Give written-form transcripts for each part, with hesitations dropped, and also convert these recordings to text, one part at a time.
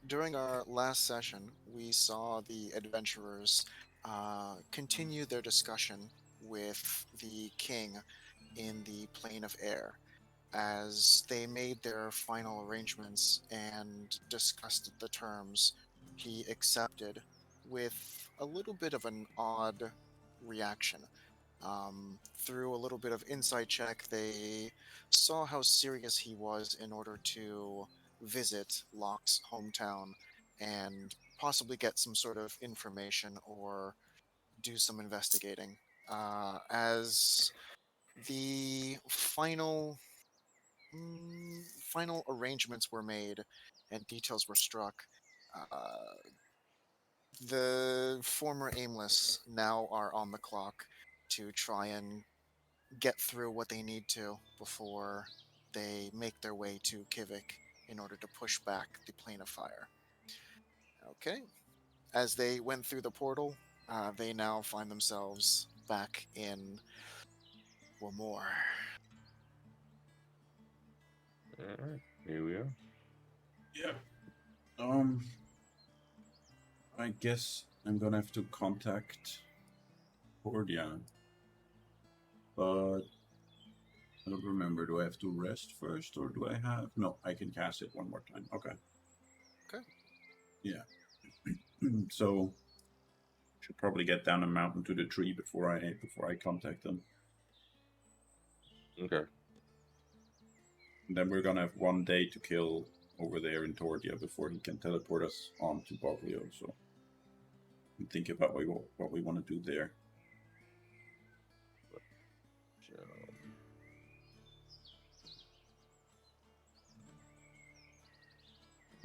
during our last session, we saw the adventurers continue their discussion with the king in the plane of air. As they made their final arrangements and discussed the terms, he accepted with a little bit of an odd reaction. Through a little bit of insight check, they saw how serious he was in order to visit Locke's hometown and possibly get some sort of information or do some investigating. As the final arrangements were made and details were struck, uh, the former Aimless now are on the clock to try and get through what they need to before they make their way to Kivik in order to push back the plane of fire. Okay. As they went through the portal, they now find themselves back in Wamor. Alright, here we are. Yeah. I guess I'm gonna have to contact Cordia, but I don't remember. Do I have to rest first, or do I have? No, I can cast it one more time. Okay. Okay. Yeah. So should probably get down a mountain to the tree before I contact them. Okay. And then we're gonna have 1 day to kill over there in Tordia before he can teleport us on to Boglio. So and think about what we want to do there. So,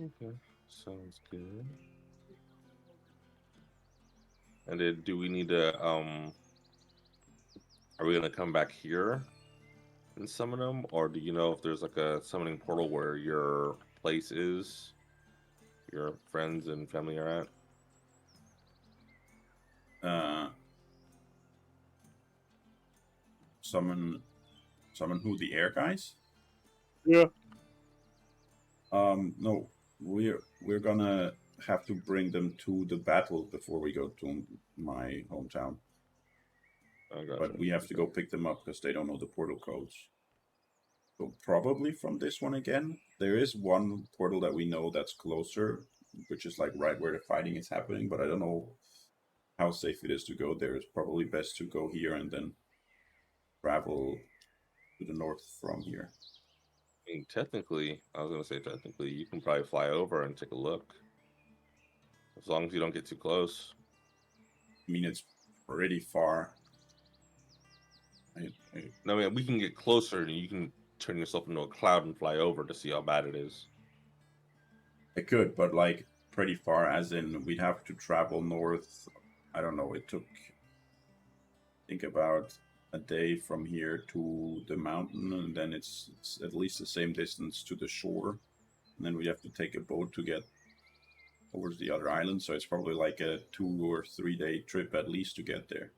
okay, sounds good. And then, do we need to? Are we gonna come back here and summon them, or do you know if there's like a summoning portal where your place is, your friends and family are at? Uh, summon who? The air guys? Yeah. No, we're gonna have to bring them to the battle before we go to my hometown. I gotcha. But we have to go pick them up because they don't know the portal codes. So probably from this one again. There is one portal that we know that's closer, which is like right where the fighting is happening. But I don't know how safe it is to go there. It's probably best to go here and then travel to the north from here. I mean, technically, I was gonna say technically, you can probably fly over and take a look, as long as you don't get too close. I mean, it's pretty far. I No, I mean, we can get closer, and you can turn yourself into a cloud and fly over to see how bad it is. I could, but like pretty far, as in we'd have to travel north. I don't know. It took, think about a day from here to the mountain, and then it's at least the same distance to the shore. And then we have to take a boat to get over to the other island. So it's probably like a 2 or 3 day trip at least to get there.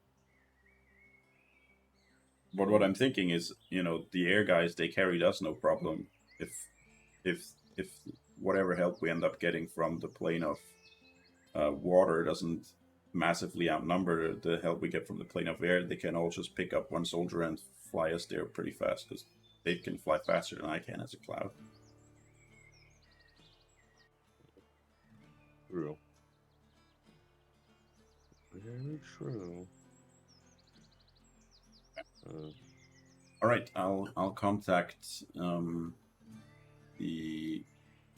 But what I'm thinking is, the air guys, they carried us no problem. If if if whatever help we end up getting from the plane of water doesn't massively outnumber the help we get from the plane of air, they can all just pick up one soldier and fly us there pretty fast because they can fly faster than I can as a cloud. True. Very true. All right, I'll contact the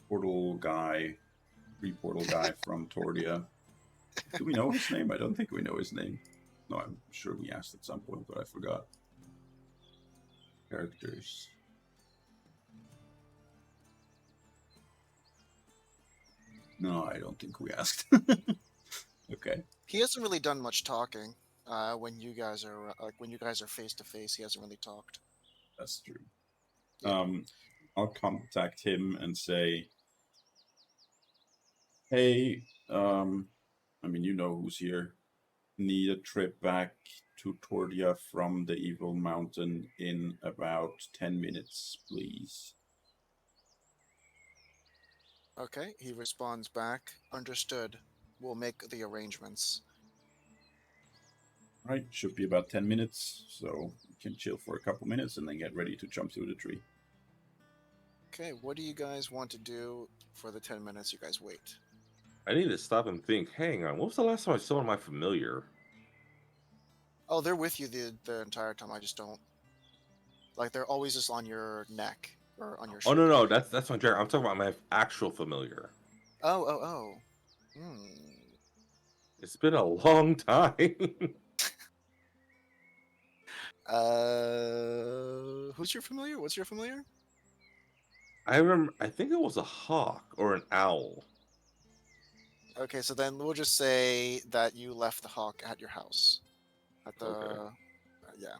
portal guy, portal guy from Tordia. Do we know his name? I don't think we know his name. No, I'm sure we asked at some point, but I forgot. Characters. No, I don't think we asked. Okay. He hasn't really done much talking. When you guys are face to face, he hasn't really talked. That's true. Yeah. I'll contact him and say, hey, I mean, you know who's here. Need a trip back to Tordia from the Evil Mountain in about 10 minutes, please. Okay, he responds back. Understood. We'll make the arrangements. Right, should be about 10 minutes, so we can chill for a couple minutes and then get ready to jump through the tree. Okay, what do you guys want to do for the 10 minutes you guys wait? I need to stop and think. Hang on, what was the last time I saw my familiar? Oh, they're with you the entire time. I just don't like they're always just on your neck or on your Oh no, shoulder. no, that's my Jared. I'm talking about my actual familiar. Oh, oh, oh. Hmm. It's been a long time. Who's your familiar? What's your familiar? I remember. I think it was a hawk or an owl. Okay, so then we'll just say that you left the hawk at your house. At the Okay. yeah,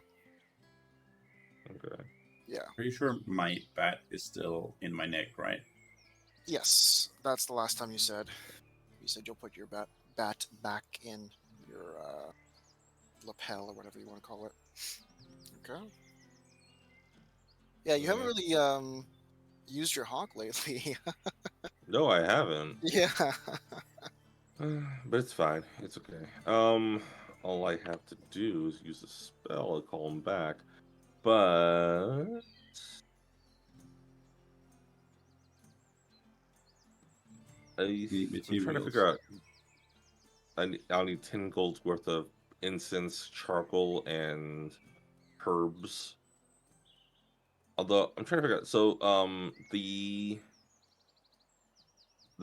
Okay. yeah. Pretty sure my bat is still in my neck, right? Yes, that's the last time you said. You said you'll put your bat back in your lapel or whatever you want to call it. Okay. Yeah, you haven't really used your hawk lately. No, I haven't. Yeah. But it's fine. It's okay. All I have to do is use a spell to call him back. But Need I'm trying to materials. figure out. I'll need 10 gold's worth of incense, charcoal, and herbs. Although I'm trying to figure out. So, the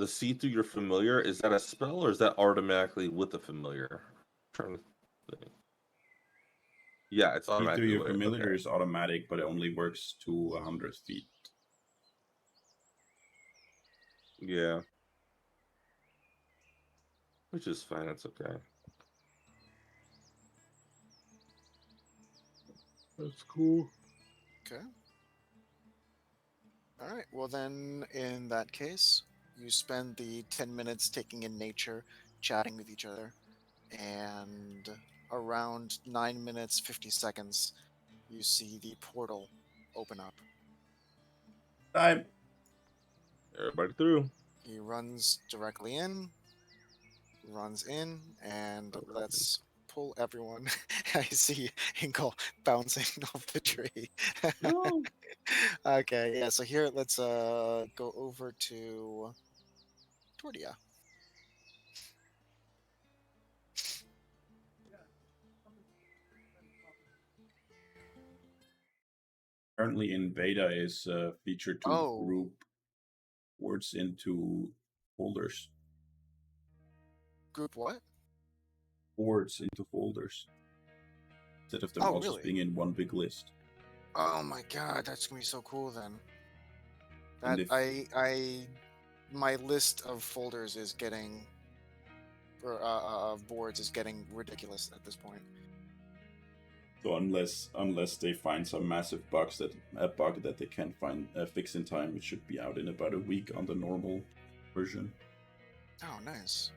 see through your familiar, is that a spell or is that automatically with the familiar? I'm trying to think. Yeah, it's See through automatically your with it. Okay. familiar is automatic, but it only works to 100 feet. Yeah. Which is fine. That's okay. That's cool. Okay. All right. Well, then, in that case, you spend the 10 minutes taking in nature, chatting with each other, and around 9 minutes, 50 seconds, you see the portal open up. Time. Everybody through. He runs directly in, runs in, and Alright. let's pull everyone. I see Hinkle bouncing off the tree. No. Okay, yeah, so here let's go over to Tordia. Currently in beta is a feature to Oh, group words into folders. group what? Words into folders. Instead of them Oh, all just really? being in one big list. Oh my god, that's gonna be so cool then. And That if my list of folders is getting or of boards is getting ridiculous at this point. so, unless they find some massive bug that they can't find fix in time, it should be out in about a week on the normal version. Oh, nice.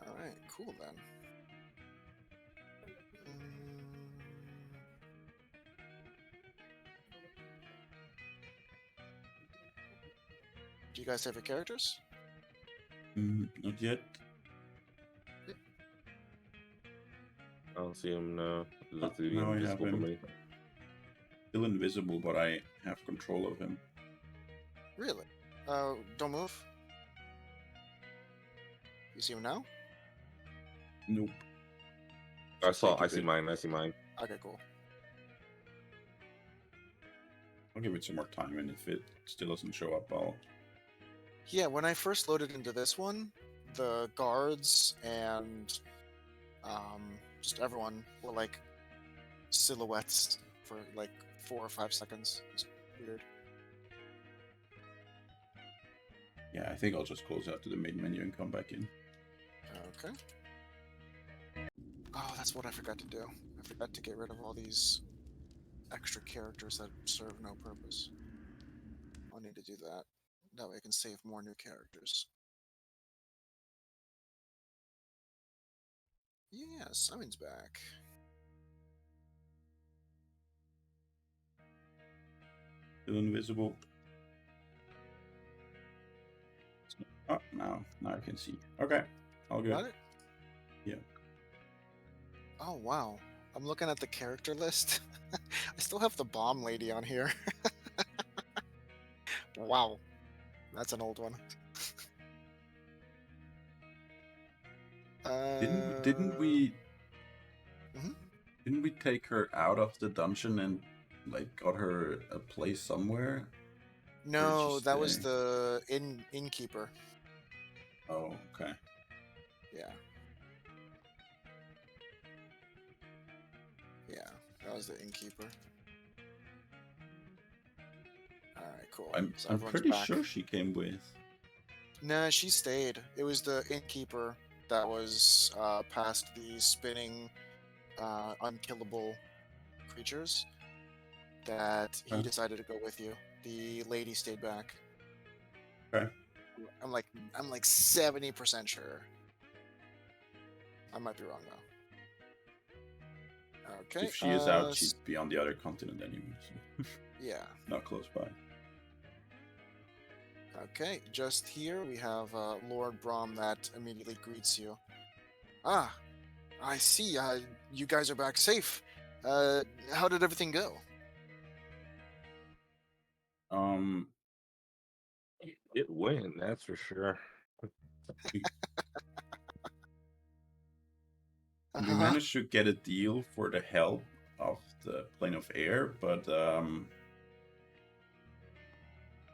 All right, cool then. Do you guys have your characters? Not yet. I don't see him now. That's No, I have invisible for him. me. Still invisible, but I have control of him. Really? Don't move. You see him now? Nope. I Take a see bit. mine. I see mine. Okay, cool. I'll give it some more time, and if it still doesn't show up, I'll. Yeah, when I first loaded into this one, the guards and just everyone were like silhouettes for like 4 or 5 seconds. It's weird. Yeah, I think I'll just close out to the main menu and come back in. Okay. Oh, that's what I forgot to do. I forgot to get rid of all these extra characters that serve no purpose. I'll need to do that. That way I can save more new characters. Yeah, Simon's back. Still invisible. Oh, now I can see. Okay, all good. Got it? Yeah. Oh, wow. I'm looking at the character list. I still have the bomb lady on here. Wow. That's an old one. Didn't Uh, we mhm. didn't we take her out of the dungeon and like got her a place somewhere? Where did she No, that was stay? the innkeeper. Oh, okay. Yeah. Yeah, that was the innkeeper. All right, cool. So I'm everyone's pretty back. sure she came with. Nah, she stayed. It was the innkeeper that was past the spinning, unkillable creatures that he Okay. decided to go with you. The lady stayed back. Okay. I'm like I'm like 70% sure. I might be wrong though. Okay. If she is out, she'd be on the other continent anyway, so Yeah. not close by. Okay. Just here we have Lord Brom that immediately greets you. Ah, I see. You guys are back safe. How did everything go? Um, It win, that's for sure. we, we Uh-huh. managed to get a deal for the help of the plane of air, but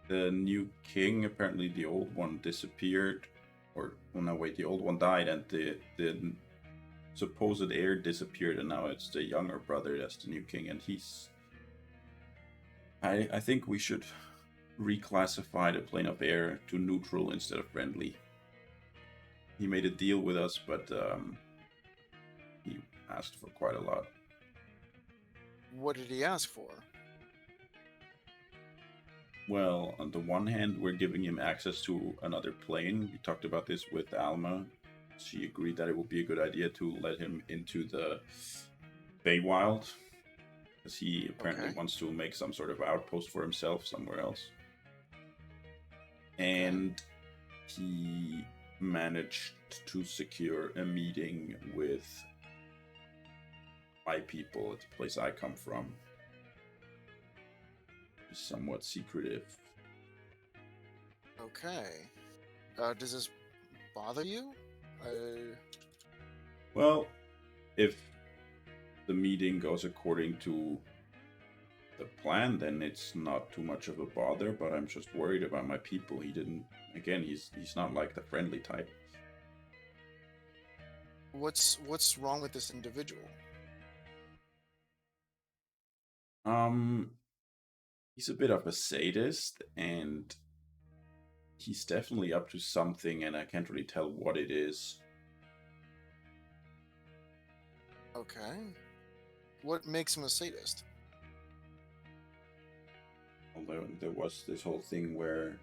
the new king, apparently the old one disappeared, or well, no, wait, the old one died, and the supposed heir disappeared, and now it's the younger brother that's the new king, and he's. I think we should reclassify the plane of air to neutral instead of friendly. He made a deal with us, but he asked for quite a lot. What did he ask for? Well, on the one hand, we're giving him access to another plane. We talked about this with Alma. She agreed that it would be a good idea to let him into the Feywild, because he apparently Okay. wants to make some sort of outpost for himself somewhere else. Okay. And he managed to secure a meeting with my people at the place I come from. Somewhat secretive. Okay. Does this bother you? Well, if the meeting goes according to the plan, then it's not too much of a bother, but I'm just worried about my people. He didn't again, he's not like the friendly type. What's wrong with this individual? He's a bit of a sadist, and he's definitely up to something, and I can't really tell what it is. Okay. What makes him a sadist? Although there was this whole thing where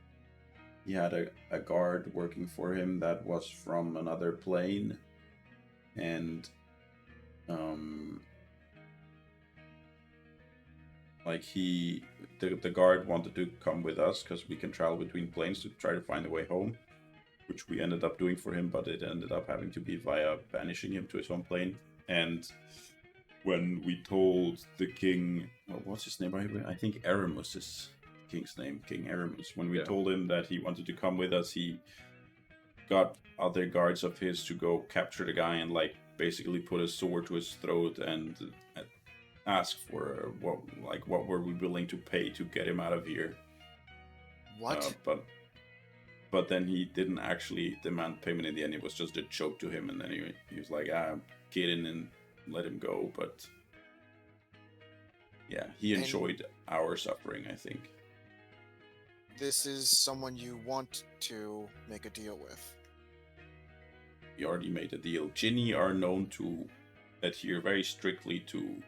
he had a guard working for him that was from another plane, and like the guard wanted to come with us because we can travel between planes to try to find a way home, which we ended up doing for him, but it ended up having to be via banishing him to his own plane. And when we told the king, what's his name? I think Aramus is the king's name, King Aramus. When we told him that he wanted to come with us, he got other guards of his to go capture the guy and like basically put a sword to his throat and ask for what were we willing to pay to get him out of here. What? But then he didn't actually demand payment in the end. It was just a joke to him, and then he was like, get in and let him go. But yeah, he enjoyed our suffering, I think. This is someone you want to make a deal with. We already made a deal. Jinni are known to adhere very strictly to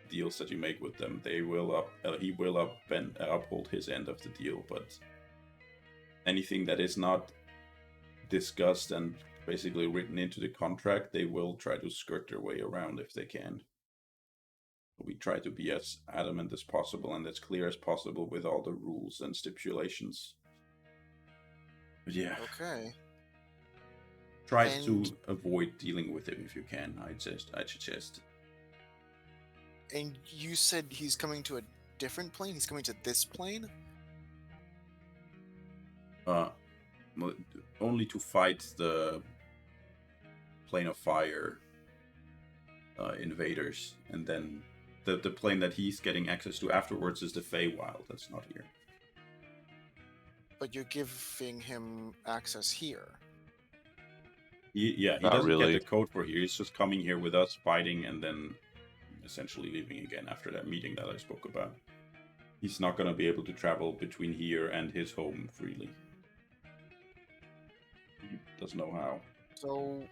deals that you make with them. He will uphold his end of the deal, but anything that is not discussed and basically written into the contract, they will try to skirt their way around if they can. We try to be as adamant as possible and as clear as possible with all the rules and stipulations. But yeah, Okay. try And to avoid dealing with him if you can. I suggest. and you said he's coming to a different plane? He's coming to this plane? Uh, only to fight the plane of fire invaders, and then the plane that he's getting access to afterwards is the Feywild. That's not here. But you're giving him access here. He Not doesn't get really. the code for here. He's just coming here with us, fighting, and then essentially leaving again after that meeting that I spoke about. He's not going to be able to travel between here and his home freely. He doesn't know how. So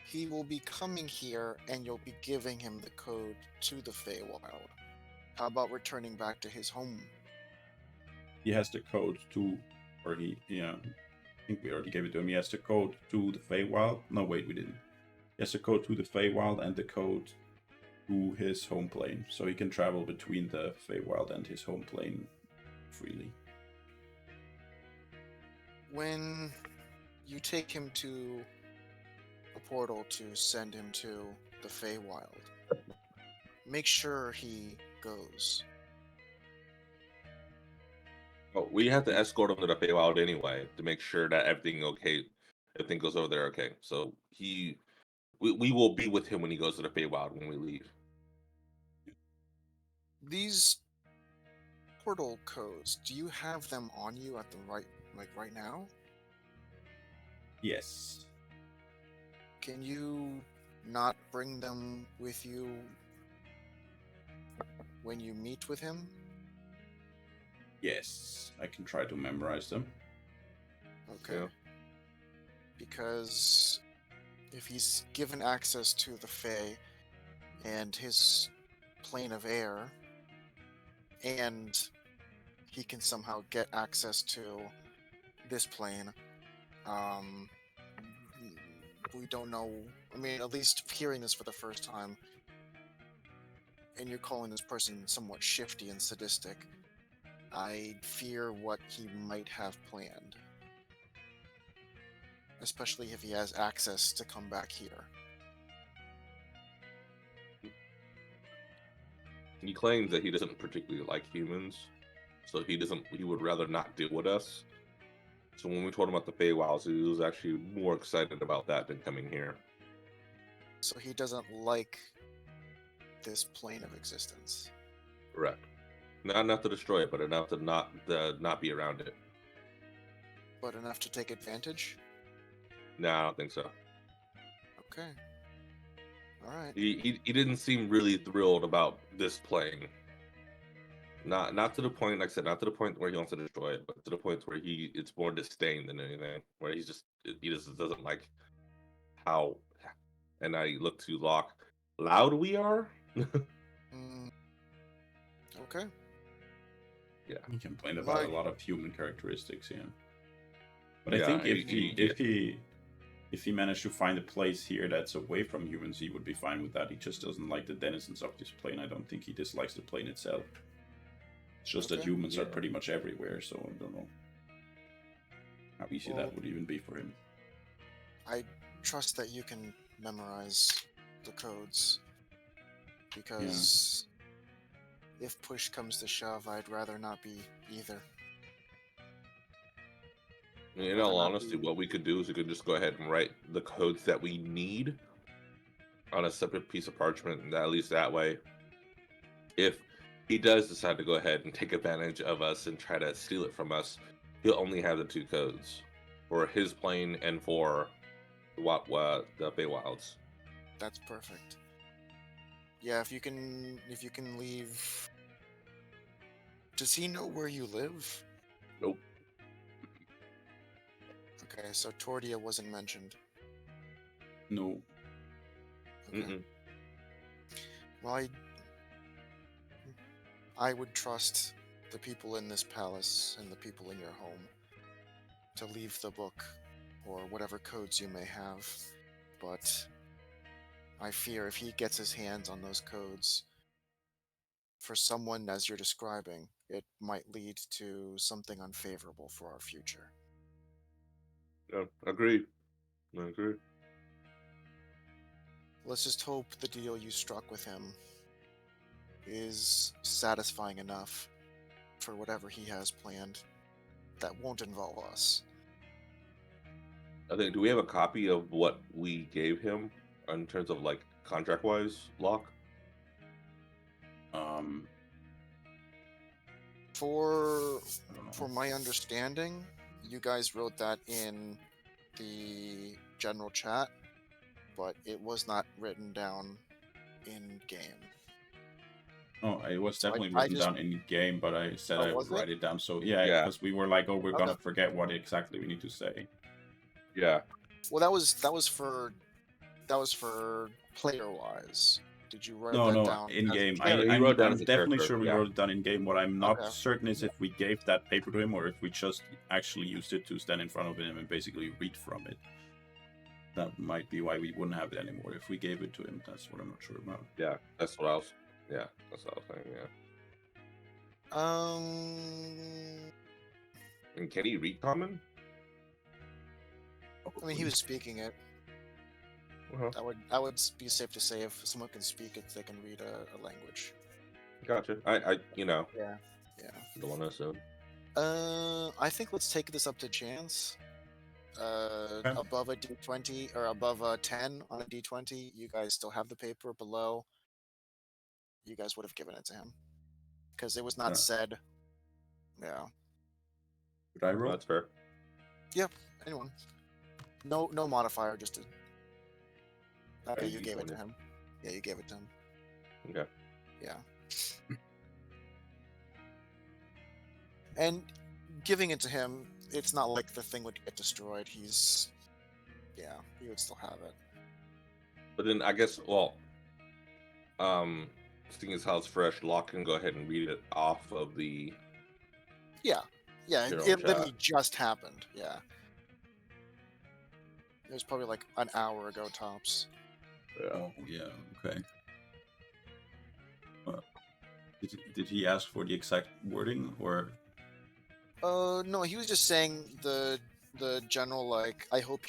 he will be coming here and you'll be giving him the code to the Feywild. How about returning back to his home? He has the code to, or I think we already gave it to him. He has the code to the Feywild. No, wait, we didn't. He has the code to the Feywild and the code to his home plane, so he can travel between the Feywild and his home plane freely. When you take him to a portal to send him to the Feywild, make sure he goes. Oh, we have to escort him to the Feywild anyway to make sure that everything goes over there okay. So we will be with him when he goes to the Feywild when we leave. These portal codes, do you have them on you at the right now? Yes. Can you not bring them with you when you meet with him? Yes, I can try to memorize them. Okay. Yeah. Because if he's given access to the Fae and his plane of air, and he can somehow get access to this plane, we don't know. I mean, at least hearing this for the first time, and you're calling this person somewhat shifty and sadistic, I fear what he might have planned. Especially if he has access to come back here. He claims that he doesn't particularly like humans, so he would rather not deal with us. So when we told him about the Feywilds, he was actually more excited about that than coming here. So he doesn't like this plane of existence. Correct. Not enough to destroy it, but enough to not be around it. But enough to take advantage? No, I don't think so. Okay. Alright. He didn't seem really thrilled about this playing. Not to the point, like I said, not to the point where he wants to destroy it, but to the point where it's more disdain than anything. Where he just doesn't like how. And I look to Locke. Loud we are. Okay. Yeah. He complained about Like- a lot of human characteristics, yeah. But I Yeah, think if he managed to find a place here that's away from humans, he would be fine with that. He just doesn't like the denizens of this plane. I don't think he dislikes the plane itself. It's just that Okay. humans are Yeah. pretty much everywhere, so I don't know how easy Well- that would even be for him. I trust that you can memorize the codes. Because if push comes to shove, I'd rather not be either. In Rather all not honesty, be- what we could do is we could just go ahead and write the codes that we need on a separate piece of parchment, and at least that way, if he does decide to go ahead and take advantage of us and try to steal it from us, he'll only have the two codes for his plane and for the Feywilds. That's perfect. Yeah, if you can leave. Does he know where you live? Nope. Okay, so Tordia wasn't mentioned. No. Okay. Mm-mm. Well, I would trust the people in this palace and the people in your home to leave the book or whatever codes you may have, but I fear if he gets his hands on those codes, for someone as you're describing, it might lead to something unfavorable for our future. Yeah, agreed. I agree. Let's just hope the deal you struck with him is satisfying enough for whatever he has planned that won't involve us. I think. Do we have a copy of what we gave him in terms of like contract wise, Locke? Um, For I don't know. for my understanding, you guys wrote that in the general chat, but it was not written down in game. Oh, it was So definitely I written just down in game, but I said I was would it? write it down. So yeah, Yeah. because we were like, oh, we're Okay. gonna forget what exactly we need to say. Yeah. Well, that was for player wise. Did you write No, that no, down in as a game. Yeah, character? he wrote down I'm as a definitely character. sure we Yeah. wrote it down in game. What I'm not Okay. certain is if we gave that paper to him or if we just actually used it to stand in front of him and basically read from it. That might be why we wouldn't have it anymore. If we gave it to him, that's what I'm not sure about. Yeah. That's what I was. Yeah. That's what I was saying. Yeah. And can he read common? I mean, he was speaking it. Uh-huh. I would be safe to say if someone can speak it, they can read a language. Gotcha. You know, Yeah. don't want to assume. I think let's take this up to chance. Okay. Above a D20 or above a 10 on a D20, you guys still have the paper. Below, you guys would have given it to him because it was not Yeah. said. Yeah. Could I roll? That's fair. Yep. Anyone. No modifier. Just a. Okay, Okay, you gave it to D20. him. Yeah, you gave it to him. Okay. Yeah. And giving it to him, it's not like the thing would get destroyed. Yeah, he would still have it. But then I guess, seeing as how it's fresh, Locke can go ahead and read it off of the. Yeah, Your own it chat. literally just happened. Yeah. It was probably like an hour ago tops. Yeah. Oh, yeah, okay. Did he ask for the exact wording or? No, he was just saying the general like I hope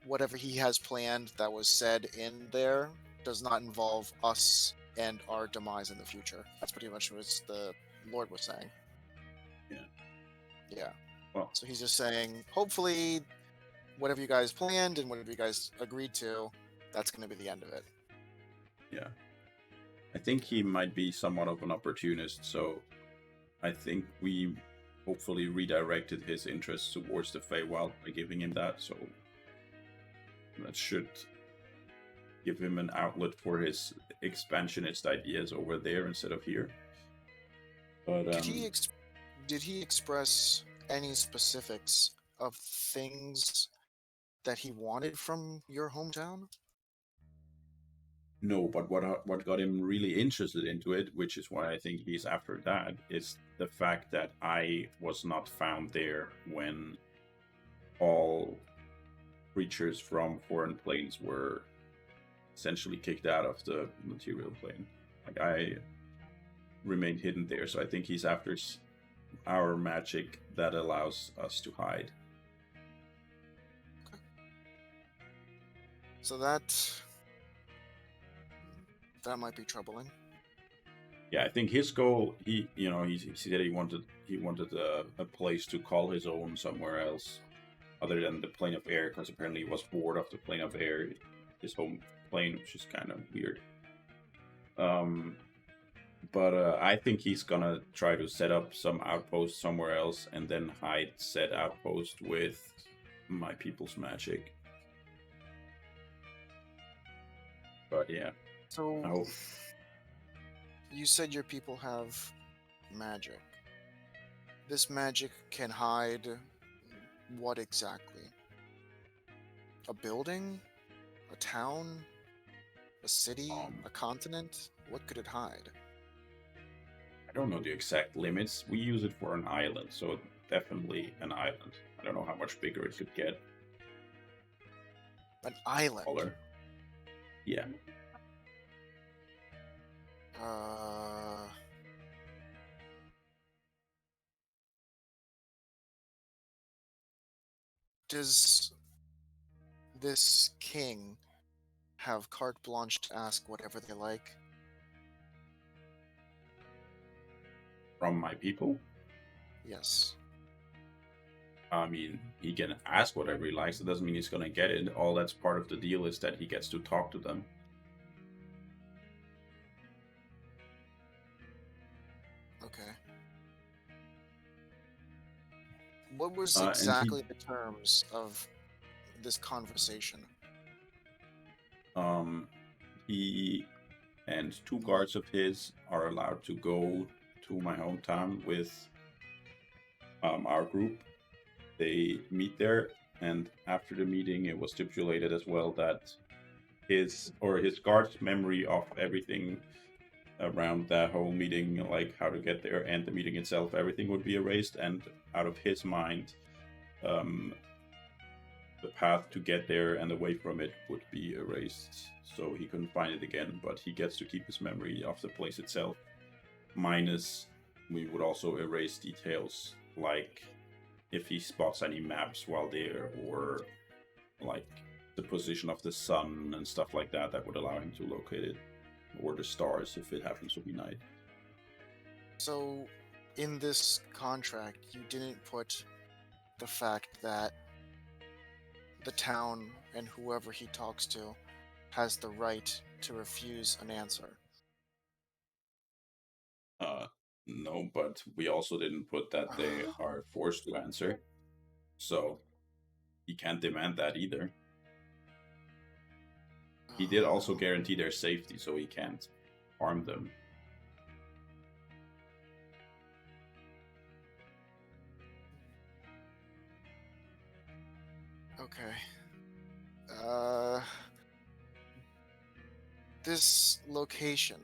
whatever he has planned that was said in there does not involve us and our demise in the future. That's pretty much what the Lord was saying. Yeah. Yeah. Well, So he's just saying, hopefully, whatever you guys planned and whatever you guys agreed to, that's going to be the end of it. yeah. I think he might be somewhat of an opportunist, so I think we hopefully redirected his interests towards the Feywild by giving him that, so that should give him an outlet for his expansionist ideas over there instead of here. But Did he express any specifics of things that he wanted from your hometown? no, but what got him really interested into it, which is why I think he's after that, is the fact that I was not found there when all creatures from foreign planes were essentially kicked out of the material plane. Like I remained hidden there, so I think he's after our magic that allows us to hide. So that might be troubling. Yeah, I think his goal, he said he wanted a place to call his own somewhere else, other than the plane of air, because apparently he was bored of the plane of air, his home plane, which is kind of weird. But I think he's gonna try to set up some outpost somewhere else and then hide said outpost with my people's magic. But yeah, So I hope. you said your people have magic. This magic can hide what exactly? A building? A town? A city? A continent? What could it hide? I don't know the exact limits. We use it for an island, so definitely an island. I don't know how much bigger it could get. An island? Smaller. Yeah. Does this king have carte blanche to ask whatever they like? From my people. Yes. I mean, he can ask whatever he likes. It doesn't mean he's gonna get it. All that's part of the deal is that he gets to talk to them. Okay. What was And exactly the terms of this conversation? he and two guards of his are allowed to go to my hometown with our group. They meet there, and after the meeting, it was stipulated as well that his guard's memory of everything around that whole meeting, like how to get there and the meeting itself, everything would be erased, and out of his mind, the path to get there and away from it would be erased. So he couldn't find it again, but he gets to keep his memory of the place itself. Minus, we would also erase details like if he spots any maps while there, or like the position of the sun and stuff like that, that would allow him to locate it, or the stars if it happens to be night. So, in this contract, you didn't put the fact that the town and whoever he talks to has the right to refuse an answer. No, but we also didn't put that they are forced to answer. So he can't demand that either. He did also guarantee their safety, so he can't harm them. Okay. This location,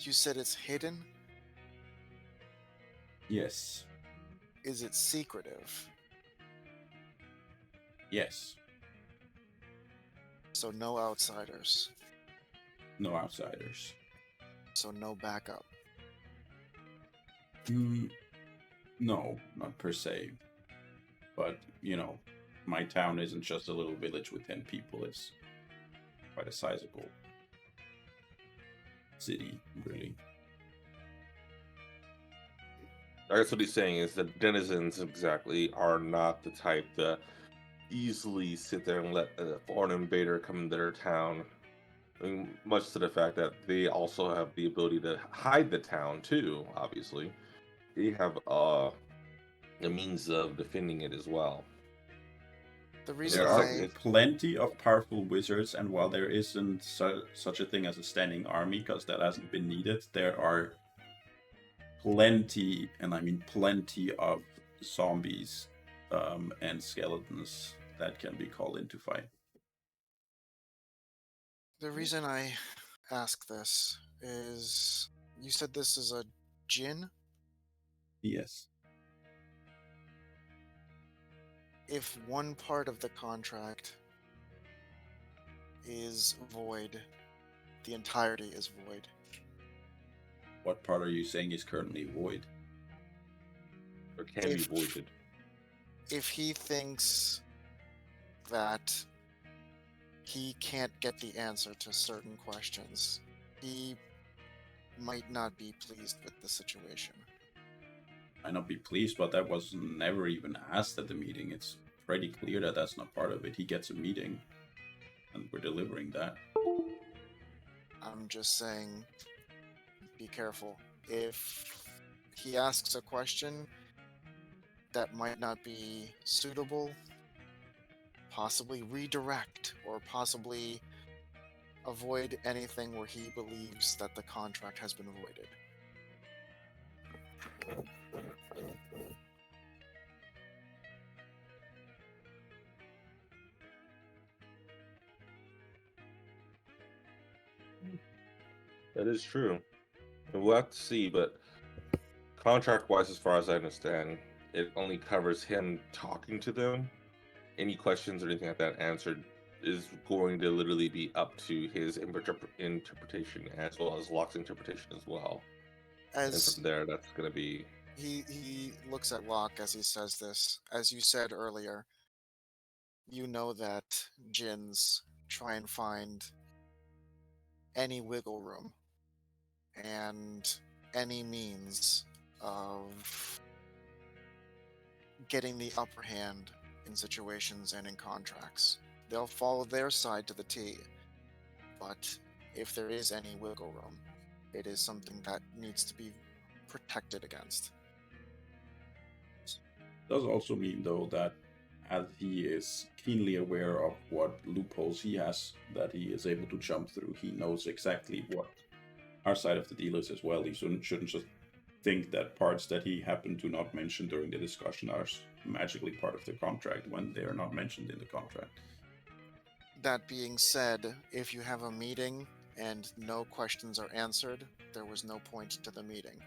you said it's hidden? Yes. Is it secretive? Yes. So no outsiders. No outsiders. So no backup. No, not per se. But, you know, my town isn't just a little village with 10 people. It's quite a sizable city, really. I guess what he's saying is that denizens exactly are not the type to easily sit there and let a foreign invader come into their town. I mean, much to the fact that they also have the ability to hide the town too. Obviously, they have a means of defending it as well. The reason There are I plenty of powerful wizards, and while there isn't such a thing as a standing army, because that hasn't been needed, there are plenty, and I mean plenty, of zombies and skeletons that can be called in to fight. the reason I ask this is you said this is a djinn? Yes. If one part of the contract is void, the entirety is void. What part are you saying is currently void? Or can be voided. If he thinks that he can't get the answer to certain questions, he might not be pleased with the situation. Might not be pleased, but that was never even asked at the meeting. It's pretty clear that that's not part of it. He gets a meeting, and we're delivering that. I'm just saying, be careful. If he asks a question that might not be suitable, possibly redirect or possibly avoid anything where he believes that the contract has been voided. That is true. And we'll have to see, but contract-wise, as far as I understand, it only covers him talking to them. Any questions or anything like that answered is going to literally be up to his interpretation, as well as Locke's interpretation as well. And As from there, that's going to be he looks at Locke as he says this. As you said earlier, you know that Jinns try and find any wiggle room and any means of getting the upper hand in situations and in contracts. They'll follow their side to the T, but if there is any wiggle room, it is something that needs to be protected against. Does also mean, though, that as he is keenly aware of what loopholes he has that he is able to jump through, he knows exactly what our side of the deal is as well. He shouldn't just think that parts that he happened to not mention during the discussion are magically part of the contract when they are not mentioned in the contract. That being said, if you have a meeting and no questions are answered, there was no point to the meeting.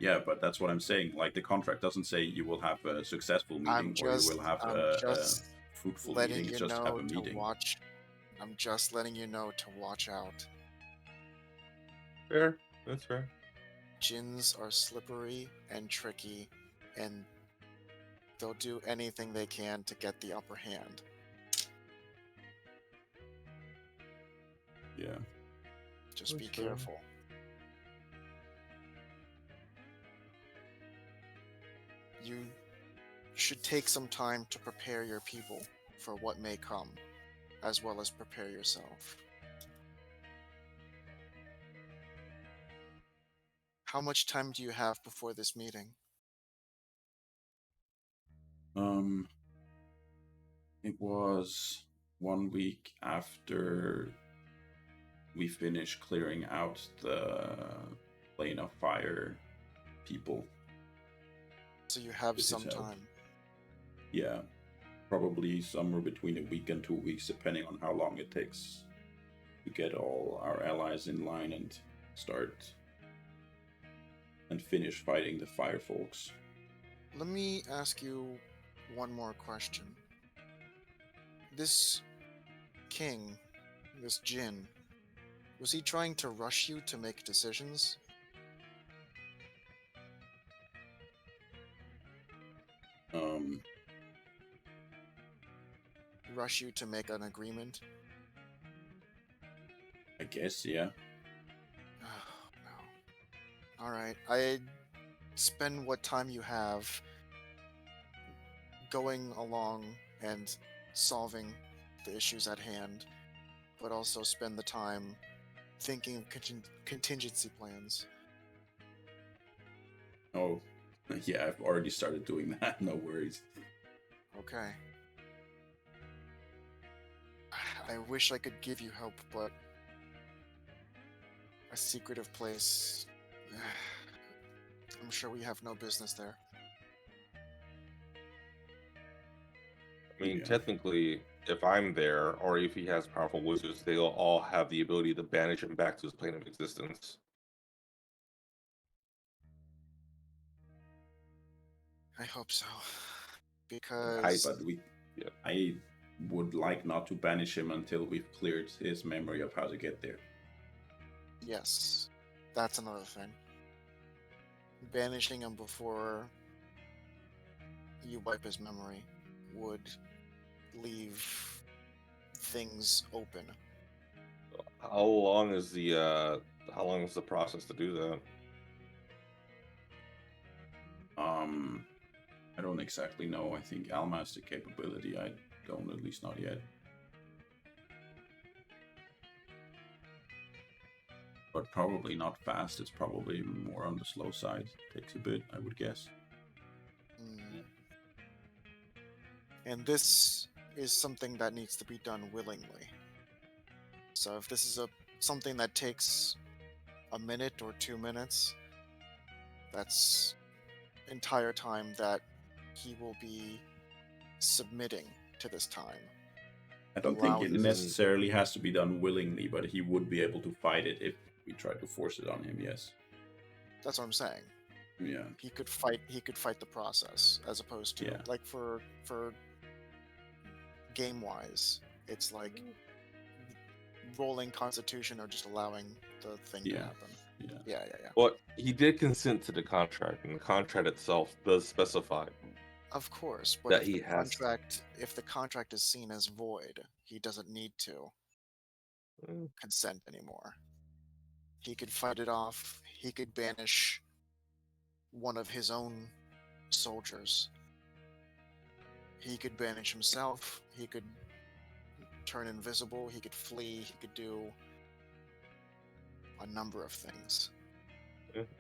Yeah, but that's what I'm saying. Like, the contract doesn't say you will have a successful meeting or you will have I'm a just fruitful letting meeting. you Just have know a to meeting. watch. I'm just letting you know to watch out. Fair. That's fair. Jinns are slippery and tricky, and they'll do anything they can to get the upper hand. Yeah. Just be That's fair. careful. You should take some time to prepare your people for what may come, as well as prepare yourself. How much time do you have before this meeting? It was 1 week after we finished clearing out the plane of fire people. So you have With his some help. time. Yeah, probably somewhere between a week and 2 weeks, depending on how long it takes to get all our allies in line and start and finish fighting the fire folks. Let me ask you one more question. This king, this Jinn, was he trying to rush you to make decisions? Rush you to make an agreement? I guess, yeah. Oh, no. Alright, I spend what time you have going along and solving the issues at hand, but also spend the time thinking of contingency plans. Oh, yeah, I've already started doing that, no worries. Okay. I wish I could give you help, but a secretive place. I'm sure we have no business there. I mean, Yeah. technically, if I'm there, or if he has powerful wizards, they'll all have the ability to banish him back to his plane of existence. I hope so. I Because would like not to banish him until we've cleared his memory of how to get there. yes, that's another thing. Banishing him before you wipe his memory would leave things open. How long is the process to do that? I don't exactly know. I think Alma has the capability. I don't, at least not yet. But probably not fast. It's probably more on the slow side. Takes a bit, I would guess. And this is something that needs to be done willingly. So if this is something that takes a minute or 2 minutes, that's entire time that he will be submitting to this time. I don't think it Allowing- necessarily has to be done willingly, but he would be able to fight it if we try to force it on him, yes. That's what I'm saying. Yeah. He could fight the process as opposed to like for game wise, it's like rolling constitution or just allowing the thing to happen. Yeah. Well, he did consent to the contract, and the contract itself does specify Of course, but that he has. if the contract is seen as void, he doesn't need to Mm, consent anymore. He could fight it off. He could banish one of his own soldiers. He could banish himself. He could turn invisible. He could flee. He could do a number of things.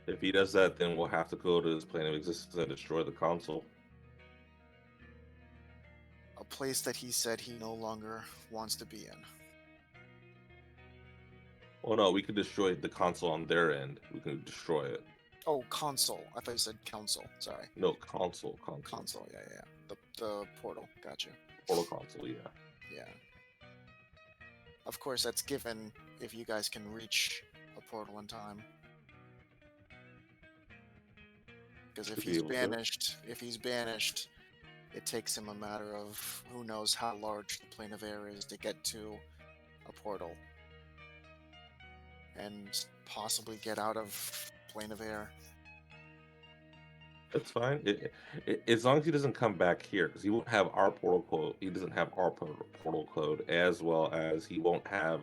If he does that, then we'll have to go to his plane of existence and destroy the console. A place that he said he no longer wants to be in. Well, no, we could destroy the console on their end. We can destroy it. Oh, console. I thought you said council. Sorry. No, console. Console. Yeah. The portal. Gotcha. Portal console, yeah. Yeah. Of course, that's given if you guys can reach a portal in time. Because if Should be he's able to. banished, it takes him a matter of who knows how large the plane of air is to get to a portal. And possibly get out of plane of air. That's fine. As long as he doesn't come back here, because he won't have our portal code. He doesn't have our portal code, as well as he won't have.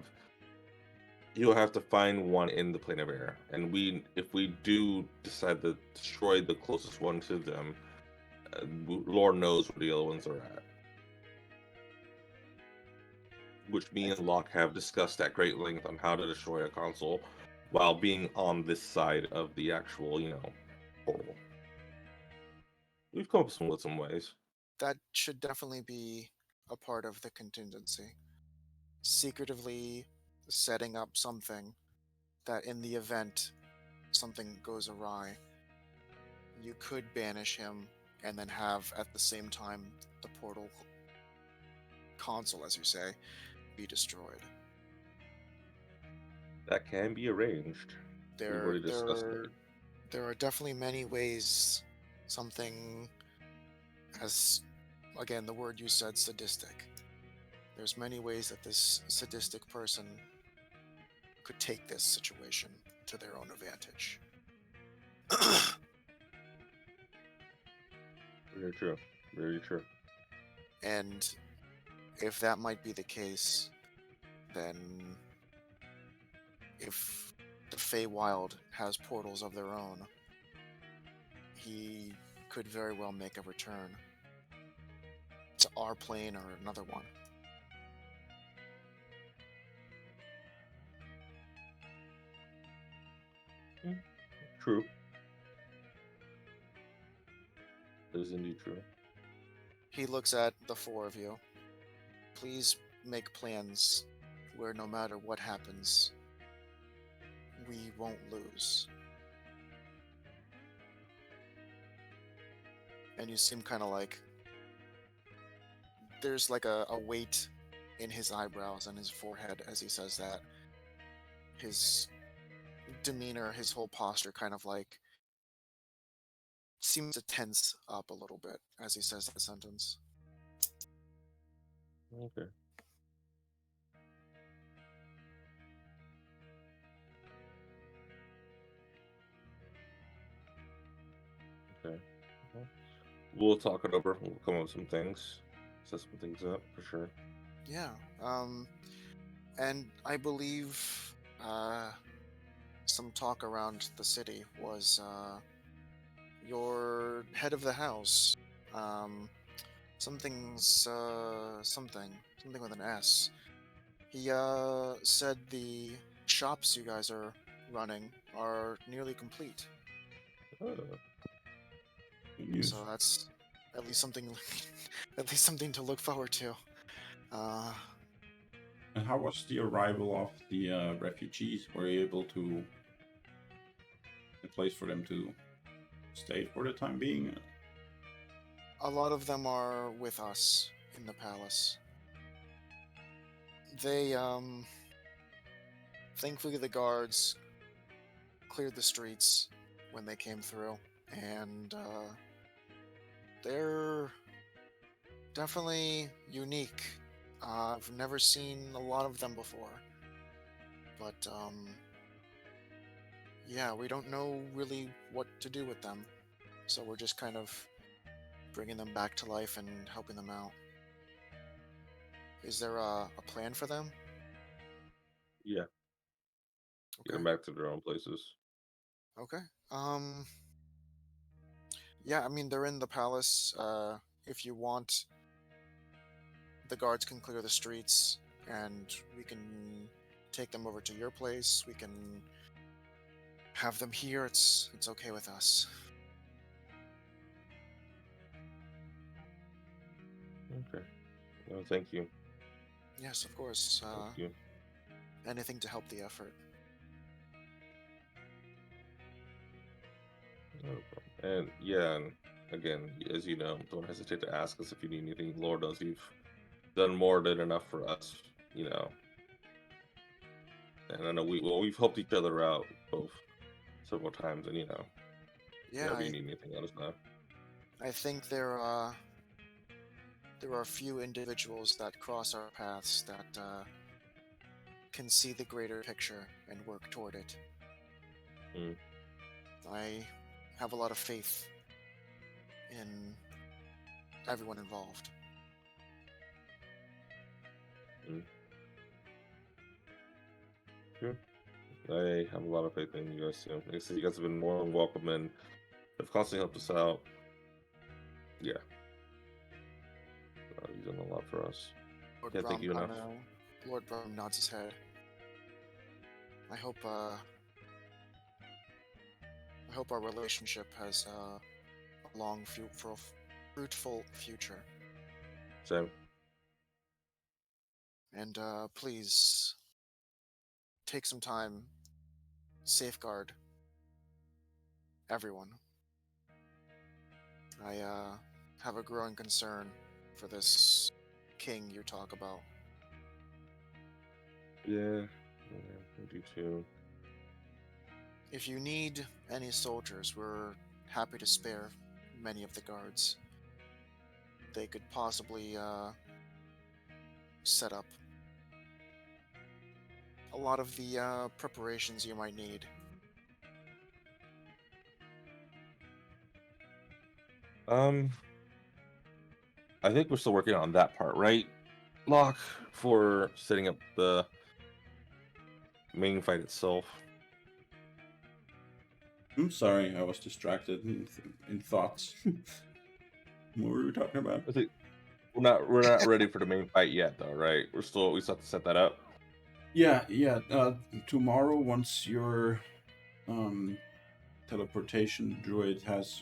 He'll have to find one in the plane of air, and if we do decide to destroy the closest one to them, Lord knows where the other ones are at. Which me and Locke have discussed at great length on how to destroy a console while being on this side of the actual, portal. We've come up with some ways. That should definitely be a part of the contingency. Secretively setting up something that in the event something goes awry, you could banish him and then have at the same time the portal console, as you say, be destroyed. That can be arranged. We've already discussed it. There are definitely many ways something as, again, the word you said, sadistic. There's many ways that this sadistic person could take this situation to their own advantage. Very true. Very true. And if that might be the case, then if the Feywild has portals of their own, he could very well make a return to our plane or another one. True. That is indeed true. He looks at the four of you. Please make plans where no matter what happens, we won't lose. And you seem kind of like there's like a weight in his eyebrows and his forehead as he says that. His demeanor, his whole posture kind of like seems to tense up a little bit as he says that sentence. Okay. Okay. We'll talk it over. We'll come up with some things. Set some things up for sure. Yeah. And I believe some talk around the city was your head of the house. Something with an S. He said the shops you guys are running are nearly complete. Oh. Good news. So that's at least something to look forward to. And how was the arrival of the refugees? Were you able to a place for them to stay for the time being? A lot of them are with us in the palace. They, thankfully the guards cleared the streets when they came through, and, they're definitely unique. I've never seen a lot of them before. But, yeah, we don't know really what to do with them. So we're just kind of bringing them back to life and helping them out. Is there a plan for them? Yeah, get Okay. them back to their own places. Okay. Um, yeah, I mean, they're in the palace. If you want, the guards can clear the streets and we can take them over to your place. We can have them here. It's okay with us. Okay. Well, thank you. Yes, of course. Thank you. Anything to help the effort. No problem. And yeah, and again, as you know, don't hesitate to ask us if you need anything. Lord knows you've done more than enough for us, you know. And I know we've helped each other out both several times, and Yeah, whenever you need anything, let us know. I think there are a few individuals that cross our paths that can see the greater picture and work toward it. Mm. I have a lot of faith in everyone involved. Mm. Sure. I have a lot of faith in you guys too. Like I said, you guys have been more than welcome and have constantly helped us out. Yeah, you've done a lot for us. Lord Can't thank Brom, you enough. Lord Brom nods his head. I hope our relationship has a long, fruitful future. So, And please take some time, safeguard everyone. I have a growing concern for this king you talk about. yeah, I do too. If you need any soldiers, we're happy to spare many of the guards. They could possibly set up a lot of the preparations you might need. Um, I think we're still working on that part, right? Locke, for setting up the main fight itself. I'm sorry, I was distracted in thoughts. What were we talking about? I think we're not ready for the main fight yet, though, right? We still have to set that up. Yeah, yeah. Tomorrow, once your um, teleportation druid has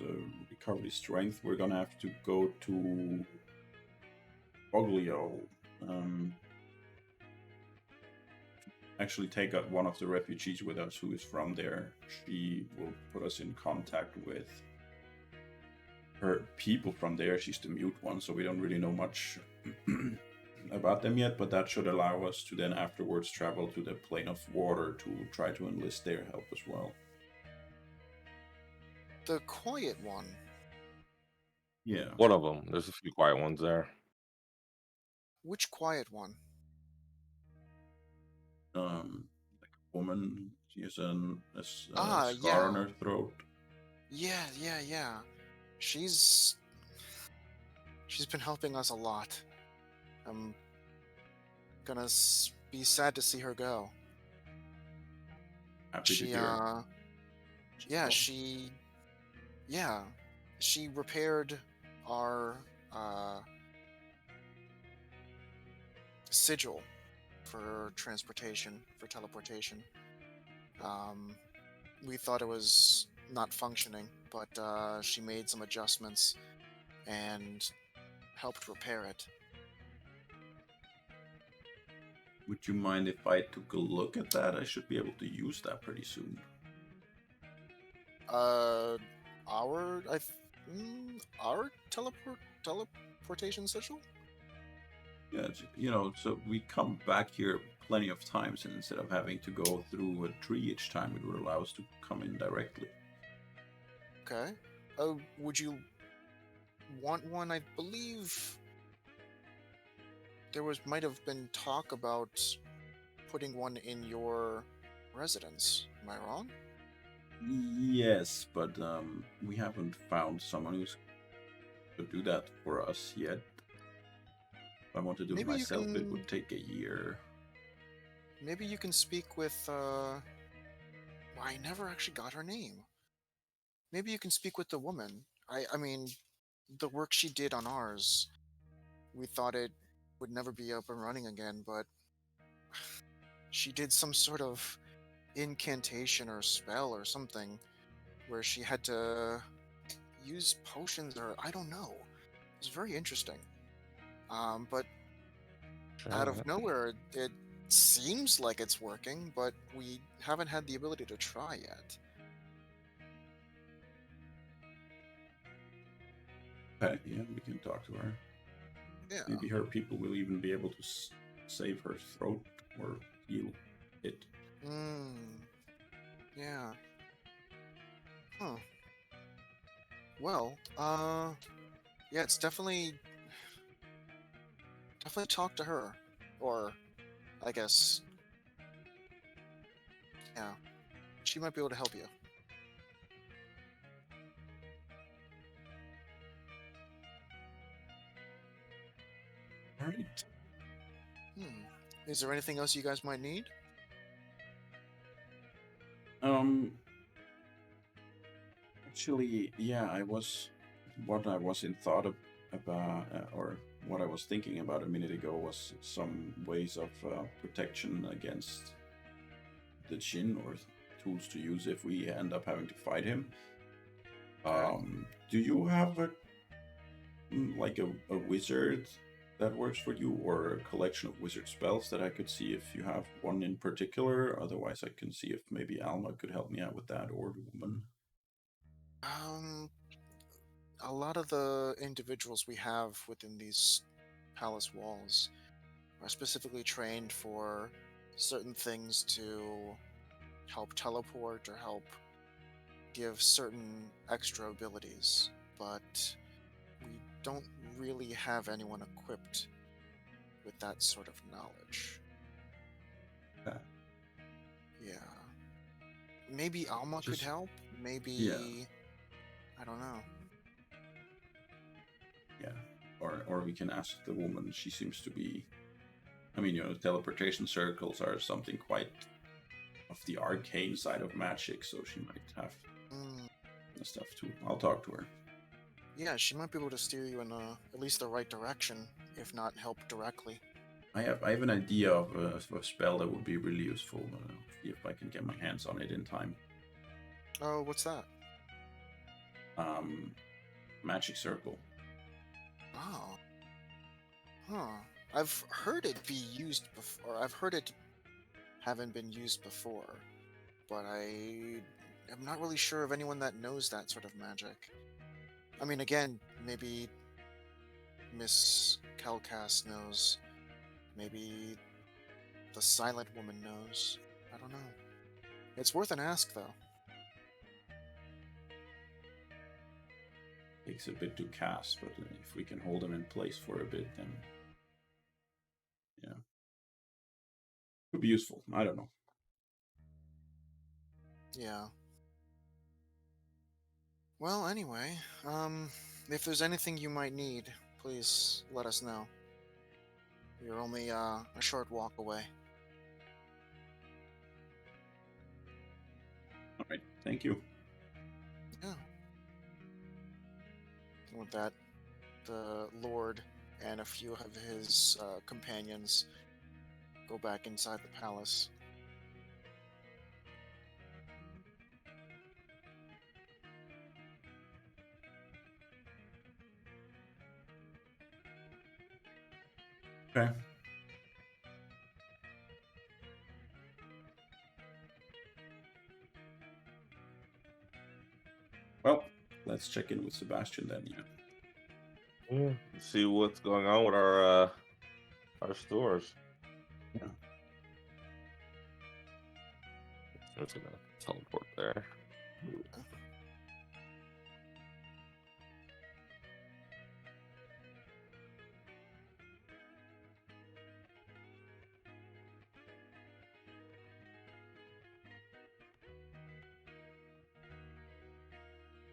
recovered his strength, we're gonna have to go to Oglio. Actually, take out one of the refugees with us who is from there. She will put us in contact with her people from there. She's the mute one, so we don't really know much about them yet, but that should allow us to then afterwards travel to the plane of water to try to enlist their help as well. The quiet one. Yeah. One of them. There's a few quiet ones there. Which quiet one? Like a woman. She has a Ah, scar on yeah. her throat. Yeah. She's been helping us a lot. I'm gonna be sad to see her go. Happy to She hear. yeah, she repaired our uh sigil for transportation, for teleportation. Um, we thought it was not functioning, but she made some adjustments and helped repair it. Would you mind if I took a look at that? I should be able to use that pretty soon. Uh, our teleportation sigil. Yeah, so we come back here plenty of times, and instead of having to go through a tree each time, it would allow us to come in directly. Okay. Would you want one? I believe there might have been talk about putting one in your residence. Am I wrong? Yes, but we haven't found someone who's to do that for us yet. If I want to do it Maybe you myself, it can. would take a year. Maybe you can speak with. Well, I never actually got her name. Maybe you can speak with the woman. I mean, the work she did on ours. We thought it would never be up and running again, but she did some sort of incantation or spell or something where she had to use potions or I don't know. It was very interesting. But out of nowhere, it seems like it's working, but we haven't had the ability to try yet. Okay, yeah, we can talk to her. Yeah. Maybe her people will even be able to save her throat or heal it. Yeah. Huh. Well, yeah, it's definitely talk to her, or I guess, yeah, she might be able to help you. All right. Hmm. Is there anything else you guys might need? Um. Actually, yeah, what I was in thought of, about, or what I was thinking about a minute ago was some ways of protection against the Jinn or tools to use if we end up having to fight him. Okay. Do you have like a wizard that works for you, or a collection of wizard spells that I could see if you have one in particular? Otherwise, I can see if maybe Alma could help me out with that, or the woman. Um, a lot of the individuals we have within these palace walls are specifically trained for certain things to help teleport or help give certain extra abilities, but we don't really have anyone equipped with that sort of knowledge. Okay. Yeah. Maybe Alma could Just help. yeah, Maybe I don't know. yeah. Or we can ask the woman. She seems to be. I mean, teleportation circles are something quite of the arcane side of magic, so she might have Mm, the stuff too. I'll talk to her. yeah, she might be able to steer you in at least the right direction, if not help directly. I have an idea of a spell that would be really useful. See if I can get my hands on it in time. Oh, what's that? Um, Magic circle. Oh, huh. I've heard it be used before. I've heard it haven't been used before, but I am not really sure of anyone that knows that sort of magic. I mean, again, maybe Miss Calcas knows. Maybe the Silent Woman knows. I don't know. It's worth an ask, though. Takes a bit to cast, but if we can hold them in place for a bit, then yeah, could be useful. I don't know. Yeah. Well, anyway, if there's anything you might need, please let us know. We're only a short walk away. All right, thank you. Yeah. With that, the Lord and a few of his companions go back inside the palace. Okay. Well, let's check in with Sebastian then. Yeah. Yeah. See what's going on with our stores. Yeah. I'm just gonna teleport there.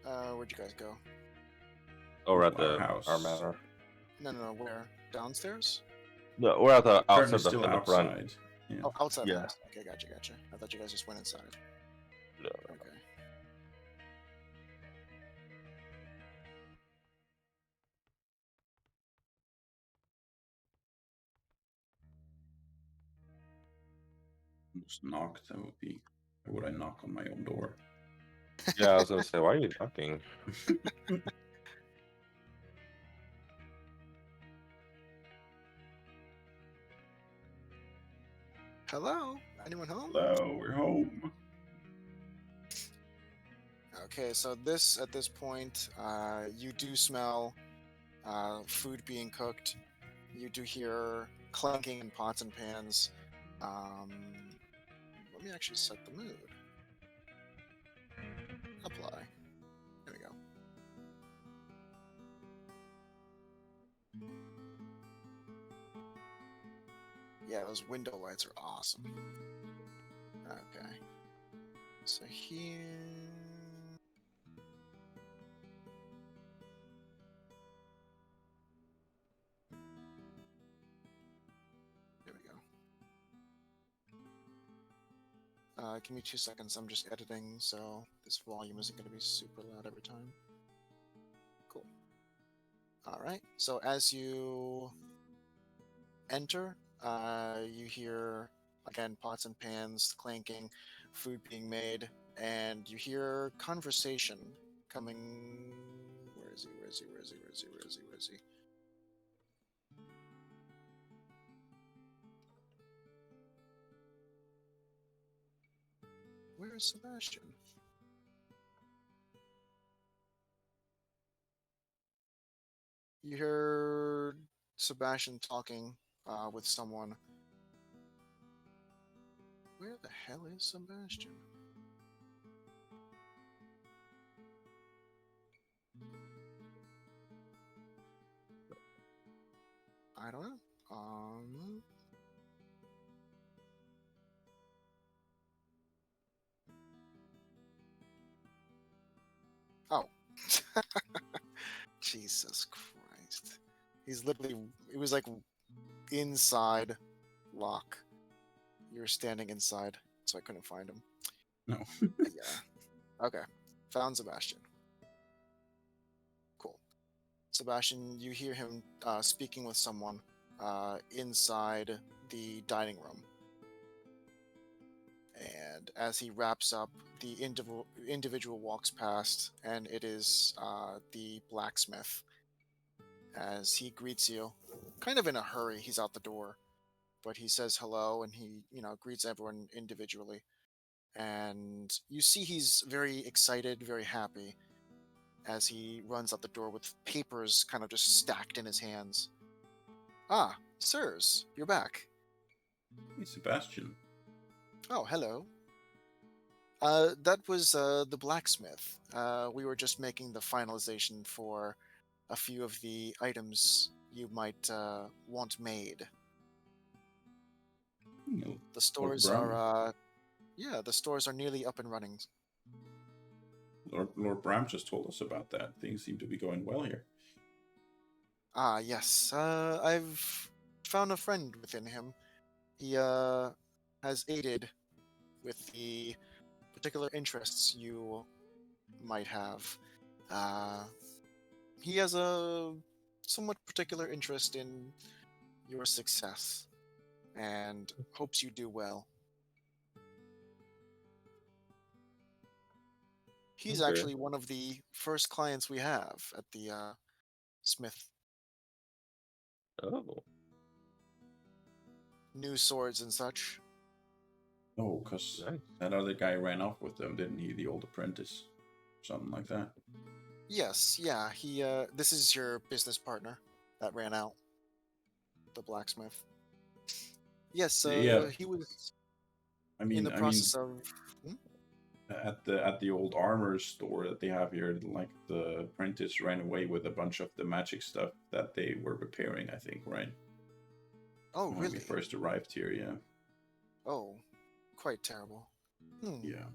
Where'd you guys go? Oh, we're at Our our house. manor. No. Where? Downstairs? No, we're at the Currently outside still in the front. outside. Yeah. Oh, outside the Yeah. house. Okay, gotcha. I thought you guys just went inside. No. Okay. Just knock. That would be. Why would I knock on my own door? Yeah, I was gonna say, why are you knocking? Hello? Anyone home? Hello, we're home. Okay, so at this point, you do smell food being cooked. You do hear clanking in pots and pans. Let me actually set the mood. Apply. There we go. Yeah, those window lights are awesome. Okay. So here... There we go. Give me 2 seconds. I'm just editing, so this volume isn't going to be super loud every time. Cool. Alright, so as you enter, you hear, again, pots and pans clanking, food being made, and you hear conversation coming... Where is he? Where is Sebastian? You hear Sebastian talking with someone. Where the hell is Sebastian? I don't know. Oh. Jesus Christ. He's literally, it was like inside lock. You were standing inside, so I couldn't find him. No. Yeah. Okay. Found Sebastian. Cool. Sebastian, you hear him speaking with someone inside the dining room. And as he wraps up, the individual walks past, and it is the blacksmith. As he greets you, kind of in a hurry, he's out the door, but he says hello, and he, greets everyone individually. And you see he's very excited, very happy, as he runs out the door with papers kind of just stacked in his hands. Ah, sirs, you're back. Hey, Sebastian. Oh, hello. That was the blacksmith. We were just making the finalization for a few of the items you might want made. No, The stores Bram. are, the stores are nearly up and running. Lord Bram just told us about that. Things seem to be going well here. Ah, yes. I've found a friend within him. He has aided with the particular interests you might have. He has a somewhat particular interest in your success and hopes you do well. He's Okay. actually one of the first clients we have at the Smith. Oh. New swords and such. Oh, because Nice. that other guy ran off with them, didn't he? The old apprentice. Something like that. Yes, yeah. He. This is your business partner that ran out. The blacksmith. Yes, Yeah. he was I in mean, the process of. Hmm? at the old armor store that they have here, like the apprentice ran away with a bunch of the magic stuff that they were repairing, I think, right? Oh, When really? we first arrived here, yeah. Oh, quite terrible. Yeah.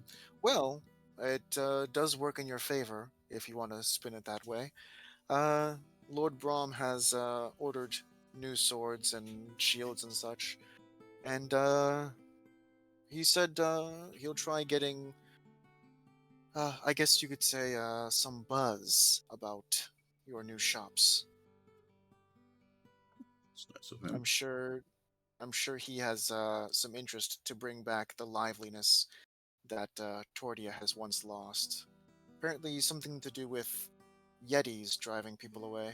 Well, it does work in your favor if you want to spin it that way. Uh, Lord Brahm has ordered new swords and shields and such, and he said he'll try getting, I guess you could say, some buzz about your new shops. It's nice of him. I'm sure. I'm sure he has some interest to bring back the liveliness that Tordia has once lost. Apparently, something to do with Yetis driving people away.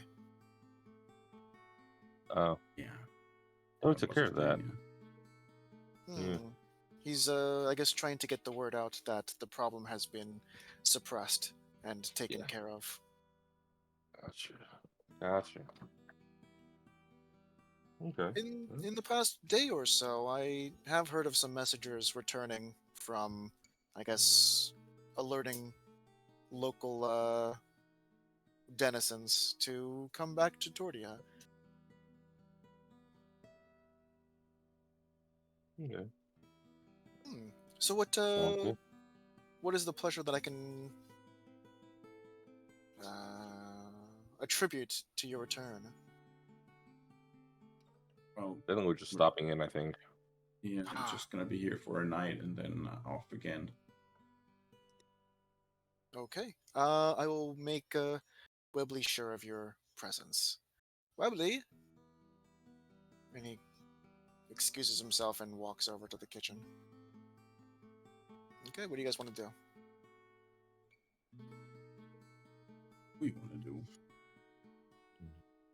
Oh, Yeah, we that took was care a of that. thing. Yeah. He's, I guess, trying to get the word out that the problem has been suppressed and taken Yeah. care of. Gotcha. Gotcha. Okay. In the past day or so, I have heard of some messengers returning from, I guess, alerting local denizens to come back to Tordia. Okay. Hmm. So Sounds good. what is the pleasure that I can uh, attribute to your return? Well, I think we're just we're- stopping in, I think. yeah, we're Ah, just gonna be here for a night and then off again. okay. I will make Webley sure of your presence. Webley, and he excuses himself and walks over to the kitchen. Okay, what do you guys want to do? We want to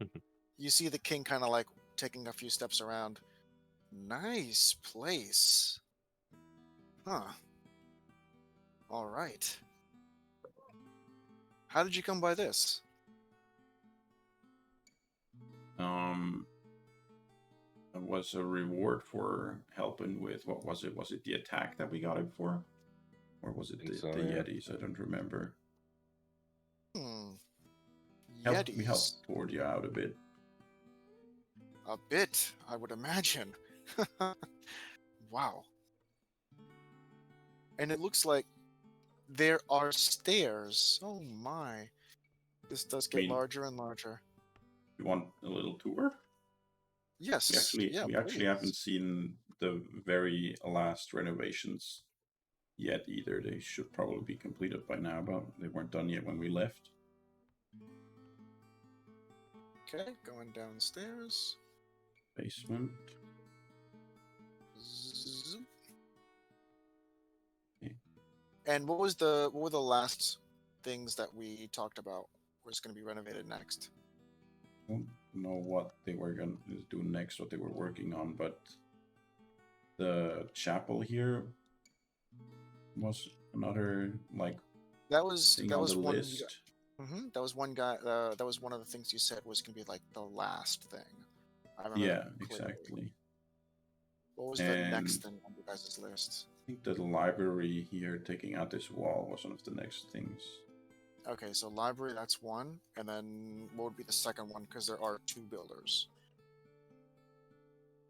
do. You see the king kind of like taking a few steps around. Nice place. Huh. All right. How did you come by this? Um, it was a reward for helping with what was it? Was it the attack that we got it for, or was it Think so, the yeah. Yetis? I don't remember. Hmm. We Yetis. helped Tordia out a bit. A bit, I would imagine. Wow. And it looks like there are stairs. Oh my. This does I get mean, larger and larger. you want a little tour? Yes. Yeah, We actually please. haven't seen the very last renovations yet either. They should probably be completed by now, but they weren't done yet when we left. Okay, going downstairs. Basement. Zoop. Okay. And what were the last things that we talked about was going to be renovated next? Don't know what they were going to do next, what they were working on, but the chapel here was another like thing That on the was one list. that was one guy that was one of the things you said was going to be like the last thing. I remember Yeah, that clearly. exactly. What was the next And thing on you guys' list? I think the library here taking out this wall was one of the next things. Okay, so library, that's one. And then what would be the second one? Because there are two builders.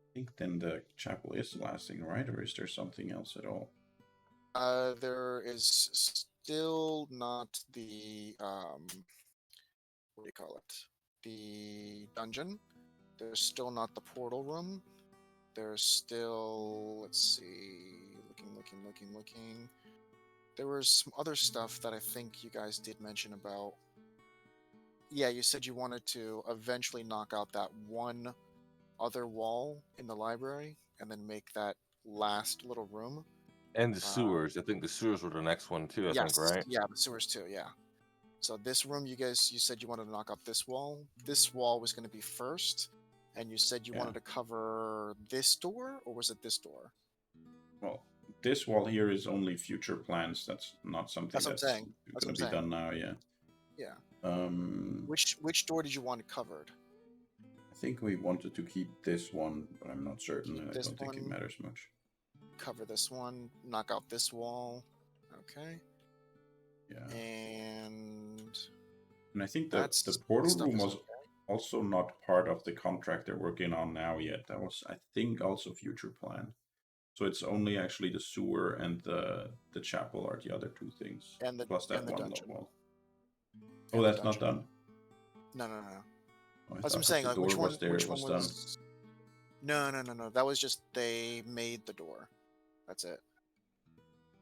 I think then the chapel is the last thing, right? Or is there something else at all? There is still not the, what do you call it? The dungeon. There's still not the portal room. There's still, let's see, looking. There was some other stuff that I think you guys did mention about. Yeah, you said you wanted to eventually knock out that one other wall in the library and then make that last little room. And the Uh, sewers. I think the sewers were the next one too, I think, yes, right? yeah, the sewers too, yeah. So this room, you said you wanted to knock out this wall. This wall was going to be first, and you said you Yeah. wanted to cover this door, or was it this door? Well, this wall here is only future plans. That's not something That's what I'm that's saying. That's what going I'm to be saying. done now. Yeah. Yeah. Um, Which door did you want covered? I think we wanted to keep this one, but I'm not certain, Keep and I this don't think it one. matters much. Cover this one. Knock out this wall. Okay. Yeah. And And I think that's the portal stuff room is was okay. also not part of the contract they're working on now yet. That was, I think, also future plan. So it's only actually the sewer and the chapel are the other two things. And the Plus that and the one dungeon. wall. Oh, And the that's not dungeon. done. No. Oh, I As I'm thought that saying, the like door was there. which It one was done. was? No. That was just they made the door. That's it.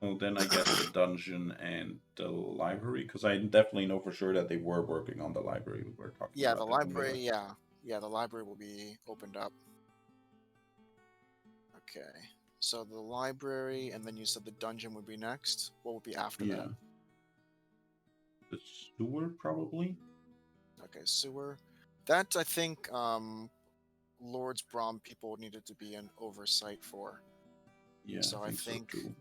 Well, then I guess the dungeon and the library, because I definitely know for sure that they were working on the library. We were talking Yeah, the about that when we library. left. Yeah, the library will be opened up. Okay. So the library, and then you said the dungeon would be next. What would be after Yeah. that? The sewer, probably? Okay, sewer. That I think Lord's Brom people needed to be an oversight for. Yeah, So I think so too.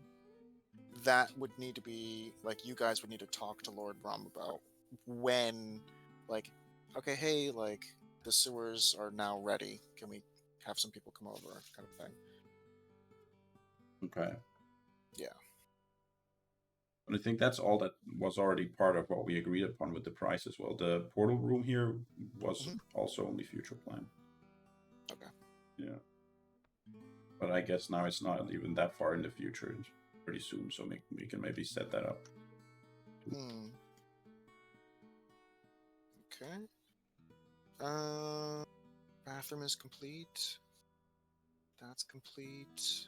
that would need to be like you guys would need to talk to Lord Brom about when, like, okay, hey, like the sewers are now ready. Can we have some people come over, kind of thing? Okay. Yeah. But I think that's all that was already part of what we agreed upon with the price as well. The portal room here was also only future plan. Okay. Yeah. But I guess now it's not even that far in the future. It's pretty soon, so we can maybe set that up. Okay. Bathroom is complete. That's complete.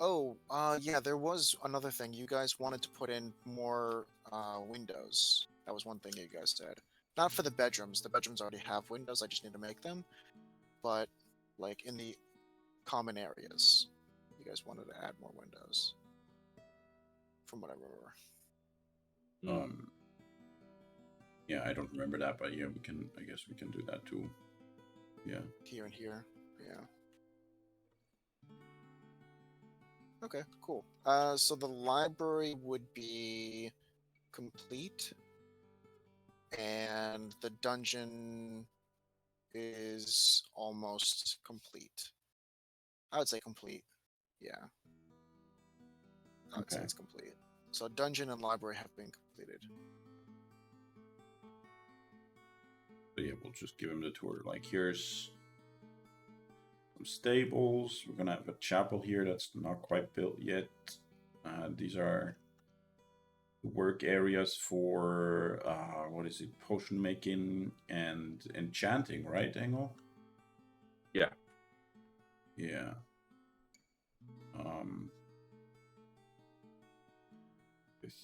Oh, yeah, there was another thing. You guys wanted to put in more windows. That was one thing you guys said. Not for the bedrooms. The bedrooms already have windows. I just need to make them. But, like, in the common areas, you guys wanted to add more windows. From what I remember. Yeah, I don't remember that, but yeah, I guess we can do that too. Yeah. Here and here. Yeah. Okay, cool. So the library would be complete, and the dungeon is almost complete. I would say complete. Yeah. I would say Okay. it's complete. So dungeon and library have been completed. But yeah, we'll just give him the tour. Like, here's some stables. We're gonna have a chapel here that's not quite built yet. These are work areas for what is it? Potion making and enchanting, right, Engel? Yeah. Yeah. With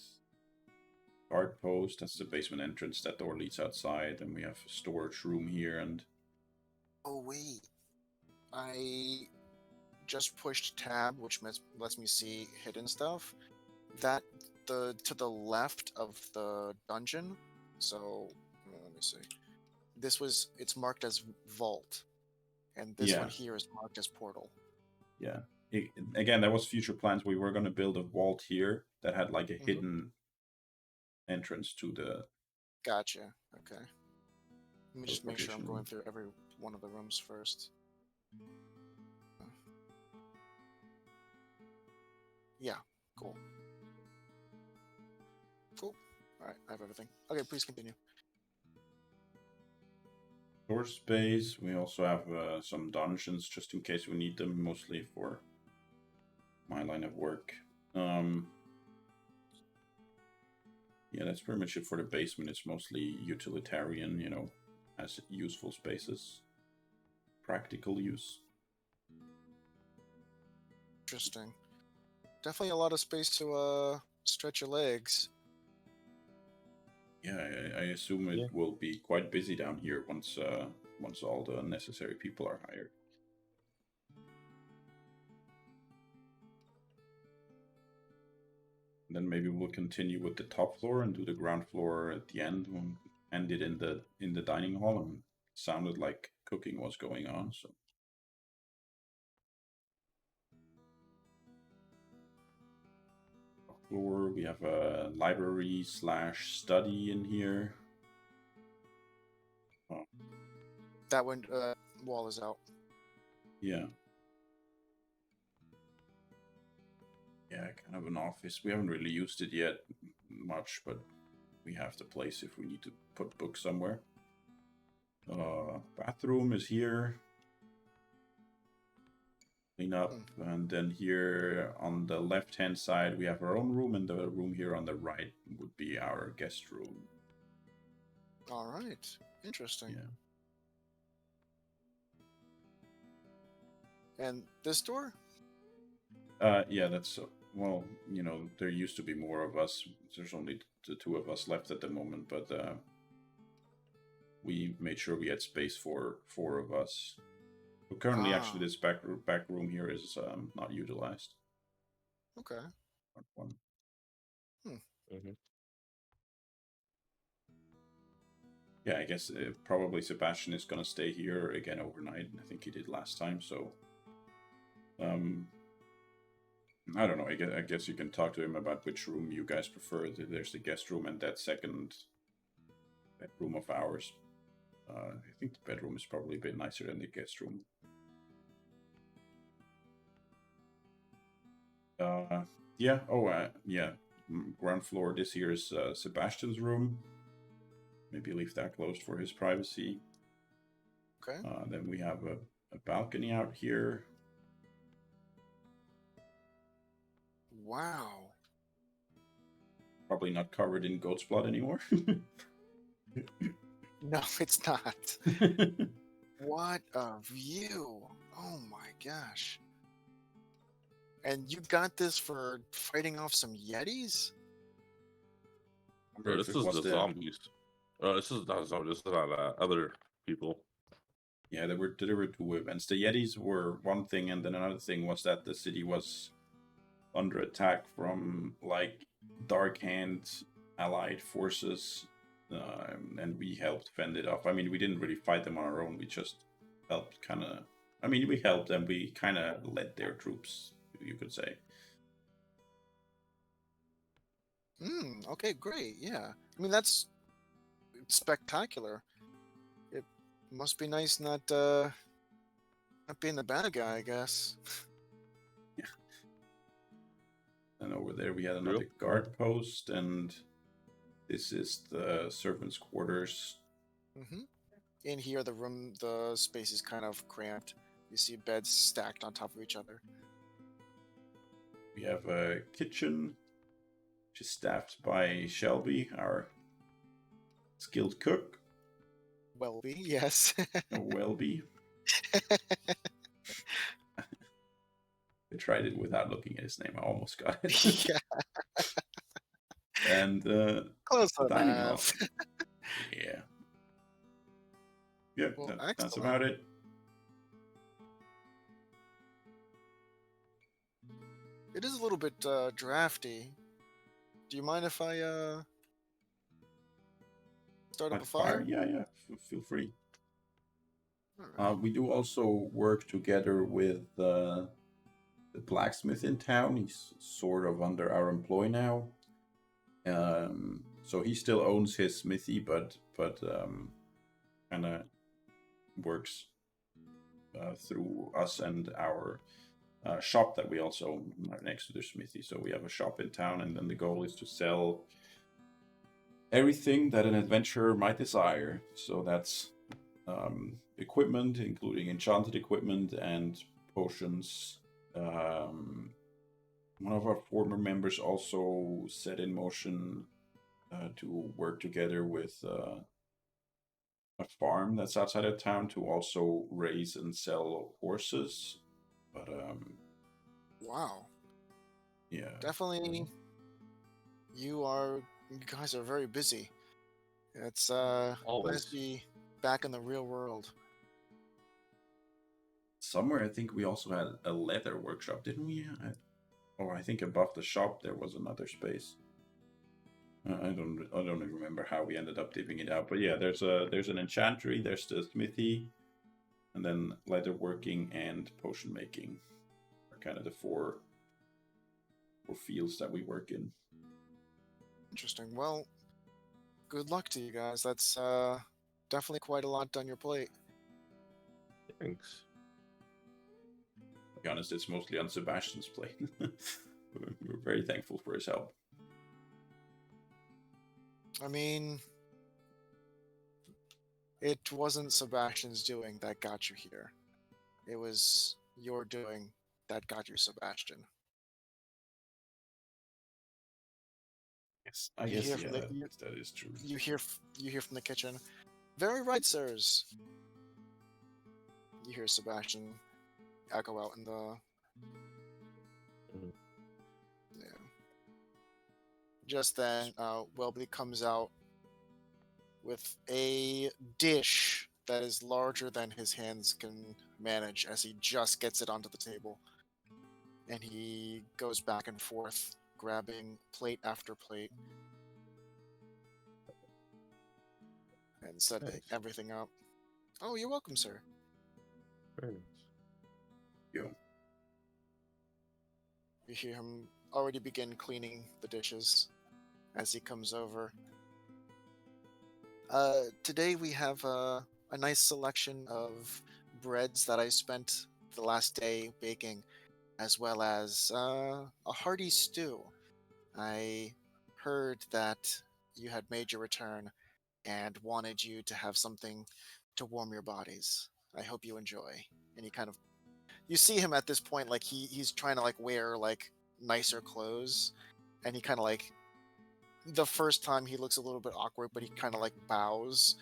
guard post, that's the basement entrance. That door leads outside, and we have a storage room here. And oh wait, I just pushed tab, which lets me see hidden stuff. That to the left of the dungeon. So let me see. It's marked as vault, and this one here is marked as portal. Yeah. Again, that was future plans. We were going to build a vault here that had like a hidden entrance to the. Gotcha. Okay. Let me just make sure I'm going through every one of the rooms first. Yeah. Cool. Cool. All right. I have everything. Okay. Please continue. Storage space. We also have some dungeons just in case we need them, mostly for my line of work. Yeah, that's pretty much it for the basement. It's mostly utilitarian, as useful spaces. Practical use. Interesting. Definitely a lot of space to stretch your legs. Yeah, I assume it will be quite busy down here once all the necessary people are hired. And then maybe we'll continue with the top floor and do the ground floor at the end. We'll end it in the dining hall, and it sounded like cooking was going on. So. Top floor, we have a library / study in here. Oh. That wall is out. Yeah. Yeah, kind of an office. We haven't really used it yet much, but we have the place if we need to put books somewhere. Bathroom is here. clean up. And then here on the left-hand side, we have our own room, and the room here on the right would be our guest room. All right. Interesting. Yeah. And this door? Yeah, that's well, there used to be more of us. There's only the two of us left at the moment, but we made sure we had space for 4 of us. So currently, actually, this back room here is not utilized. Okay. One. Mm-hmm. Yeah, I guess probably Sebastian is gonna stay here again overnight. I think he did last time, so I don't know. I guess you can talk to him about which room you guys prefer. There's the guest room and that second bedroom of ours. I think the bedroom is probably a bit nicer than the guest room. Yeah. Oh, yeah. Ground floor. This here is Sebastian's room. Maybe leave that closed for his privacy. Okay. Then we have a balcony out here. Wow. Probably not covered in goat's blood anymore. No, it's not. What a view. Oh my gosh. And you got this for fighting off some Yetis? Bro, this is the zombies. This is not zombies. This is not other people. Yeah, there were 2 events. The Yetis were one thing, and then another thing was that the city was under attack from like Dark Hand allied forces, and we helped fend it off. I mean, we didn't really fight them on our own. We just helped kind of. I mean, we helped them. We kind of led their troops, you could say. Okay, great. Yeah. I mean, that's spectacular. It must be nice not being the bad guy, I guess. Yeah. And over there we had another guard post, and this is the servants' quarters. In here, the space is kind of cramped. You see beds stacked on top of each other. We have a kitchen, which is staffed by Shelby, our skilled cook. Welby, yes. Welby. I tried it without looking at his name. I almost got it. Yeah. And close dining hall. enough. Yeah. Yep, Well, that's about it. It is a little bit drafty. Do you mind if I start up a fire? Yeah. Feel free. Right. We do also work together with the blacksmith in town. He's sort of under our employ now. So he still owns his smithy, but kind of works through us and our shop that we also are next to the smithy. So we have a shop in town, and then the goal is to sell everything that an adventurer might desire. So that's equipment, including enchanted equipment and potions. One of our former members also set in motion to work together with a farm that's outside of town to also raise and sell horses. But wow. Yeah. Definitely you guys are very busy. It's Always. nice to be back in the real world. Somewhere I think we also had a leather workshop, didn't we? I think above the shop there was another space. I don't even remember how we ended up divvying it out, but yeah, there's an enchantry, there's the smithy, and then leather working and potion making are kind of the four fields that we work in. Interesting. Well, good luck to you guys. That's definitely quite a lot on your plate. Thanks. To be honest, it's mostly on Sebastian's plate. We're very thankful for his help. I mean, it wasn't Sebastian's doing that got you here. It was your doing That got you, Sebastian. Yes, I You guess hear yeah, from that is true. you hear from the kitchen. Very right, sirs. You hear Sebastian echo out in the Mhm. yeah. Just then, Welby comes out with a dish that is larger than his hands can manage as he just gets it onto the table. And he goes back and forth, grabbing plate after plate and setting Nice. everything up. Oh, you're welcome, sir. Very nice. Yo. You hear him already begin cleaning the dishes as he comes over. Today we have a nice selection of breads that I spent the last day baking, as well as a hearty stew. I heard that you had made your return and wanted you to have something to warm your bodies. I hope you enjoy. And he kind of, you see him at this point, like he's trying to like wear like nicer clothes, and he kind of like, the first time he looks a little bit awkward, but he kind of like bows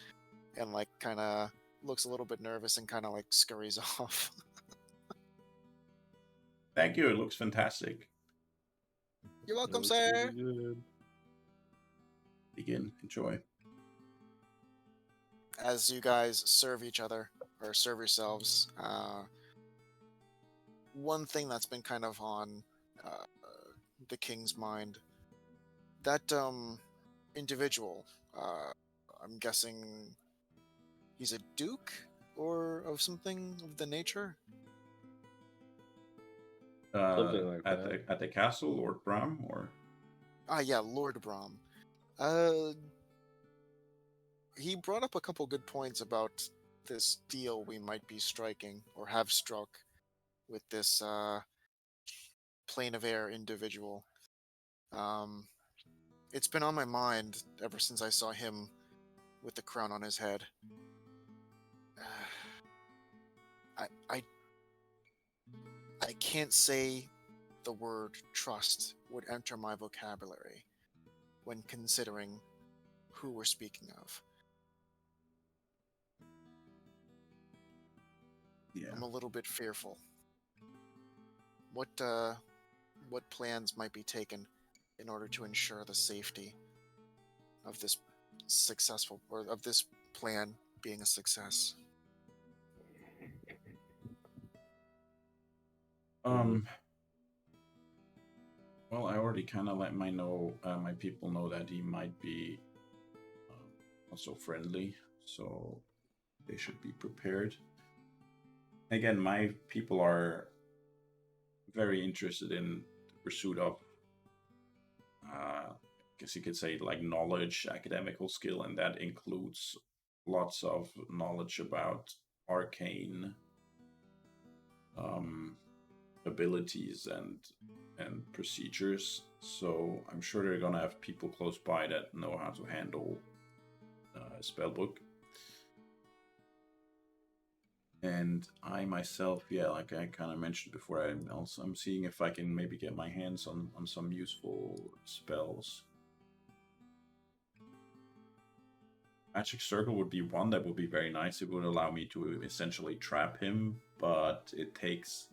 and like kind of looks a little bit nervous and kind of like scurries off. Thank you. It looks fantastic. You're welcome, Looks sir. really good. Begin. Enjoy. As you guys serve each other or serve yourselves, one thing that's been kind of on uh, the king's mind, that individual, I'm guessing he's a duke or of something of the nature. Something like At that. the castle, Lord Bram, or Ah, yeah, Lord Brom. Uh, he brought up a couple good points about this deal we might be striking or have struck with this plane of air individual. Um, it's been on my mind ever since I saw him with the crown on his head. I, I, I can't say the word trust would enter my vocabulary when considering who we're speaking of. yeah. I'm a little bit fearful. What plans might be taken in order to ensure the safety of this successful, or of this plan being a success? Well, I already kind of let my people know that he might be not so friendly, so they should be prepared. Again, my people are very interested in the pursuit of, I guess you could say, like knowledge, academical skill, and that includes lots of knowledge about arcane abilities and procedures. So I'm sure they're gonna have people close by that know how to handle a spellbook. And I myself, yeah, like I kind of mentioned before, I'm seeing if I can maybe get my hands on some useful spells. Magic Circle would be one that would be very nice. It would allow me to essentially trap him, but it takes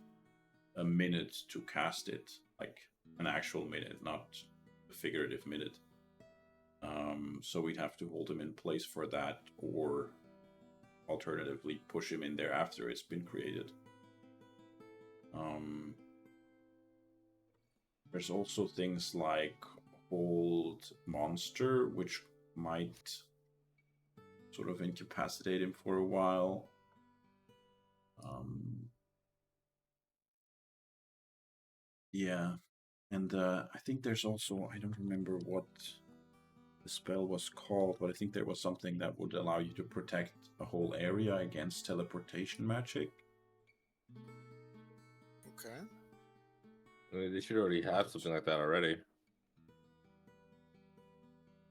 a minute to cast it, like an actual minute, not a figurative minute. So we'd have to hold him in place for that, or alternatively push him in there after it's been created. There's also things like Hold Monster, which might sort of incapacitate him for a while. Yeah, and I think there's also, I don't remember what the spell was called, but I think there was something that would allow you to protect a whole area against teleportation magic. Okay. I mean, they should already have something like that already.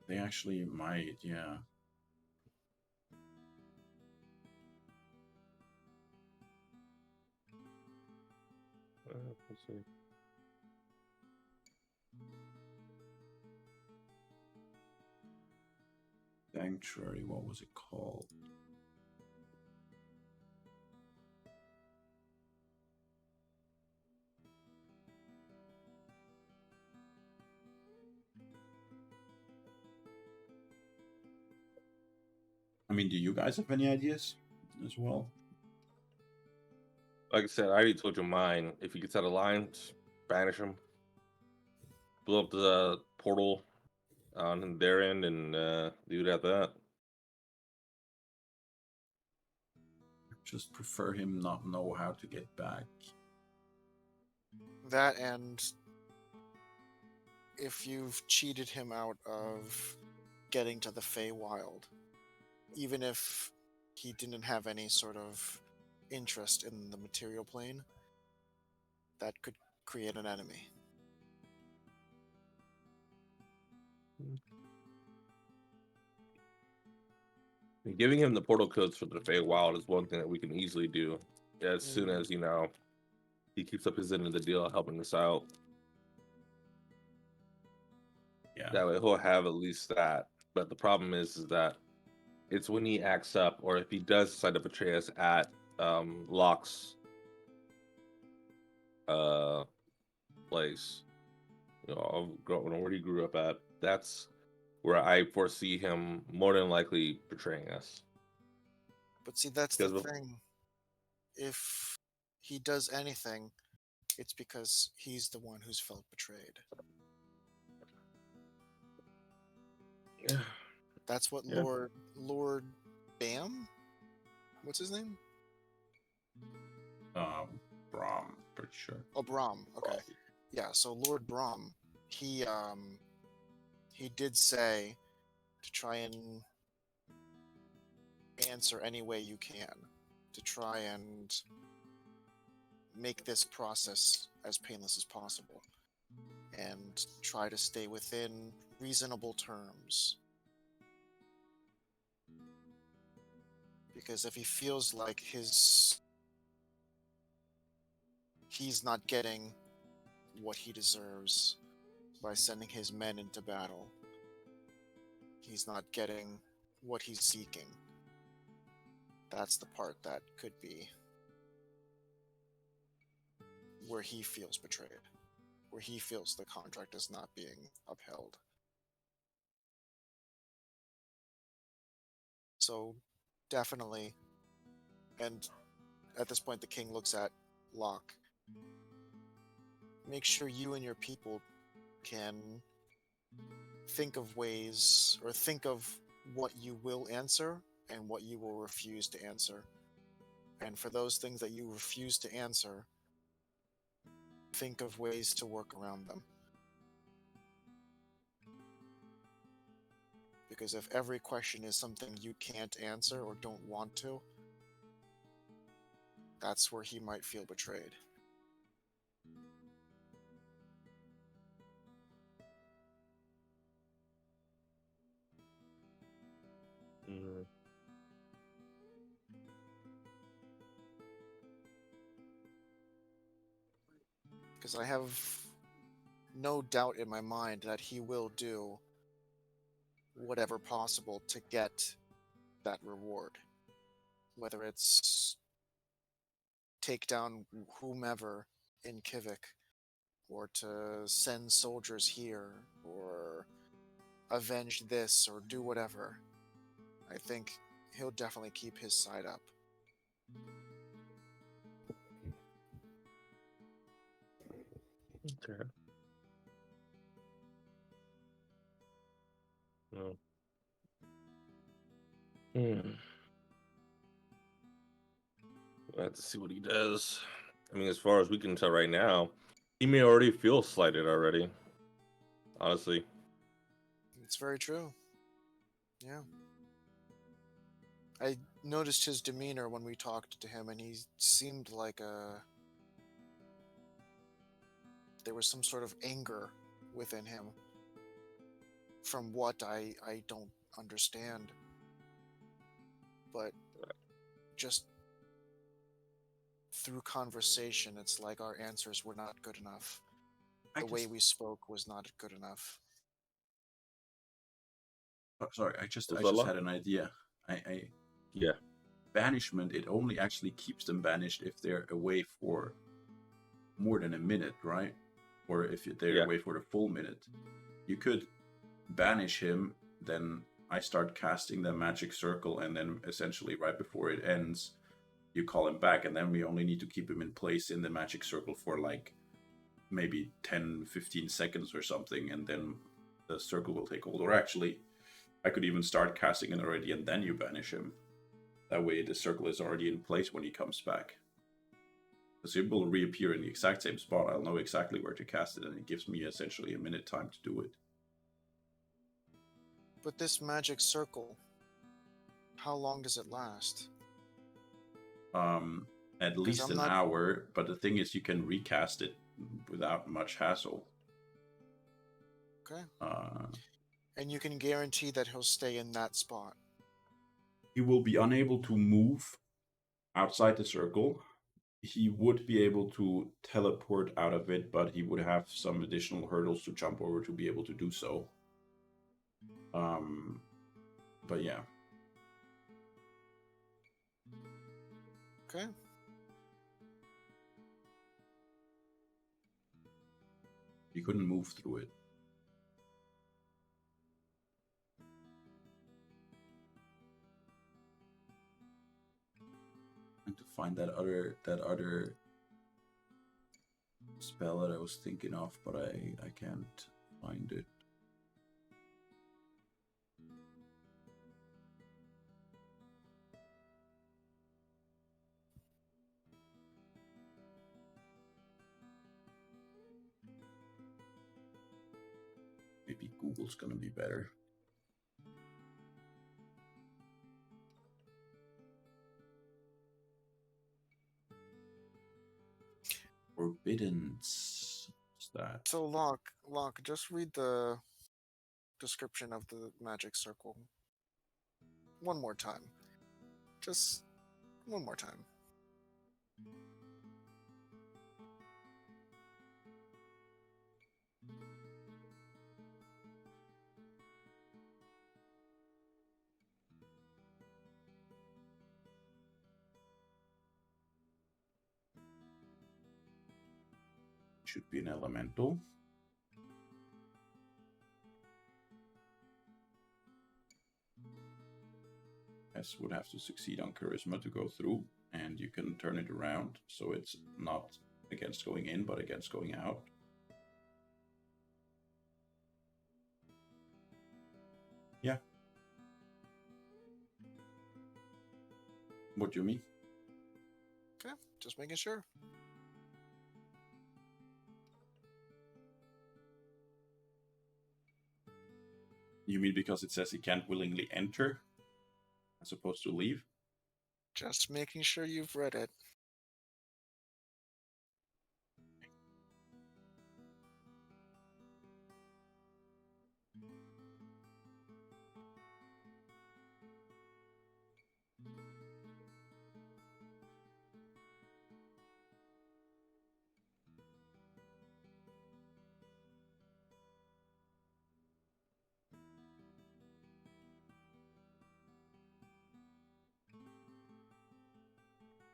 They actually might, yeah. Let's see. Sanctuary, what was it called? I mean, do you guys have any ideas as well? Like I said, I already told you mine. If you could set a line, just banish them, blow up the portal on their end, and leave it at that. Just prefer him not know how to get back. That, and if you've cheated him out of getting to the Feywild, even if he didn't have any sort of interest in the material plane, that could create an enemy. And giving him the portal codes for the Feywild is one thing that we can easily do as soon as, you know, he keeps up his end of the deal helping us out. Yeah. That way he'll have at least that. But the problem is that it's when he acts up, or if he does decide to betray us at Locke's place, you know, where he grew up at, that's where I foresee him more than likely betraying us. But see, that's the Because thing. If he does anything, it's because he's the one who's felt betrayed. yeah, That's what Yeah. Lord Bam? What's his name? Brahm, pretty sure. Oh, Brahm. Okay. Yeah, so Lord Brahm, he did say to try and answer any way you can, to try and make this process as painless as possible, and try to stay within reasonable terms. Because if he feels like he's not getting what he deserves by sending his men into battle, he's not getting what he's seeking, that's the part that could be where he feels betrayed, where he feels the contract is not being upheld. So definitely, and at this point the king looks at Locke, make sure you and your people can think of ways, or think of what you will answer and what you will refuse to answer. And for those things that you refuse to answer, think of ways to work around them. Because if every question is something you can't answer or don't want to, that's where he might feel betrayed. Mhm. Because I have no doubt in my mind that he will do whatever possible to get that reward. Whether it's take down whomever in Kivik, or to send soldiers here, or avenge this, or do whatever. I think he'll definitely keep his side up. Okay. No. We'll have to see what he does. I mean, as far as we can tell right now, he may already feel slighted already. Honestly. It's very true. Yeah. I noticed his demeanor when we talked to him, and he seemed like there was some sort of anger within him from what I don't understand. But just through conversation, it's like our answers were not good enough. I The way just, we spoke was not good enough. sorry, I just Ozella? had an idea. I Yeah. banishment, it only actually keeps them banished if they're away for more than a minute, right? Or if they're Yeah. away for the full minute. You could banish him, then I start casting the magic circle, and then essentially right before it ends, you call him back, and then we only need to keep him in place in the magic circle for like maybe 10-15 seconds or something, and then the circle will take hold. Or actually, I could even start casting it already, and then you banish him. That way, the circle is already in place when he comes back. Because it will reappear in the exact same spot. I'll know exactly where to cast it, and it gives me essentially a minute time to do it. But this magic circle, how long does it last? At 'Cause least I'm an not- hour, but the thing is, you can recast it without much hassle. Okay. Uh, And you can guarantee that he'll stay in that spot. he will be unable to move outside the circle. He would be able to teleport out of it, but he would have some additional hurdles to jump over to be able to do so. But yeah. Okay. You couldn't move through it. And to find that other spell that I was thinking of, but I can't find it. Maybe Google's gonna be better. Forbiddance. What's that? So Locke, just read the description of the magic circle one more time. Just one more time. Should be an elemental. S would have to succeed on charisma to go through, and you can turn it around so it's not against going in, but against going out. Yeah. What do you mean? Okay, just making sure. You mean because it says he can't willingly enter as opposed to leave? Just making sure you've read it.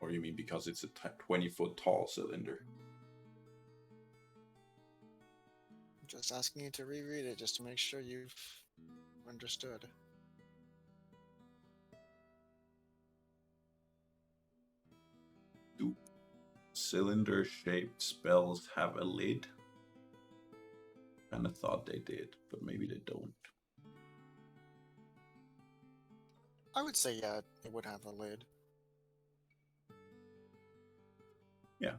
Or you mean because it's a 20-foot tall cylinder? I'm just asking you to reread it just to make sure you've understood. Do cylinder-shaped spells have a lid? Kinda thought they did, but maybe they don't. I would say, yeah, it would have a lid. Yeah.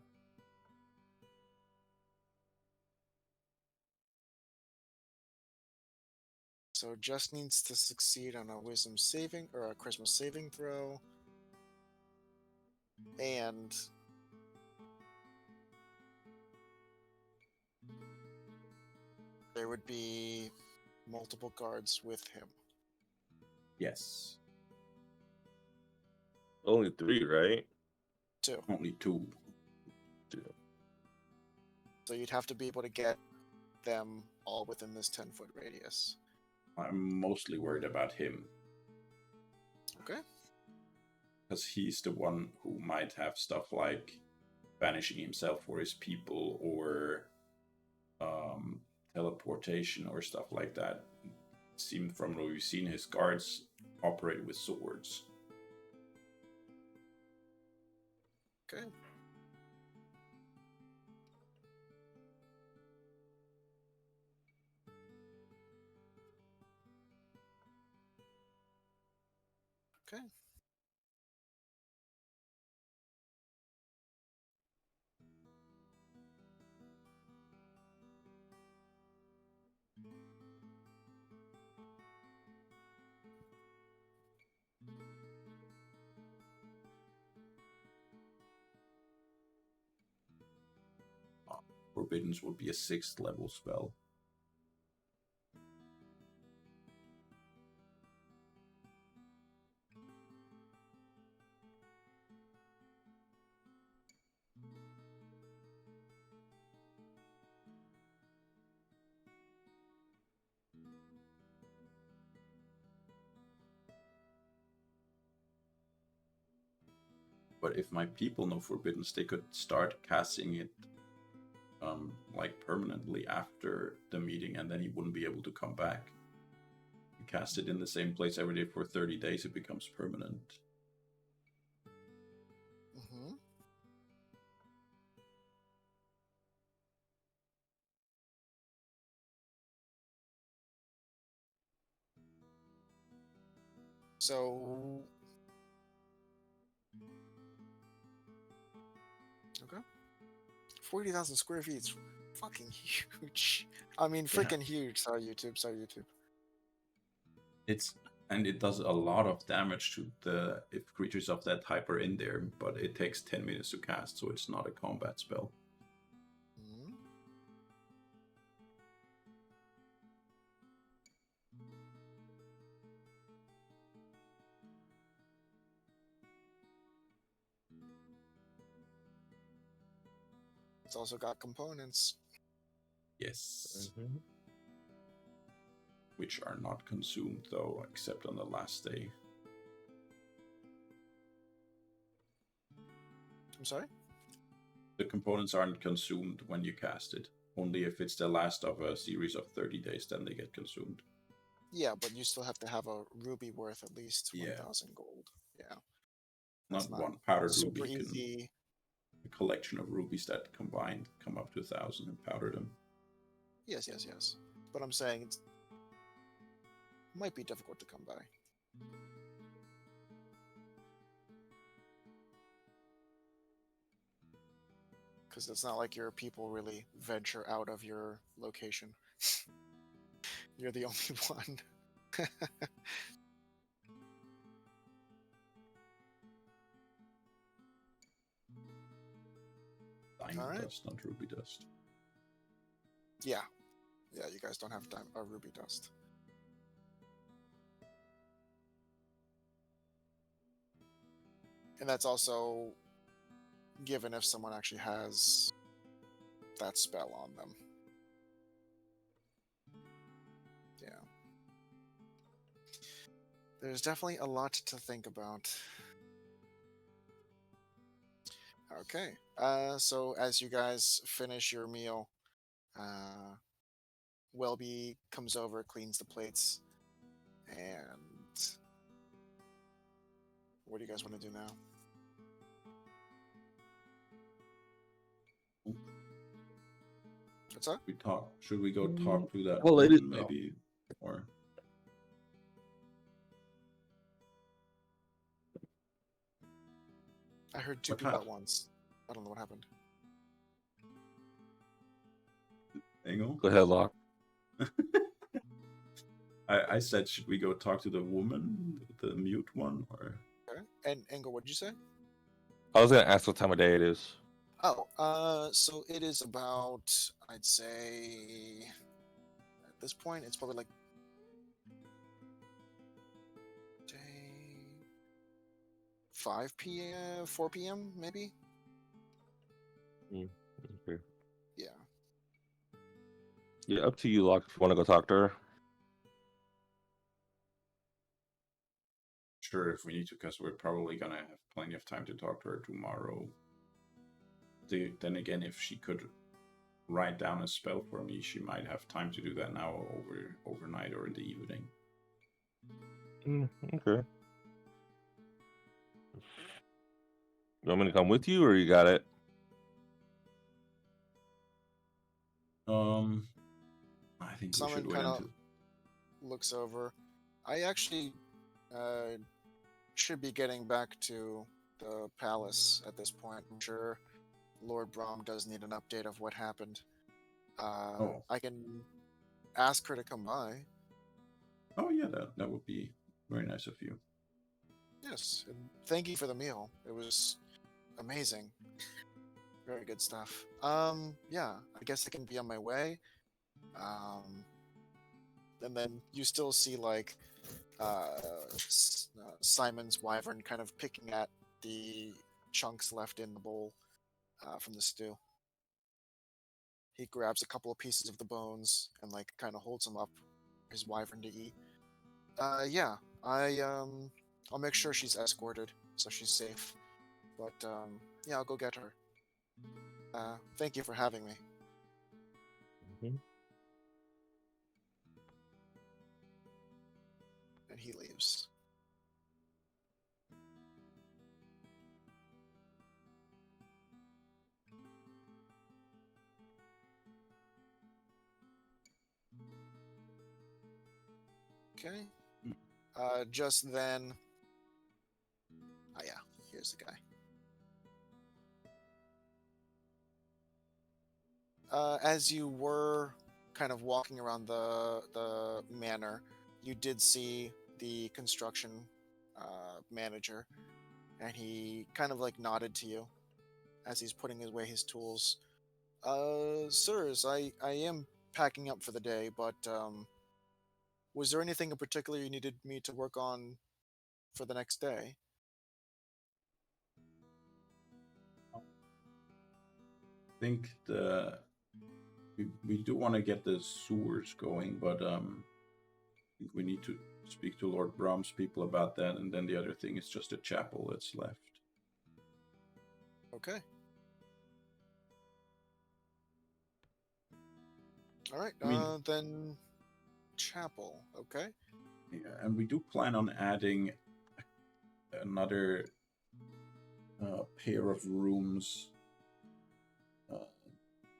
So it just needs to succeed on a wisdom saving or a charisma saving throw. And there would be multiple guards with him. Yes. Only 3, right? 2. Only 2. So you'd have to be able to get them all within this 10-foot radius. I'm mostly worried about him. Okay. Because he's the one who might have stuff like banishing himself for his people or teleportation or stuff like that. It seemed from what we've seen, his guards operate with swords. Okay. Okay. Forbiddens would be a 6th level spell. But if my people know Forbiddens, they could start casting it like permanently after the meeting, and then he wouldn't be able to come back. You cast it in the same place every day for 30 days, it becomes permanent. Mm-hmm. So... Okay. 40,000 square feet is fucking huge. I mean, freaking huge. Sorry, YouTube. Sorry, YouTube. And it does a lot of damage to the if creatures of that type are in there, but it takes 10 minutes to cast, so it's not a combat spell. Mm-hmm. It's also got components. Yes. Which are not consumed, though, except on the last day. I'm sorry? The components aren't consumed when you cast it. Only if it's the last of a series of 30 days, then they get consumed. Yeah, but you still have to have a ruby worth at least Yeah. 1,000 gold. Yeah. Not one powdered super ruby. easy. A collection of rubies that combined come up to 1,000 and powder them. Yes. But I'm saying it might be difficult to come by. Because it's not like your people really venture out of your location. You're the only one. Diamond dust, not ruby dust. Yeah, you guys don't have ruby dust. And that's also given if someone actually has that spell on them. Yeah. There's definitely a lot to think about. Okay. So as you guys finish your meal, Welby comes over, cleans the plates, and what do you guys want to do now? What's up? Should we go talk to that Well, it is maybe? Or I heard 2 people at once. I don't know what happened. Engel? Go ahead, Locke. I said, should we go talk to the woman, the mute one, or? Okay. And Engel, what did you say? I was gonna ask what time of day it is. Oh, so it is about, I'd say, at this point, it's probably like day 5 p.m., 4 p.m. maybe. Okay. Yeah. Yeah, up to you, Locke, if you want to go talk to her. Sure, if we need to, because we're probably gonna have plenty of time to talk to her tomorrow. Then again, if she could write down a spell for me, she might have time to do that now overnight or in the evening. Okay. You want me to come with you, or you got it? I think we Someone should wait kind of until. looks over. I actually should be getting back to the palace at this point. I'm sure Lord Brom does need an update of what happened. Oh, I can ask her to come by. oh yeah, that would be very nice of you. Yes, and thank you for the meal. It was amazing. Very good stuff. Yeah, I guess I can be on my way. And then you still see like Simon's wyvern kind of picking at the chunks left in the bowl from the stew. He grabs a couple of pieces of the bones and like kind of holds them up for his wyvern to eat. Yeah, I'll make sure she's escorted so she's safe. But yeah, I'll go get her. Thank you for having me. And he leaves. Okay. Just then. Oh yeah, here's the guy. As you were kind of walking around the manor, you did see the construction manager, and he kind of like nodded to you as he's putting away his tools. Sirs, I am packing up for the day, but was there anything in particular you needed me to work on for the next day? I think we do want to get the sewers going, but I think we need to speak to Lord Brom's people about that, and then the other thing is just a chapel that's left. Okay. All right. I mean, Then chapel. Okay. yeah, and we do plan on adding another pair of rooms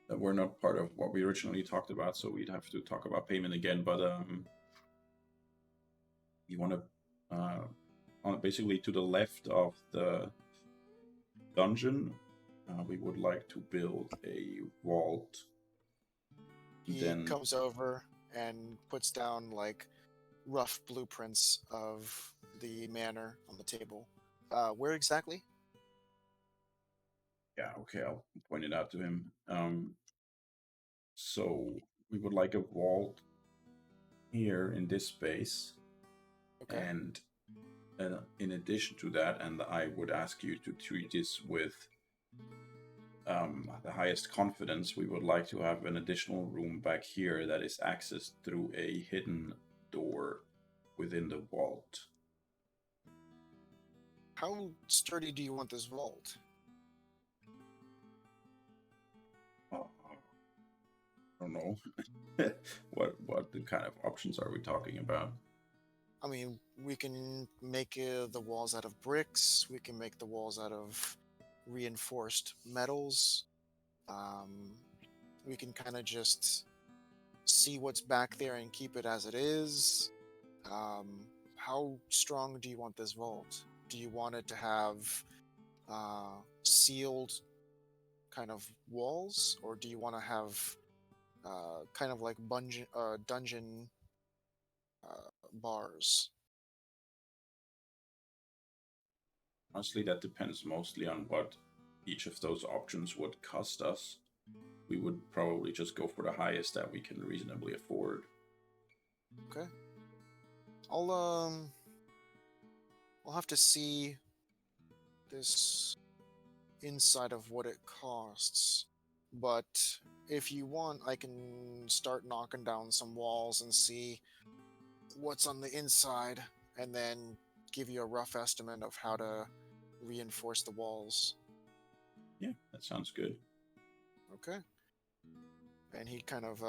that were not part of what we originally talked about, so we'd have to talk about payment again. But you want to basically to the left of the dungeon, we would like to build a vault. He comes over and puts down like rough blueprints of the manor on the table. Where exactly? Yeah, okay, I'll point it out to him. So we would like a vault here in this space, Okay. and in addition to that, and I would ask you to treat this with the highest confidence, we would like to have an additional room back here that is accessed through a hidden door within the vault. How sturdy do you want this vault? I don't know. what the kind of options are we talking about? I mean, we can make the walls out of bricks. We can make the walls out of reinforced metals. We can kind of just see what's back there and keep it as it is. How strong do you want this vault? Do you want it to have sealed kind of walls, or do you want to have kind of like dungeon bars? Honestly, that depends mostly on what each of those options would cost us. We would probably just go for the highest that we can reasonably afford. Okay. I'll have to see this insight of what it costs, but if you want, I can start knocking down some walls and see what's on the inside, and then give you a rough estimate of how to reinforce the walls. Yeah, that sounds good. Okay. And he kind of,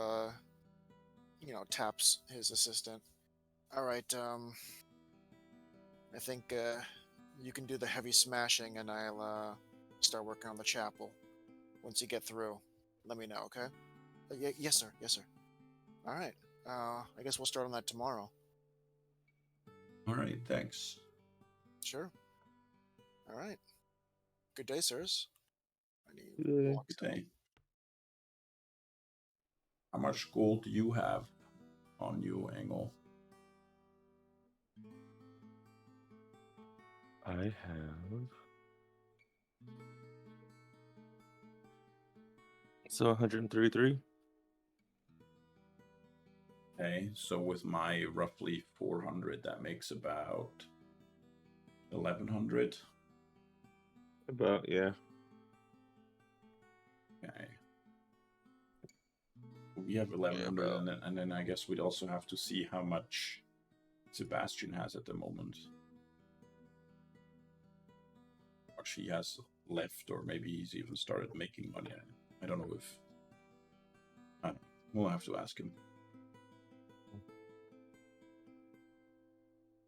taps his assistant. All right, I think you can do the heavy smashing, and I'll start working on the chapel. Once you get through, let me know, okay? Yes, sir. Yes, sir. All right. I guess we'll start on that tomorrow. All right, thanks. Sure. All right. Good day, sirs. And he Good day. walks Good out. day. How much gold do you have on you, Engel? I have. So 133. Okay, so with my roughly 400, that makes about 1100. About, yeah. Okay. We have 1100, about. and then I guess we'd also have to see how much Sebastian has at the moment. How much he has left, or maybe he's even started making money. I don't know if. We'll have to ask him.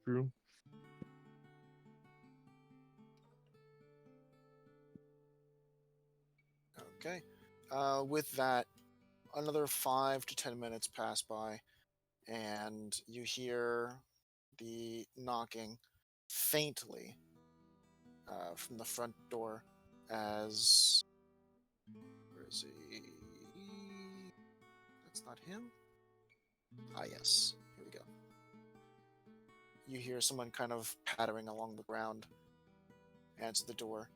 True. Okay. With that, another 5 to 10 minutes pass by, and you hear the knocking faintly from the front door as... Where is he? That's not him? Ah, yes. Here we go. You hear someone kind of pattering along the ground. Answer the door.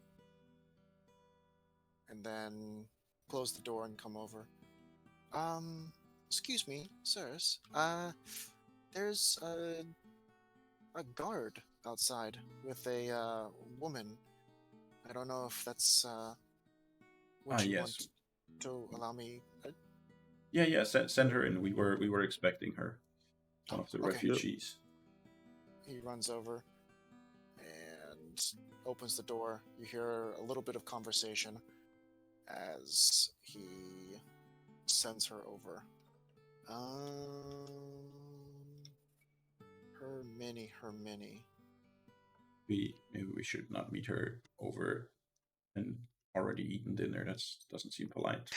And then close the door and come over. Excuse me, sirs. There's a guard outside with a woman. I don't know if that's what you Yes. want to allow me. Yeah. Send her in. We were expecting her. One of the Okay. refugees. He runs over and opens the door. You hear a little bit of conversation as he sends her over. Her mini. Maybe we should not meet her over and already eaten dinner. That doesn't seem polite.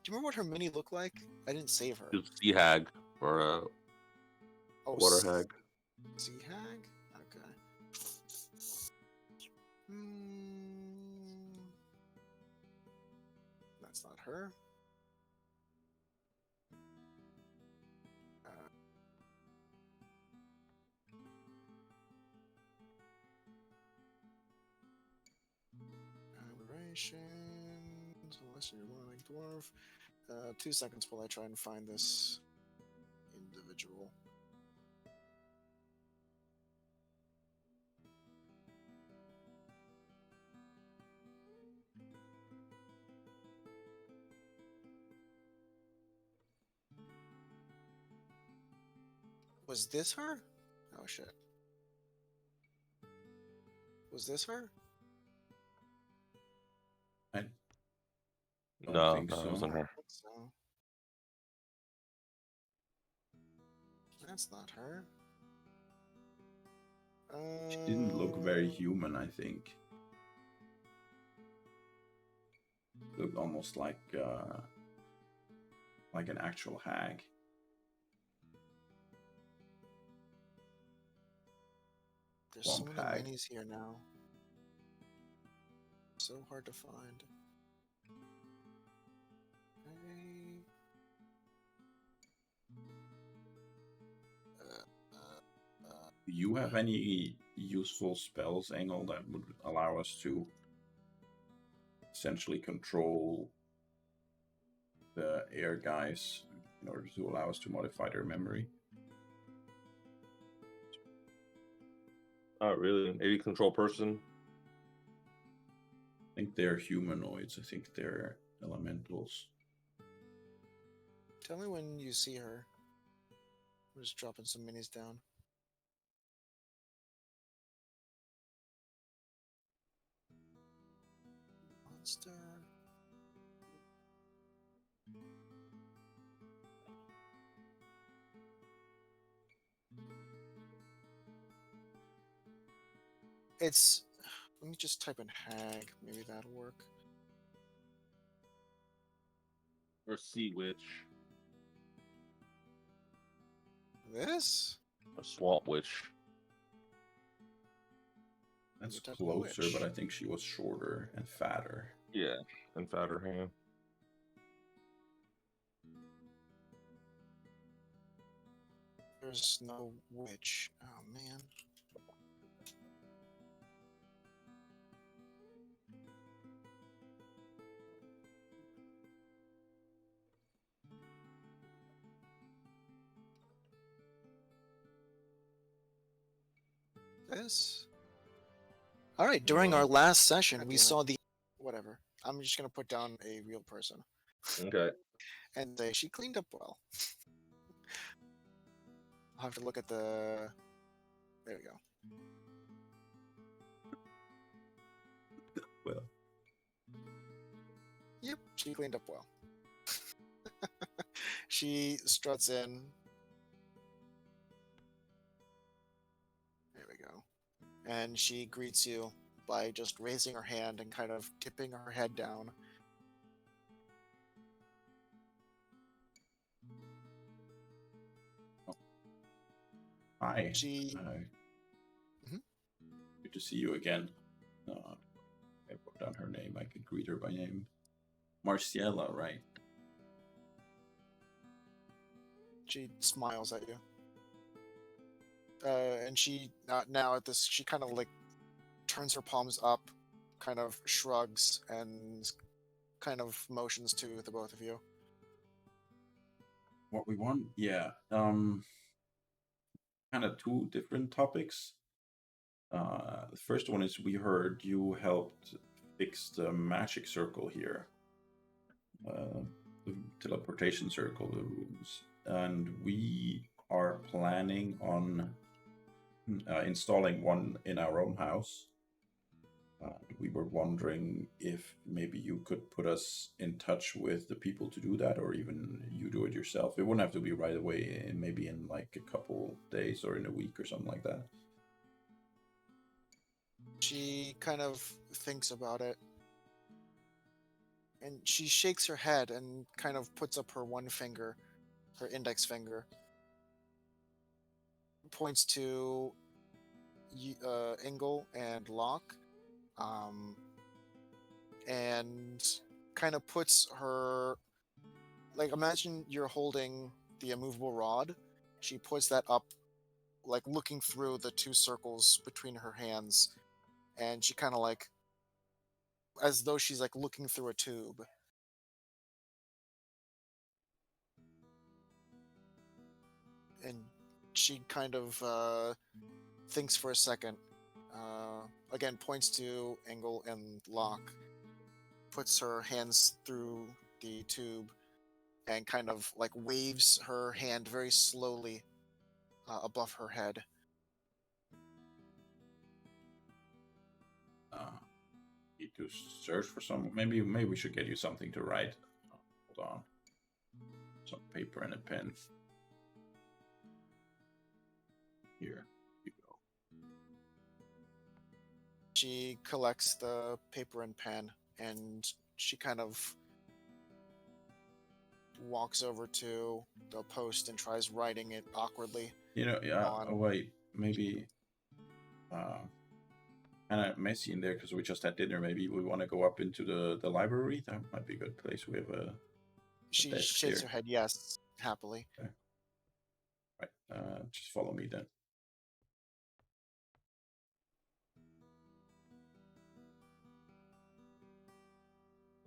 Do you remember what her mini looked like? I didn't save her. Sea hag or a water hag. Sea hag? Okay. That's not her. Aberrations, unless you're one like dwarf. 2 seconds while I try and find this individual. Was this her? Oh shit. Was this her? I don't No, think that so. wasn't her. So. That's not her. She didn't look very human, I think. Looked almost like an actual hag. There's so Swamp many hag. minis here now. So hard to find. Hey. Do you have any useful spells, Engel, that would allow us to essentially control the air guys in order to allow us to modify their memory? Not really. Any control person? I think they're humanoids. I think they're elementals. Tell me when you see her. I'm just dropping some minis down. Monster. It's. Let me just type in hag. Maybe that'll work. Or sea witch? This? A swamp witch? That's You type in closer, witch. but I think she was shorter and fatter. Yeah, and fatter hand. There's no witch. Oh man. This? Alright, during our last session, God we damn it. saw the. Whatever. I'm just gonna put down a real person Okay. and say she cleaned up well. I'll have to look at the. There we go. Well, Yep, she cleaned up well. She struts in. There we go. And she greets you by just raising her hand and kind of tipping her head down. hi. She. Mhm. Good to see you again. I wrote down her name. I could greet her by name. Marciela, right? She smiles at you. And she now at this, she kind of like turns her palms up, kind of shrugs, and kind of motions to the both of you. What we want? Yeah. Kind of two different topics. The first one is we heard you helped fix the magic circle here. The teleportation circle, the rooms. And we are planning on installing one in our own house. We were wondering if maybe you could put us in touch with the people to do that, or even you do it yourself. It wouldn't have to be right away, maybe in like a couple days or in a week or something like that. She kind of thinks about it. And she shakes her head and kind of puts up her one finger, her index finger, points to Ingle and Locke, and kind of puts her, like, imagine you're holding the immovable rod. She puts that up, like looking through the two circles between her hands, and she kind of like, as though she's like looking through a tube. And she kind of thinks for a second. Again, points to Engel and Locke, puts her hands through the tube, and kind of like waves her hand very slowly above her head. Need to search for some. Maybe we should get you something to write. Hold on. Some paper and a pen. Here you go. She collects the paper and pen, and she kind of walks over to the post and tries writing it awkwardly. You know, yeah. On- Oh wait, maybe. Kind of messy in there because we just had dinner. Maybe we want to go up into the library. That might be a good place. We have a She desk shakes there. her head yes, happily. Okay. Right. Just follow me then.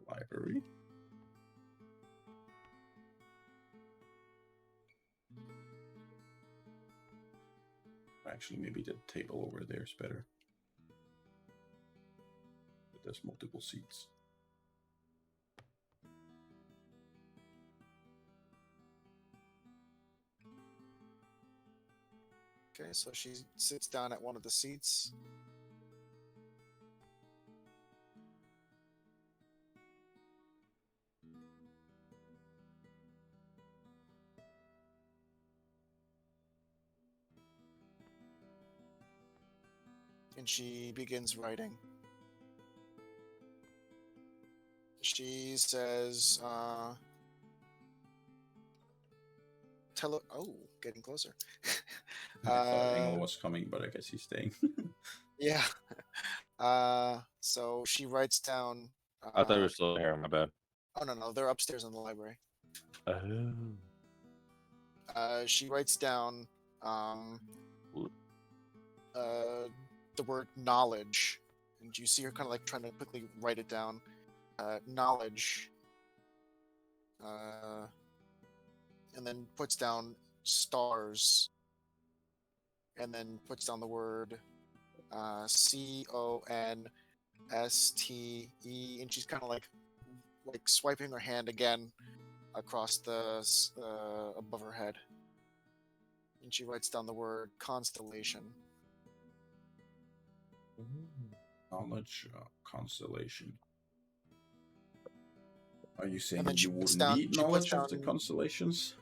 Library. Right. Actually, maybe the table over there is better. But there's multiple seats. Okay, so she sits down at one of the seats. And she begins writing. She says, getting closer. I thought Engel was coming, but I guess he's staying. Yeah. So she writes down. I thought we were still here. My bad. Oh no, they're upstairs in the library. Oh. She writes down the word knowledge, and you see her kind of like trying to quickly write it down. Knowledge, and then puts down stars, and then puts down the word CONSTE, and she's kind of like swiping her hand again across the above her head, and she writes down the word constellation. Knowledge, constellation. Are you saying And then she you puts wouldn't down- need she puts knowledge of the down- constellations?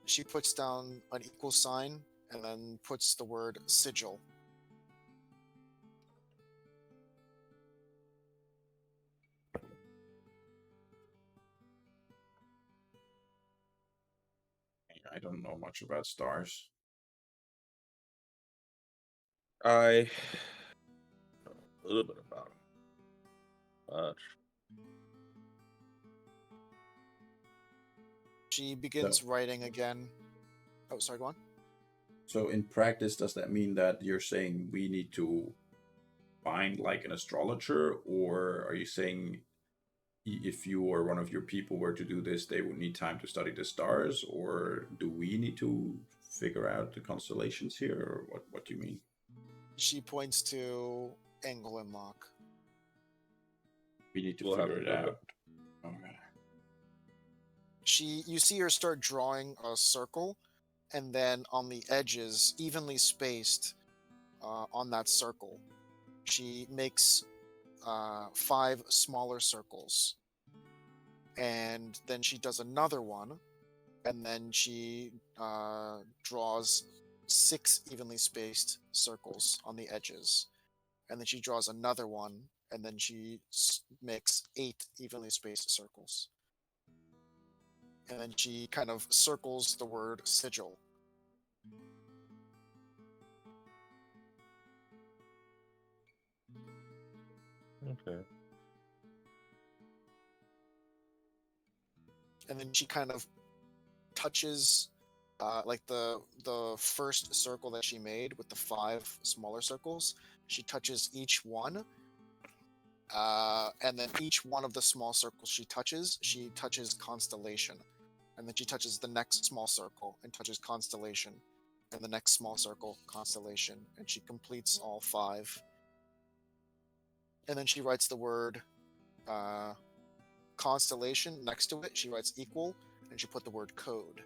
She puts down an equal sign and then puts the word sigil. I don't know much about stars. I know a little bit about it. She begins writing again. Oh, sorry, go on. So in practice, does that mean that you're saying we need to find like an astrologer, or are you saying if you or one of your people were to do this, they would need time to study the stars, or do we need to figure out the constellations here, or what do you mean? She points to Engel and Locke. We need to We'll have figure to it do it. out. Okay. You see her start drawing a circle, and then on the edges, evenly spaced on that circle, she makes 5 smaller circles. And then she does another one, and then she draws 6 evenly spaced circles on the edges. And then she draws another one, and then she makes 8 evenly spaced circles. And then she kind of circles the word sigil. Okay. And then she kind of touches like the first circle that she made with the 5 smaller circles. She touches each one, and then each one of the small circles she touches constellation, and then she touches the next small circle and touches constellation, and the next small circle constellation, and she completes all 5. And then she writes the word constellation next to it. She writes equal, and she put the word code.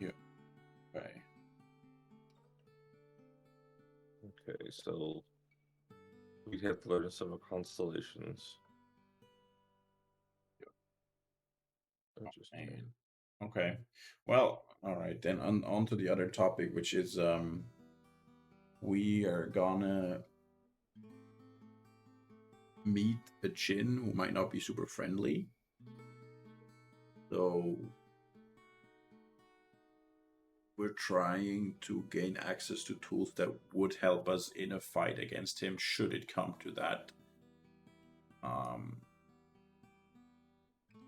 Okay. Okay, so we have to learn some constellations. Interesting. Okay. Well, all right, then on to the other topic, which is we are gonna meet a Jinn who might not be super friendly. So we're trying to gain access to tools that would help us in a fight against him, should it come to that.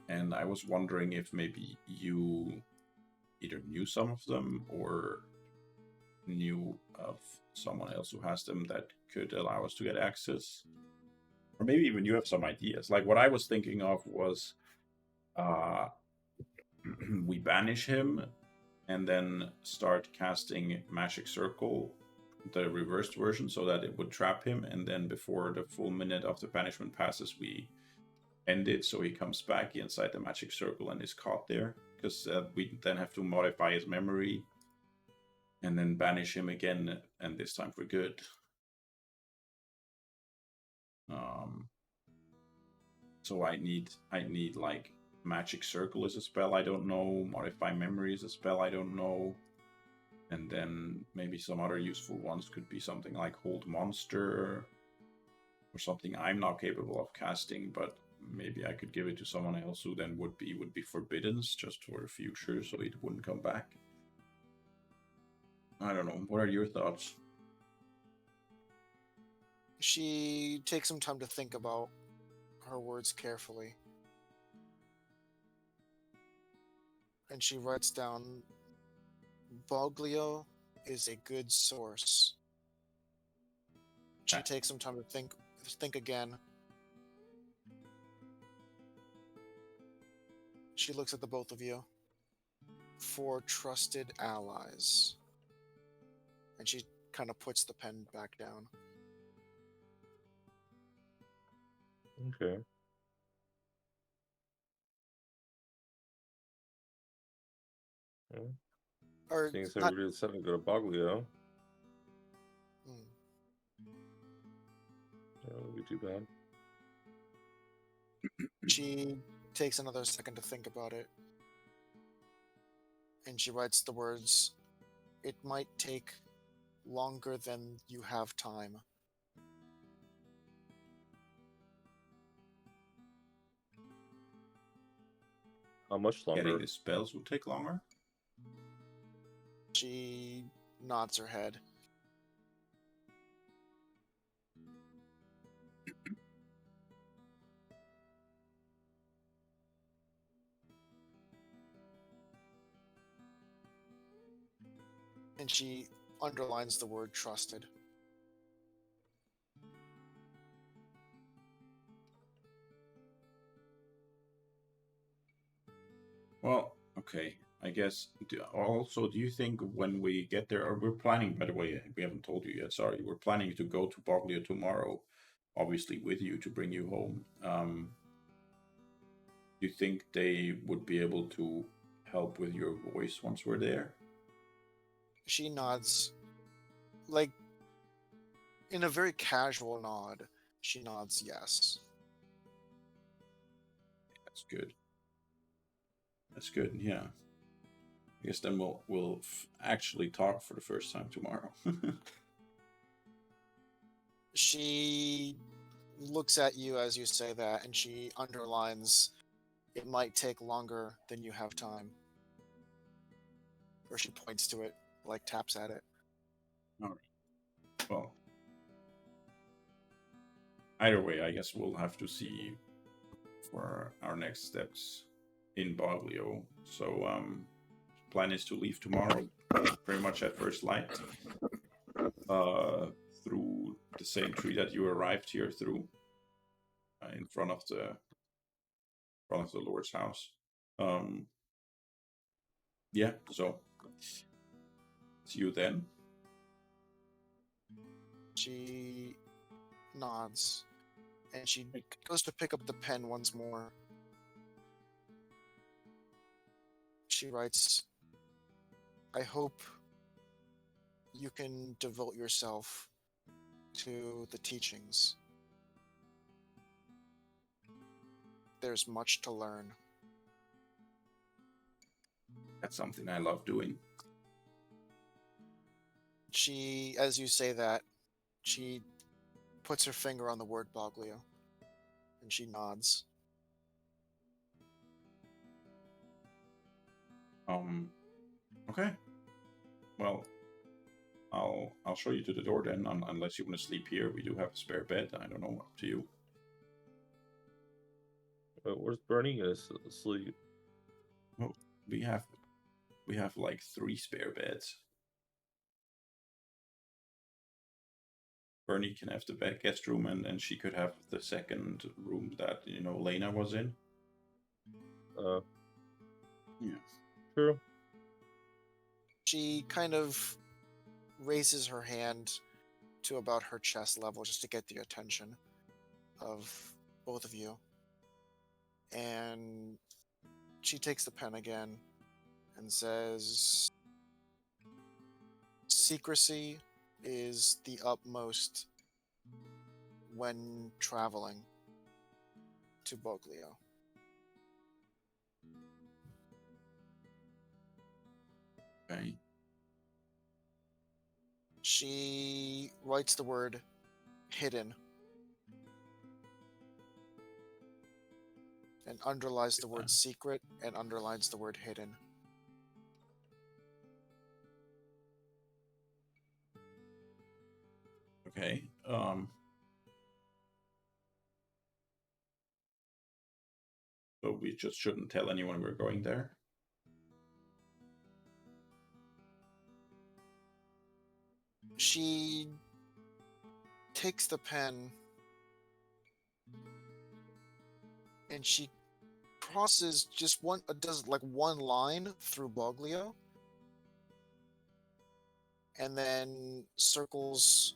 And I was wondering if maybe you either knew some of them or knew of someone else who has them that could allow us to get access. Or maybe even you have some ideas. Like what I was thinking of was we banish him and then start casting Magic Circle, the reversed version, so that it would trap him, and then before the full minute of the banishment passes, we end it so he comes back inside the Magic Circle and is caught there, because we then have to modify his memory and then banish him again, and this time for good. So I need like Magic Circle is a spell I don't know, Modify Memory is a spell I don't know, and then maybe some other useful ones could be something like Hold Monster, or something I'm not capable of casting, but maybe I could give it to someone else who then would be Forbiddance, just for the future, so it wouldn't come back. I don't know. What are your thoughts? She takes some time to think about her words carefully. And she writes down, Boglio is a good source. She takes some time to think again. She looks at the both of you. For trusted allies. And she kind of puts the pen back down. Okay. Yeah. Or Seeing as not, everybody decided to go to Boglio, that wouldn't be too bad. she takes another second to think about it. And she writes the words, it might take longer than you have time. How much longer? Getting the spells will take longer? She nods her head. And she underlines the word trusted. Well, okay. I guess. Do you think when we get there, or we're planning, by the way, we haven't told you yet, sorry, we're planning to go to Boglio tomorrow, obviously with you to bring you home. Do you think they would be able to help with your voice once we're there? She nods, like, in a very casual nod. She nods yes. That's good. That's good, yeah. I guess then we'll actually talk for the first time tomorrow. She looks at you as you say that, and she underlines, it might take longer than you have time. Or she points to it, like taps at it. All right. Well, either way, I guess we'll have to see for our next steps in Boglio. So, plan is to leave tomorrow, pretty much at first light, through the same tree that you arrived here through, in front of the Lord's house. Yeah. So, see you then. She nods, and she goes to pick up the pen once more. She writes, I hope you can devote yourself to the teachings. There's much to learn. That's something I love doing. She, as you say that, she puts her finger on the word Boglio, and she nods. Okay. Well, I'll show you to the door then, unless you want to sleep here. We do have a spare bed. I don't know, up to you. Where's Bernie gonna sleep? Well, we have like 3 spare beds. Bernie can have the guest room, and she could have the second room that Lena was in. Yeah. Yeah. True. She kind of raises her hand to about her chest level just to get the attention of both of you. And she takes the pen again and says, secrecy is the utmost when traveling to Boglio. Okay. She writes the word hidden and underlines the word secret and underlines the word hidden. Okay. So we just shouldn't tell anyone we're going there. She takes the pen and she crosses just one, does like one line through Boglio, and then circles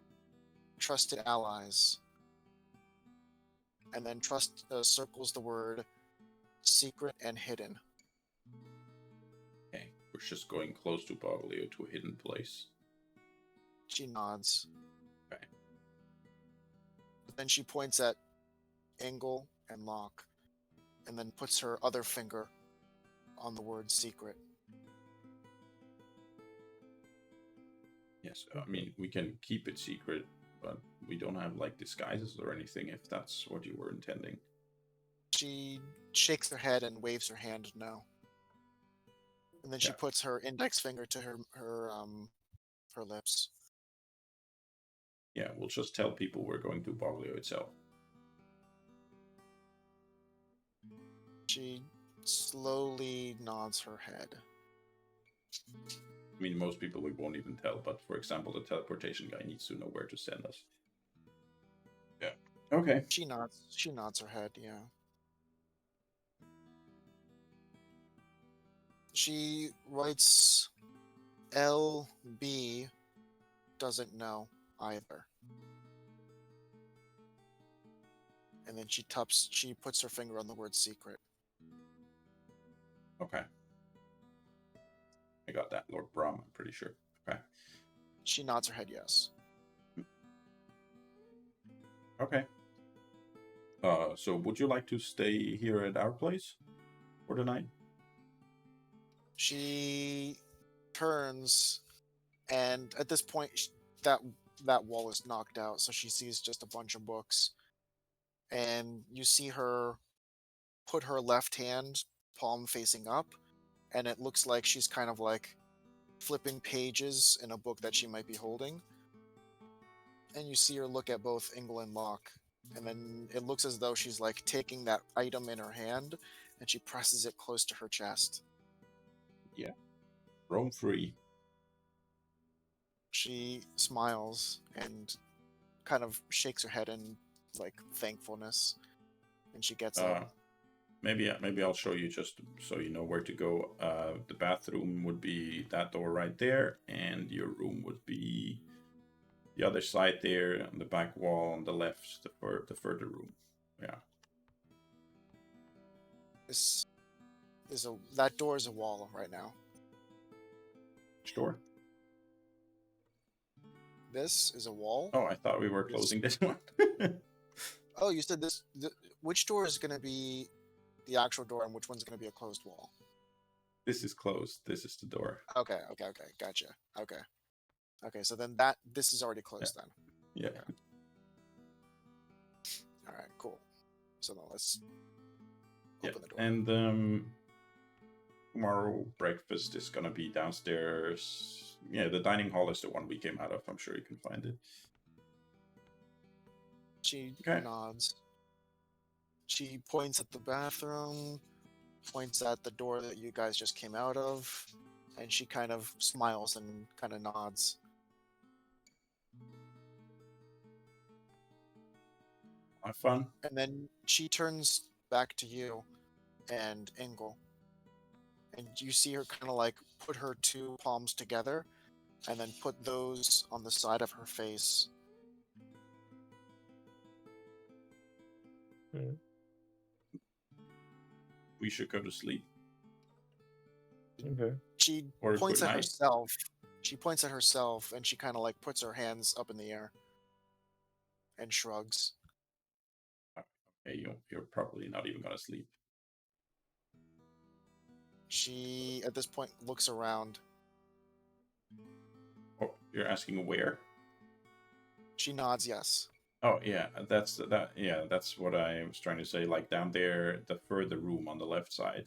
trusted allies, and then circles the word secret and hidden. Okay. We're just going close to Boglio, to a hidden place. She nods. Okay. But then she points at Engel and Locke, and then puts her other finger on the word secret. Yes, I mean, we can keep it secret, but we don't have, like, disguises or anything, if that's what you were intending. She shakes her head and waves her hand no. And then she Yeah. puts her index finger to her lips. Yeah, we'll just tell people we're going to Boglio itself. She slowly nods her head. I mean, most people we won't even tell, but for example, the teleportation guy needs to know where to send us. Yeah. Okay. She nods her head, yeah. She writes LB doesn't know either. And then she puts her finger on the word secret. Okay. I got that, Lord Brahm, I'm pretty sure. Okay. She nods her head yes. Okay. So would you like to stay here at our place for the night? She turns, and at this point, that wall is knocked out, so she sees just a bunch of books. And you see her put her left hand palm facing up, and it looks like she's kind of like flipping pages in a book that she might be holding. And you see her look at both Engel and Locke, and then it looks as though she's like taking that item in her hand, and she presses it close to her chest. Yeah. Roam free. She smiles and kind of shakes her head in like thankfulness, and she gets up. Maybe I'll show you just so you know where to go. The bathroom would be that door right there, and your room would be the other side there on the back wall on the left, the further room. Yeah. That door is a wall right now. Which door? This is a wall. Oh, I thought we were closing this one. Oh, you said this. Which door is going to be the actual door, and which one's going to be a closed wall? This is closed. This is the door. Okay, gotcha. Okay, so then this is already closed then. Yeah. Okay. All right, cool. So now let's open the door. And tomorrow breakfast is gonna be downstairs. Yeah, the dining hall is the one we came out of. I'm sure you can find it. She nods. She points at the bathroom, points at the door that you guys just came out of, and she kind of smiles and kind of nods. Have fun. And then she turns back to you and Engel, and you see her kind of like put her two palms together and then put those on the side of her face. Hmm. We should go to sleep. Okay. She Or points good at night. herself. She points at herself and she kind of like puts her hands up in the air and shrugs. Okay, you're probably not even gonna sleep. She, at this point, looks around. Oh, you're asking where? She nods yes. Oh yeah, that's that. Yeah, that's what I was trying to say. Like down there, the further room on the left side,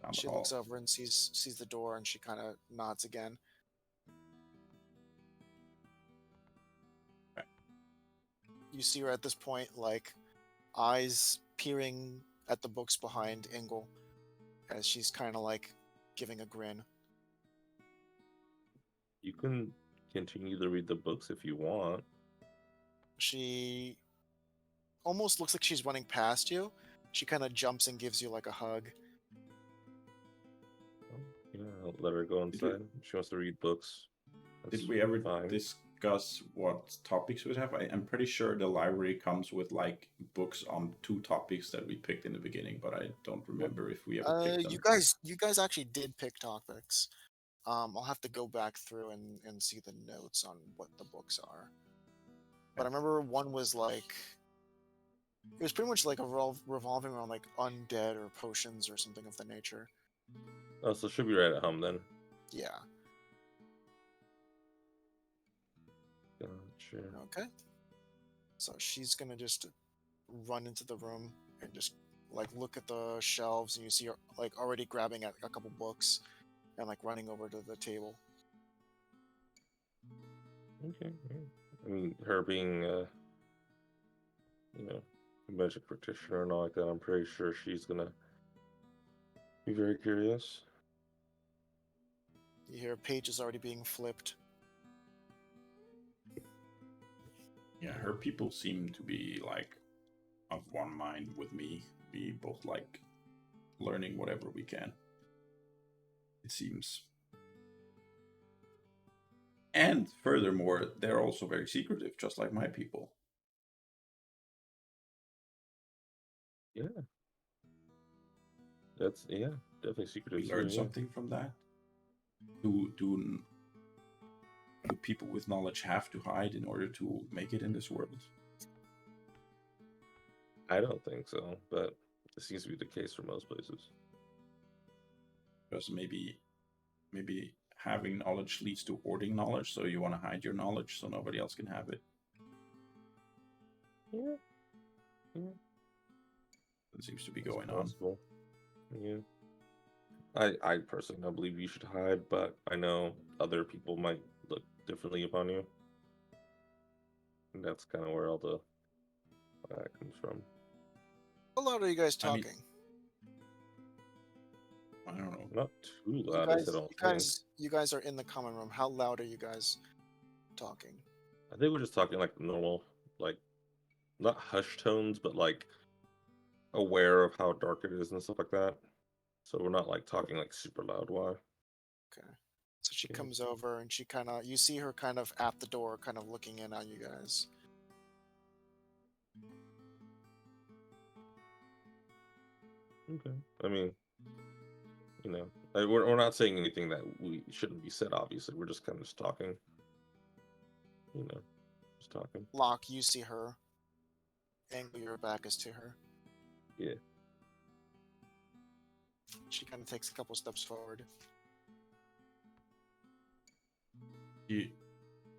down the She hall. looks over and sees the door and she kind of nods again. Okay. You see her at this point, like, eyes peering at the books behind Ingle as she's kind of like giving a grin. You can continue to read the books if you want. She almost looks like she's running past you. She kind of jumps and gives you like a hug. Yeah, I'll let her go Did we- inside. She wants to read books. Did we ever fine. discuss what topics we'd have? I'm pretty sure the library comes with like books on 2 topics that we picked in the beginning, but I don't remember if we ever picked them. You guys actually did pick topics. I'll have to go back through and see the notes on what the books are. But I remember one was like, it was pretty much like revolving around like undead or potions or something of the nature. Oh, so she'll be right at home then. Yeah. Gotcha. Okay. So she's gonna just run into the room and just like look at the shelves, and you see her like already grabbing at a couple books and like running over to the table. Okay. Yeah. I mean, her being, you know, a magic practitioner and all like that, I'm pretty sure she's gonna be very curious. You hear pages already being flipped. Yeah, her people seem to be like of one mind with me. We both like learning whatever we can. It seems. And furthermore, they're also very secretive, just like my people. Yeah. That's, yeah, definitely secretive. We learn yeah. something from that. Do people with knowledge have to hide in order to make it in this world? I don't think so, but it seems to be the case for most places. Because maybe having knowledge leads to hoarding knowledge, so you want to hide your knowledge so nobody else can have it. Yeah. Yeah. That seems to be It's going on. possible. Yeah. I personally don't believe you should hide, but I know other people might look differently upon you. And that's kind of where all the that comes from. How loud are you guys I mean, talking? I don't know. Not too You loud, guys, I don't think. you guys are in the common room. How loud are you guys talking? I think we're just talking like normal, like not hush tones, but like aware of how dark it is and stuff like that. So we're not like talking like super loud. Why? Okay. So she Yeah. comes over and she kind of, you see her kind of at the door, kind of looking in on you guys. Okay. I mean, you know, we're not saying anything that we shouldn't be said. Obviously, we're just kind of just talking. You know, just talking. Locke, you see her. Angle, your back is to her. Yeah. She kind of takes a couple steps forward.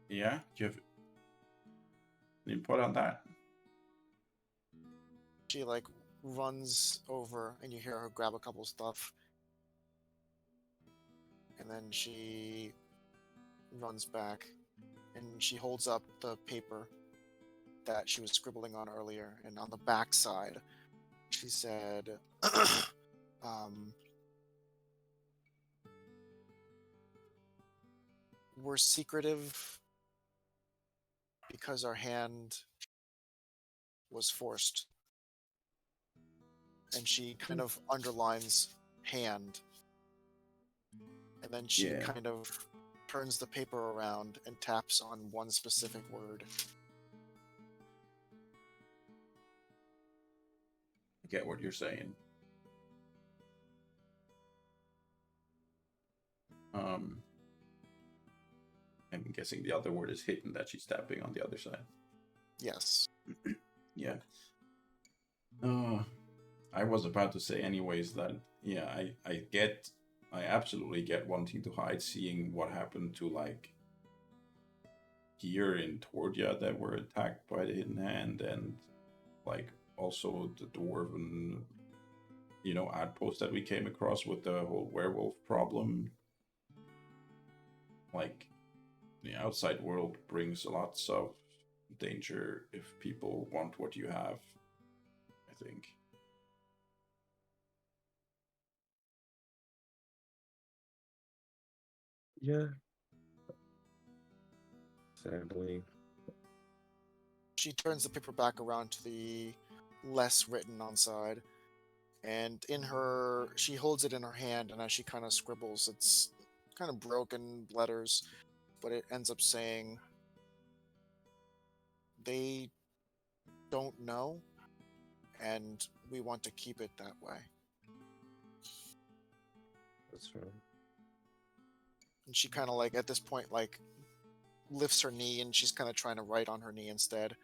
Yeah, you have input on that. She like runs over and you hear her grab a couple stuff. And then she runs back and she holds up the paper that she was scribbling on earlier. And on the back side, she said, we're secretive because our hand was forced. And she kind of underlines hand And then she Yeah. kind of turns the paper around and taps on one specific word. I get what you're saying. I'm guessing the other word is hidden that she's tapping on the other side. Yes. Yeah. I was about to say anyways that, yeah, I absolutely get wanting to hide, seeing what happened to, like, here in Tordia that were attacked by the Hidden Hand, and, like, also the Dwarven, outpost that we came across with the whole werewolf problem. Like, the outside world brings lots of danger if people want what you have, I think. Yeah. Sadly. She turns the paper back around to the less written on side, and she holds it in her hand, and as she kind of scribbles, it's kind of broken letters, but it ends up saying, "They don't know, and we want to keep it that way." That's right. And she kind of, like, at this point, like, lifts her knee, and she's kind of trying to write on her knee instead.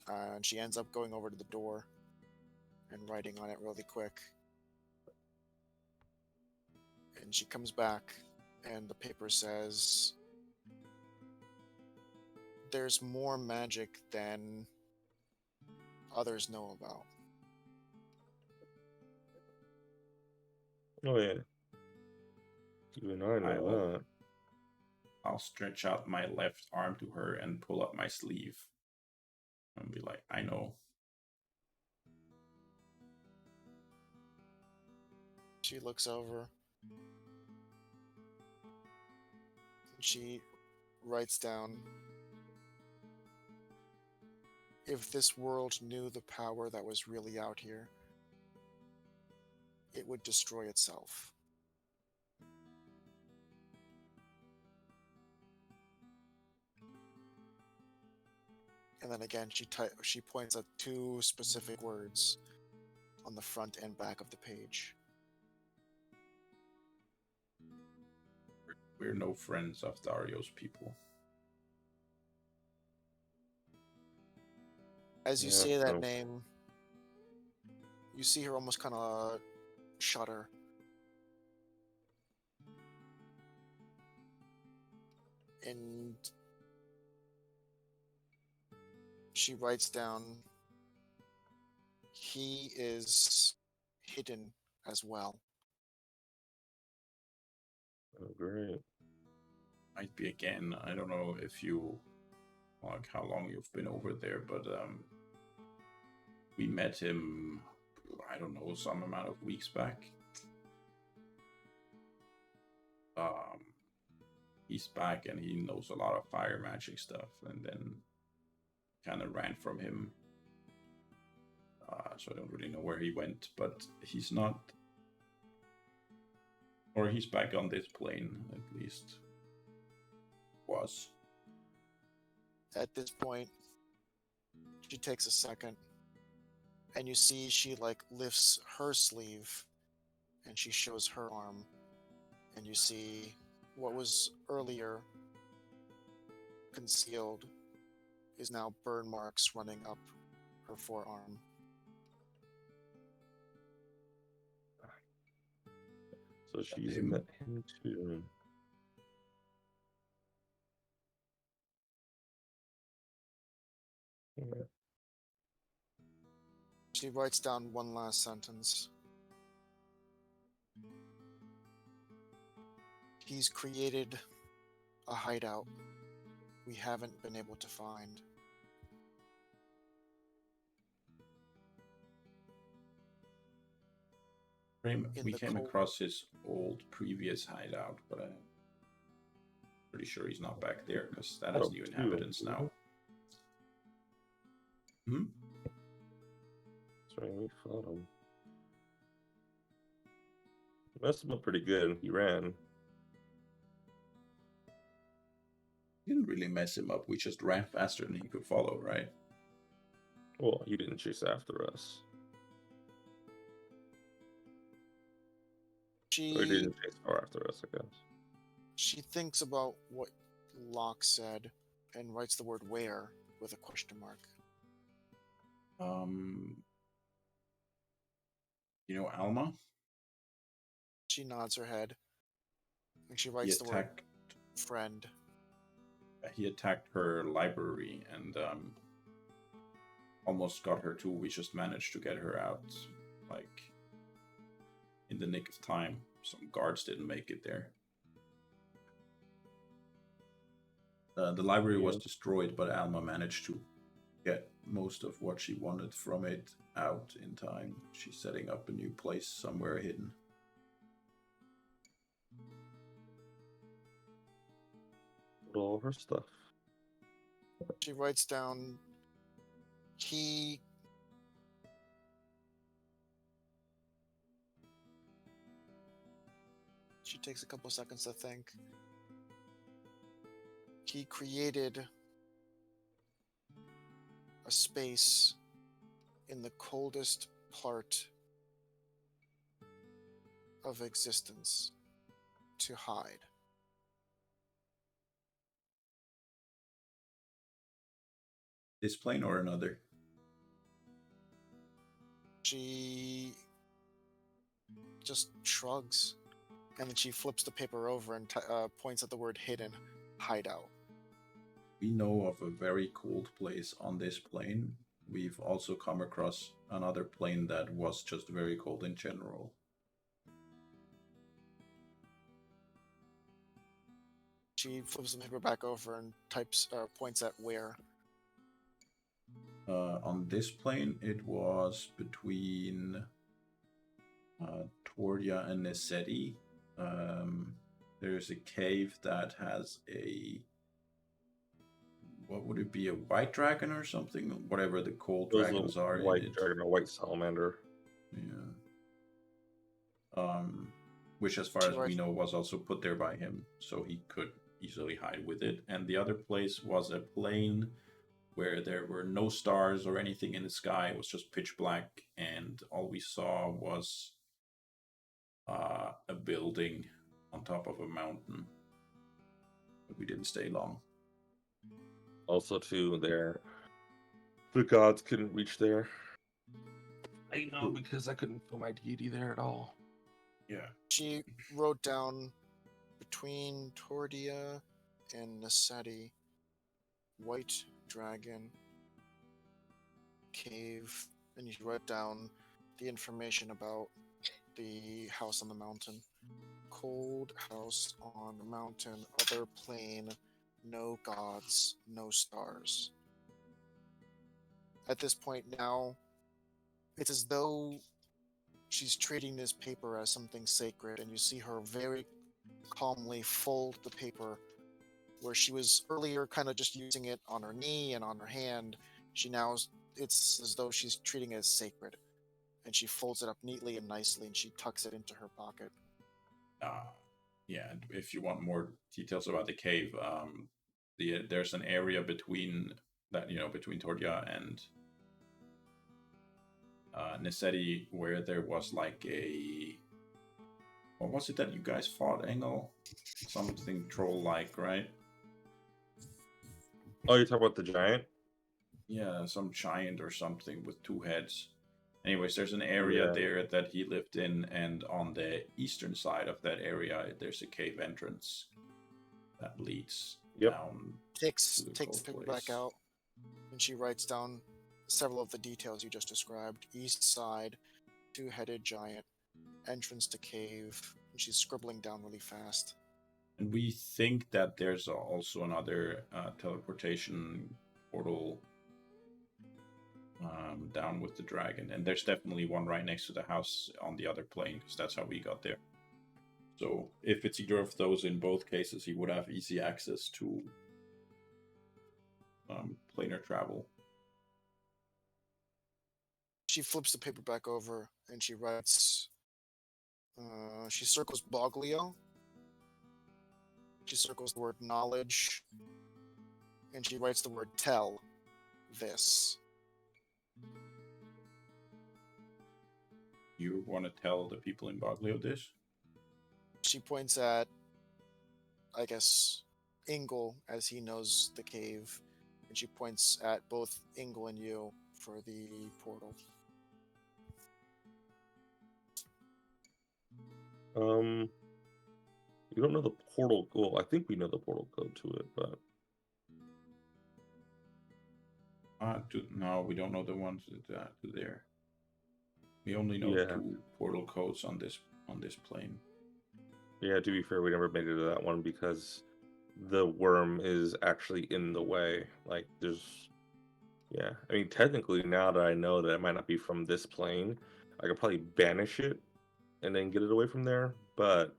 And she ends up going over to the door and writing on it really quick. And she comes back, and the paper says, "There's more magic than others know about." Oh yeah. You and I know that. I'll stretch out my left arm to her and pull up my sleeve and be like, I know. She looks over. And she writes down, "If this world knew the power that was really out here, it would destroy itself." And then again, she points at two specific words on the front and back of the page. We're no friends of Dario's people. As you Yeah, say that no. name, you see her almost kind of shudder. And she writes down, "He is hidden as well." Oh, great. Might be again. I don't know if you, like, how long you've been over there, but we met him, I don't know, some amount of weeks back. He's back and he knows a lot of fire magic stuff, and then kind of ran from him. So I don't really know where he went, but he's not, or he's back on this plane at least. Was. At this point, she takes a second, and you see she, like, lifts her sleeve, and she shows her arm, and you see what was earlier concealed is now burn marks running up her forearm. So she's Him. met him too. Yeah. She writes down one last sentence. "He's created a hideout we haven't been able to find." We came across his old previous hideout, but I'm pretty sure he's not back there because that has new inhabitants now. That's right, we fought him. Must have been pretty good. He ran. Didn't really mess him up. We just ran faster than he could follow, right? Well, you didn't chase after us. Or you She didn't chase far after us, I guess. she thinks about what Locke said and writes the word where with a question mark. You know Alma? She nods her head and she He writes the word attacked. friend. He attacked her library and almost got her too. We just managed to get her out, like in the nick of time. Some guards didn't make it there. The library was destroyed, but Alma managed to get most of what she wanted from it out in time. She's setting up a new place somewhere hidden. With all her stuff. She writes down he She takes a couple seconds to think. He created a space in the coldest part of existence to hide. This plane or another? She just shrugs, and then she flips the paper over and points at the word hidden, hideout. We know of a very cold place on this plane. We've also come across another plane that was just very cold in general. She flips the paper back over and points at where. On this plane, it was between Tordia and Neseti. There's a cave that has a... What would it be? A white dragon or something? Whatever the cold dragons are. White dragon or white salamander. Yeah. Which, as far as we know, was also put there by him, so he could easily hide with it. And the other place was a plane where there were no stars or anything in the sky. It was just pitch black, and all we saw was a building on top of a mountain. But we didn't stay long. Also, too, the gods couldn't reach there. I know, because I couldn't feel my deity there at all. Yeah. She wrote down between Tordia and Naseti, white dragon, cave, and you wrote down the information about the house on the mountain. Cold house on the mountain, other plane, no gods, no stars. At this point now, it's as though she's treating this paper as something sacred, and you see her very calmly fold the paper where she was earlier kind of just using it on her knee and on her hand. It's as though she's treating it as sacred, and she folds it up neatly and nicely, and she tucks it into her pocket. Yeah, if you want more details about the cave, there's an area between Tordia and Neseti where there was like a... What was it that you guys fought, Engel? Something troll-like, right? Oh, you're talking about the giant? Yeah, some giant or something with two heads. Anyways, there's an area there that he lived in, and on the eastern side of that area, there's a cave entrance that leads down. Takes the paper back out, and she writes down several of the details you just described. East side, two-headed giant, entrance to cave, and she's scribbling down really fast. And we think that there's also another teleportation portal down with the dragon. And there's definitely one right next to the house on the other plane, because that's how we got there. So if it's either of those, in both cases, he would have easy access to planar travel. She flips the paper back over, and she writes... she circles Boglio. She circles the word knowledge, and she writes the word tell this. You want to tell the people in Boglio this? She points at, I guess, Ingle, as he knows the cave, and she points at both Ingle and you for the portal. You don't know the portal. Well, I think we know the portal code to it, but No, we don't know the ones to there. We only know yeah, 2 portal codes on this plane. yeah. To be fair, we never made it to that one because the worm is actually in the way. Like, yeah. I mean, technically, now that I know that it might not be from this plane, I could probably banish it and then get it away from there. But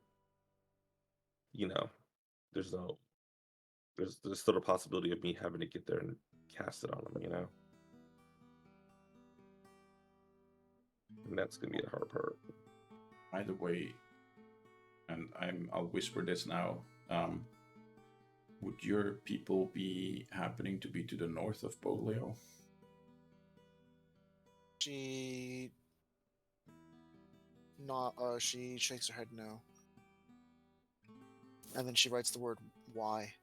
you know, there's no, there's still a possibility of me having to get there and cast it on them. You know, and that's gonna be the hard part. By the way, and I'll whisper this now. Would your people be happening to be to the north of Boglio? She shakes her head no. And then she writes the word why.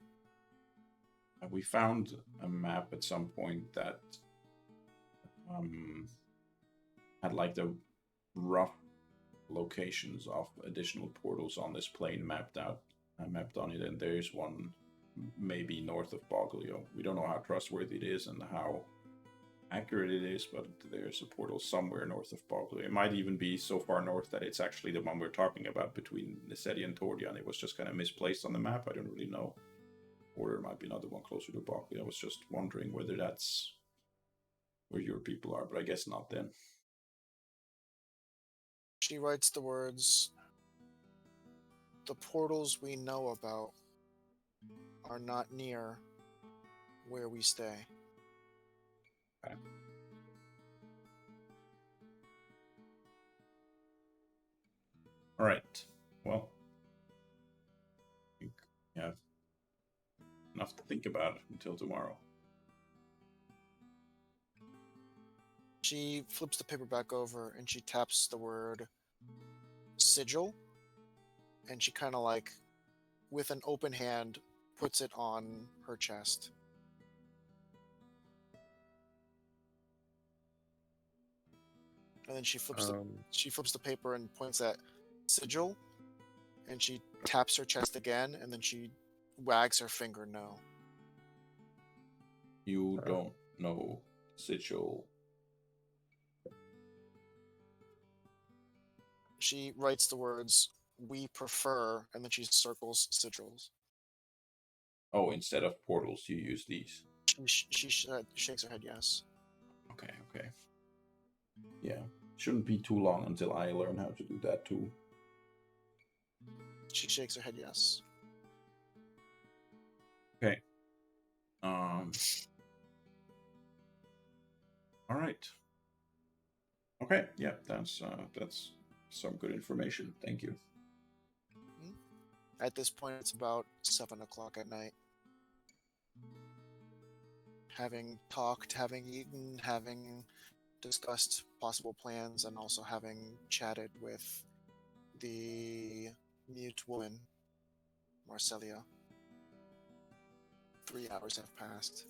We found a map at some point that had like the rough locations of additional portals on this plane mapped out. I mapped on it, and there's one maybe north of Boglio. We don't know how trustworthy it is and how accurate it is, but there's a portal somewhere north of Boglio. It might even be so far north that it's actually the one we're talking about between Niseti and Tordia, and it was just kind of misplaced on the map. I don't really know. Or there might be another one closer to Boglio. I was just wondering whether that's where your people are, but I guess not then. She writes the words, the portals we know about are not near where we stay. Okay. All right. Well, I think we have enough to think about until tomorrow. She flips the paper back over and she taps the word sigil, and she kind of like, with an open hand, puts it on her chest. And then she flips the paper and points at sigil, and she taps her chest again, and then she wags her finger no. You don't know sigil. She writes the words, we prefer, and then she circles sigils. Oh, instead of portals, you use these. She shakes her head yes. Okay. Yeah, shouldn't be too long until I learn how to do that too. She shakes her head yes. Okay. All right. Okay. Yeah, that's some good information. Thank you. At this point, it's about 7 o'clock at night. Having talked, having eaten, having discussed possible plans, and also having chatted with the mute woman, Marcelia, 3 hours have passed.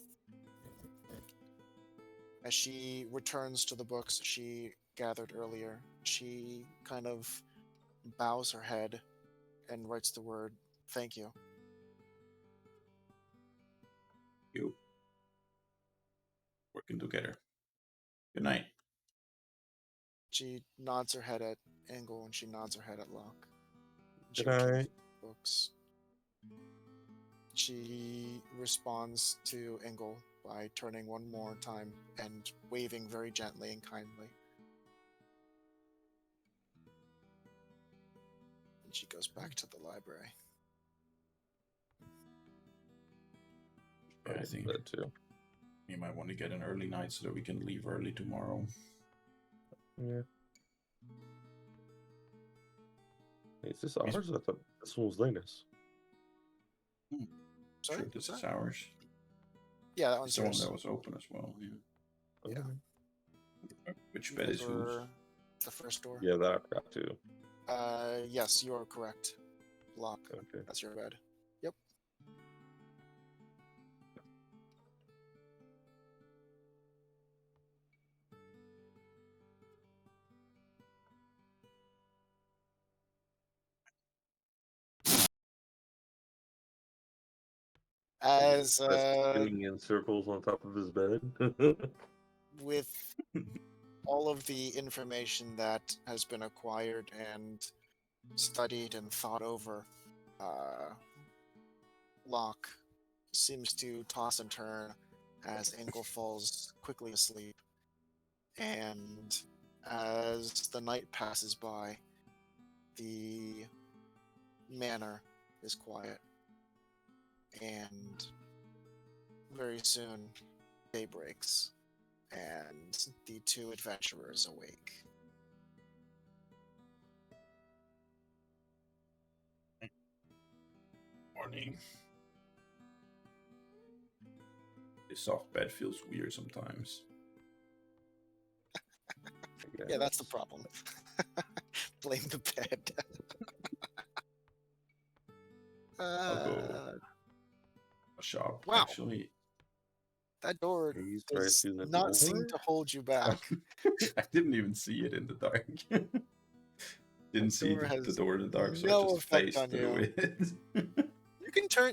As she returns to the books she gathered earlier, she kind of bows her head and writes the word thank you. You working together. Good night. She nods her head at Engel and she nods her head at Locke. She Good night. returns to the books. She responds to Engel by turning one more time and waving very gently and kindly. And she goes back to the library. Yeah, I think that too. you might want to get an early night so that we can leave early tomorrow. Yeah. Is this ours? I thought this one was Lena's. Sorry? Sure, this is ours. Yeah, that It's one's the one yours. that was open as well. Yeah. Yeah. Which You bed guys is whose? were the first door. Yeah, that I got to. Yes, you are correct. Lock. Okay. That's your bed. Yep. As Spinning in circles on top of his bed. with all of the information that has been acquired and studied and thought over, uh, Locke seems to toss and turn as Ankle falls quickly asleep. And as the night passes by, the manor is quiet. And very soon, day breaks, and the two adventurers awake. Morning. This soft bed feels weird sometimes. Yeah, that's the problem. Blame the bed. I'll go shop. Wow. Actually, That door He's right does through the not seem door? to hold you back. I didn't even see it in the dark. Didn't see door the has door in the dark, so I no just effect faced on through you. it.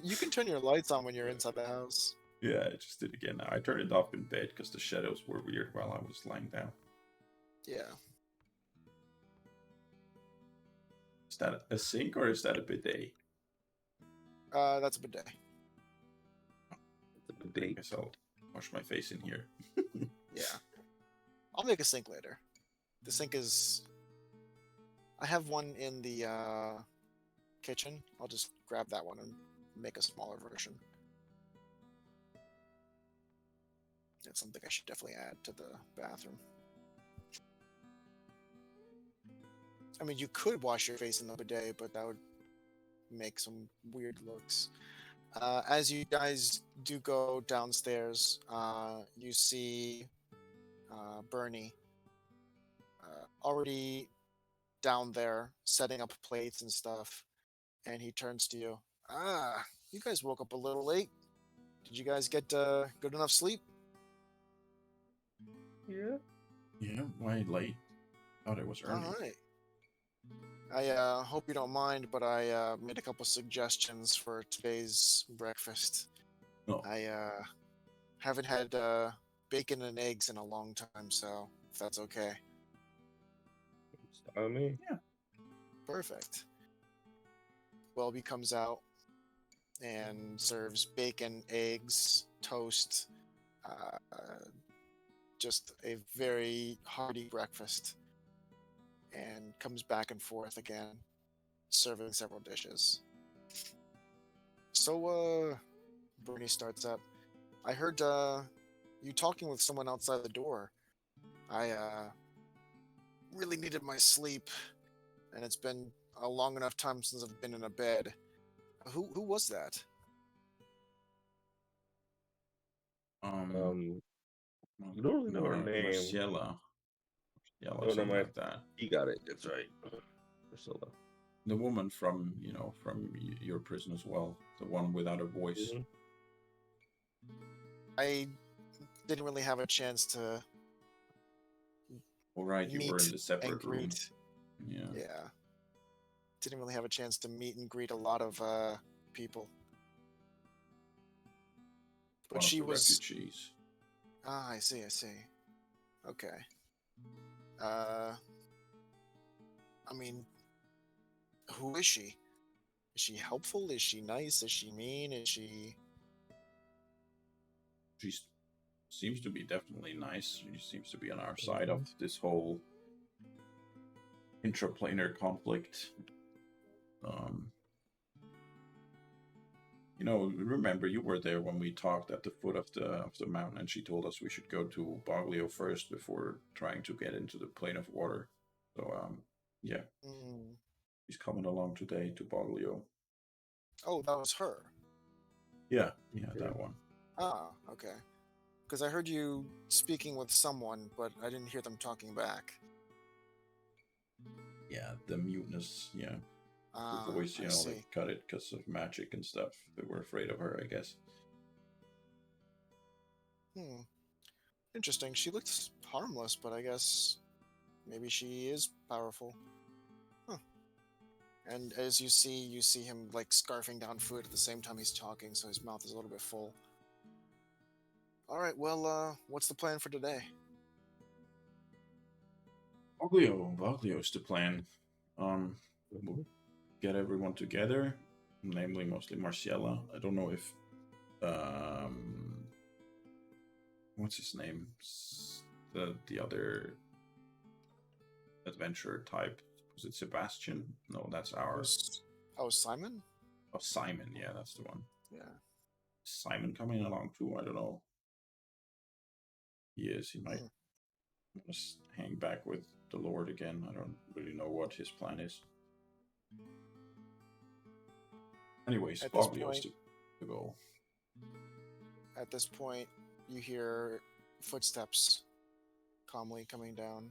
You can turn your lights on when you're inside the house. Yeah, I just did again. I turned it off in bed because the shadows were weird while I was lying down. Yeah. Is that a sink or is that a bidet? That's a bidet. The I date. guess I'll wash my face in here. Yeah. I'll make a sink later. The sink is. I have one in the kitchen. I'll just grab that one and make a smaller version. That's something I should definitely add to the bathroom. I mean, you could wash your face in the bidet, but that would make some weird looks. As you guys do go downstairs, you see Bernie already down there setting up plates and stuff, and he turns to you. Ah, you guys woke up a little late. Did you guys get good enough sleep? Yeah. Yeah, why late? Thought it was early. All right. I hope you don't mind, but I made a couple suggestions for today's breakfast. No. I haven't had bacon and eggs in a long time, so if that's okay. It's on me. Perfect. Welby comes out and serves bacon, eggs, toast, just a very hearty breakfast, and comes back and forth again, serving several dishes. So, Bernie starts up. I heard you talking with someone outside the door. I really needed my sleep, and it's been a long enough time since I've been in a bed. Who was that? You don't really know her name. Marcella. Yeah, Oh, never something mind. like that. He got it. That's right. Priscilla. The woman from, your prison as well. The one without a voice. Mhm. I didn't really have a chance to All right, you were in meet the and separate room. greet. Yeah. Yeah. Didn't really have a chance to meet and greet a lot of people. But One of she the was. refugees. Ah, I see. Okay. I mean, who is she? Is she helpful? Is she nice? Is she mean? Is she? She seems to be definitely nice. She seems to be on our side of this whole intraplanar conflict. Remember you were there when we talked at the foot of the mountain, and she told us we should go to Boglio first before trying to get into the plane of water. So yeah, Mm. she's coming along today to Boglio. Oh, that was her. Yeah, that one. Ah, okay. Because I heard you speaking with someone, but I didn't hear them talking back. Yeah, the muteness, yeah. The Ah, voice, I they see. cut it because of magic and stuff. They were afraid of her, I guess. Hmm. Interesting. She looks harmless, but I guess maybe she is powerful. Huh. And as you see him like scarfing down food at the same time he's talking, so his mouth is a little bit full. All right. Well, what's the plan for today? Vaglio's the plan. We'll Mhm. get everyone together, namely mostly Marciella. I don't know if what's his name? The other adventurer type. Was it Sebastian? No, that's our Who's... Oh, Simon? Simon. Yeah, that's the one. Yeah. Simon coming along too. I don't know. He is. He might Hmm. just hang back with the Lord again. I don't really know what his plan is. Anyways, At this Vaglio's point, the goal. at this point, you hear footsteps calmly coming down,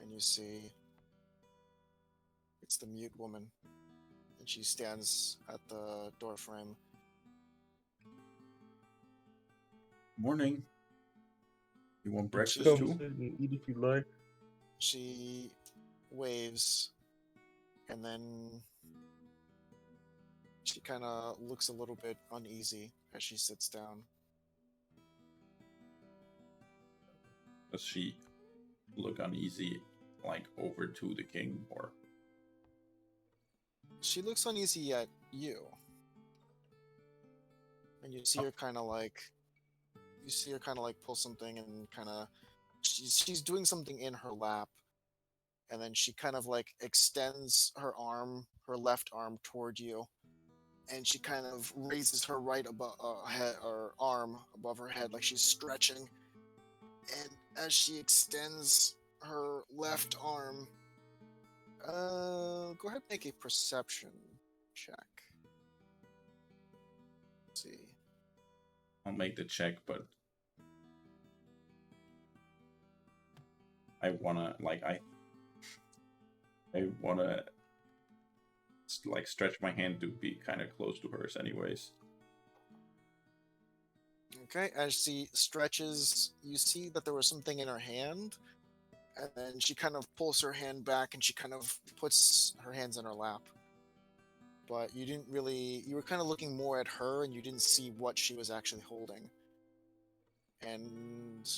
and you see it's the mute woman, and she stands at the door frame. Morning. You want And breakfast Come she too? sit and eat if you like. she waves, and then she kind of looks a little bit uneasy as she sits down. Does she look uneasy, like over to the king, or She looks uneasy at you, and you see her kind of like pull something and kind of she's doing something in her lap, and then she kind of like extends her left arm toward you, and she kind of raises her right above head or arm above her head like she's stretching, and as she extends her left arm, go ahead and make a perception check. Let's see. I'll make the check, but I wanna I wanna like stretch my hand to be kind of close to hers, anyways. Okay, as she stretches, you see that there was something in her hand, and then she kind of pulls her hand back and she kind of puts her hands in her lap. But you were kind of looking more at her and you didn't see what she was actually holding. And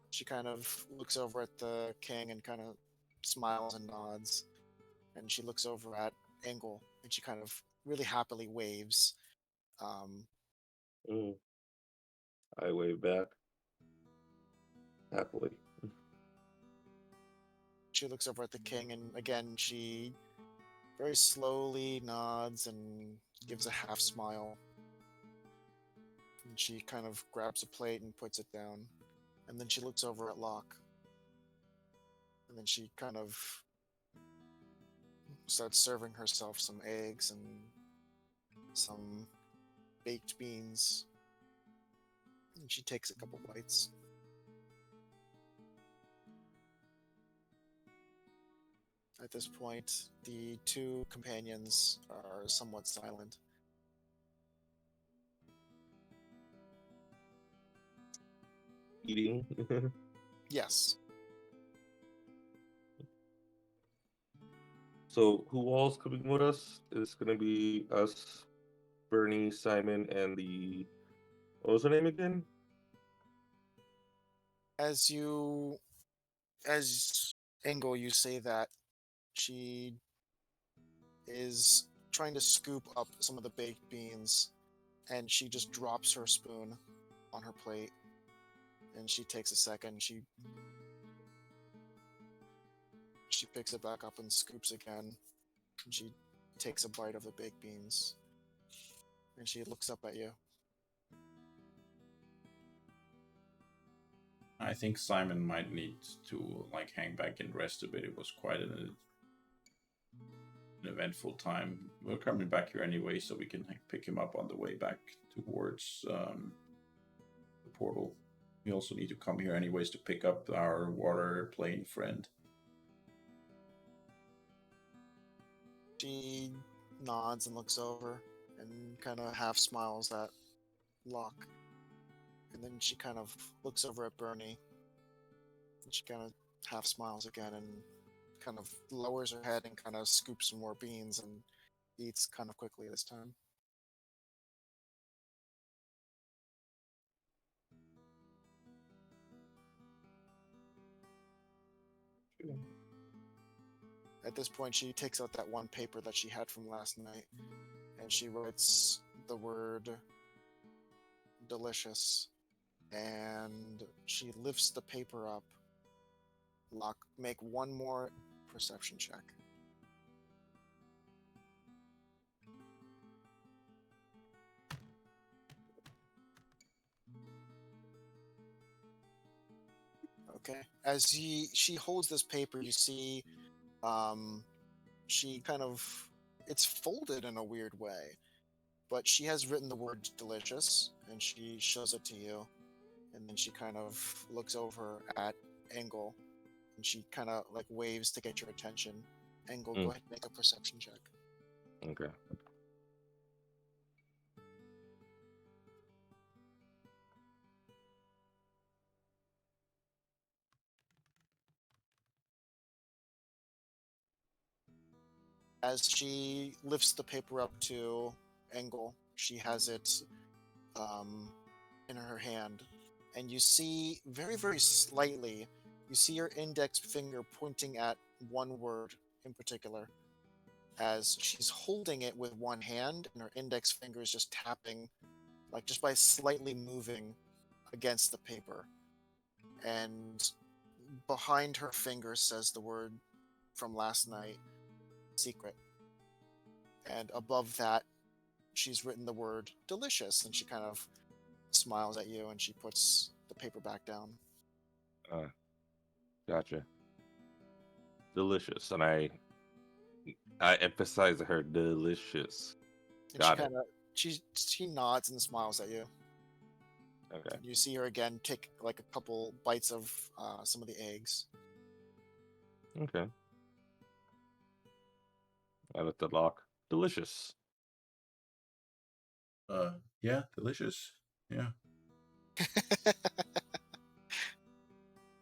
she kind of looks over at the king and kind of smiles and nods. And she looks over at Engel and she kind of really happily waves. Um, Mm. I wave back happily. she looks over at the king and again she very slowly nods and gives a half smile. And she kind of grabs a plate and puts it down. And then she looks over at Locke. And then she kind of starts serving herself some eggs and some baked beans. And she takes a couple bites. At this point, the two companions are somewhat silent. Eating. Yes. So who all's coming with us? It's gonna be us, Bernie, Simon, and the what was her name again? As you, as Engel, you say that she is trying to scoop up some of the baked beans, and she just drops her spoon on her plate, and she takes a second. She picks it back up and scoops again, and she takes a bite of the baked beans, and she looks up at you. I think Simon might need to like hang back and rest a bit. It was quite an eventful time. We're coming back here anyway, so we can pick him up on the way back towards the portal. We also need to come here anyways to pick up our water plane friend. She nods and looks over and kind of half smiles at Locke. And then she kind of looks over at Bernie. And she kind of half smiles again and kind of lowers her head and kind of scoops some more beans and eats kind of quickly this time. At this point, she takes out that one paper that she had from last night and she writes the word delicious. And she lifts the paper up. Locke, make one more perception check. Okay. As she holds this paper, you see she kind of, it's folded in a weird way, but she has written the word delicious and she shows it to you, and then she kind of looks over at Engel and she kind of like waves to get your attention. Engel, go ahead and make a perception check. Okay. As she lifts the paper up to Engel, she has it in her hand, and you see very, very slightly, you see her index finger pointing at one word in particular, as she's holding it with one hand, and her index finger is just tapping, like just by slightly moving against the paper. And behind her finger says the word from last night, secret. And above that, she's written the word delicious, and she kind of smiles at you and she puts the paper back down. Gotcha. Delicious, and I emphasize her delicious. And Got she it. kind of she nods and smiles at you. Okay. You see her again take like a couple bites of some of the eggs. Okay. I let the Locke. Delicious. Yeah, delicious. Yeah.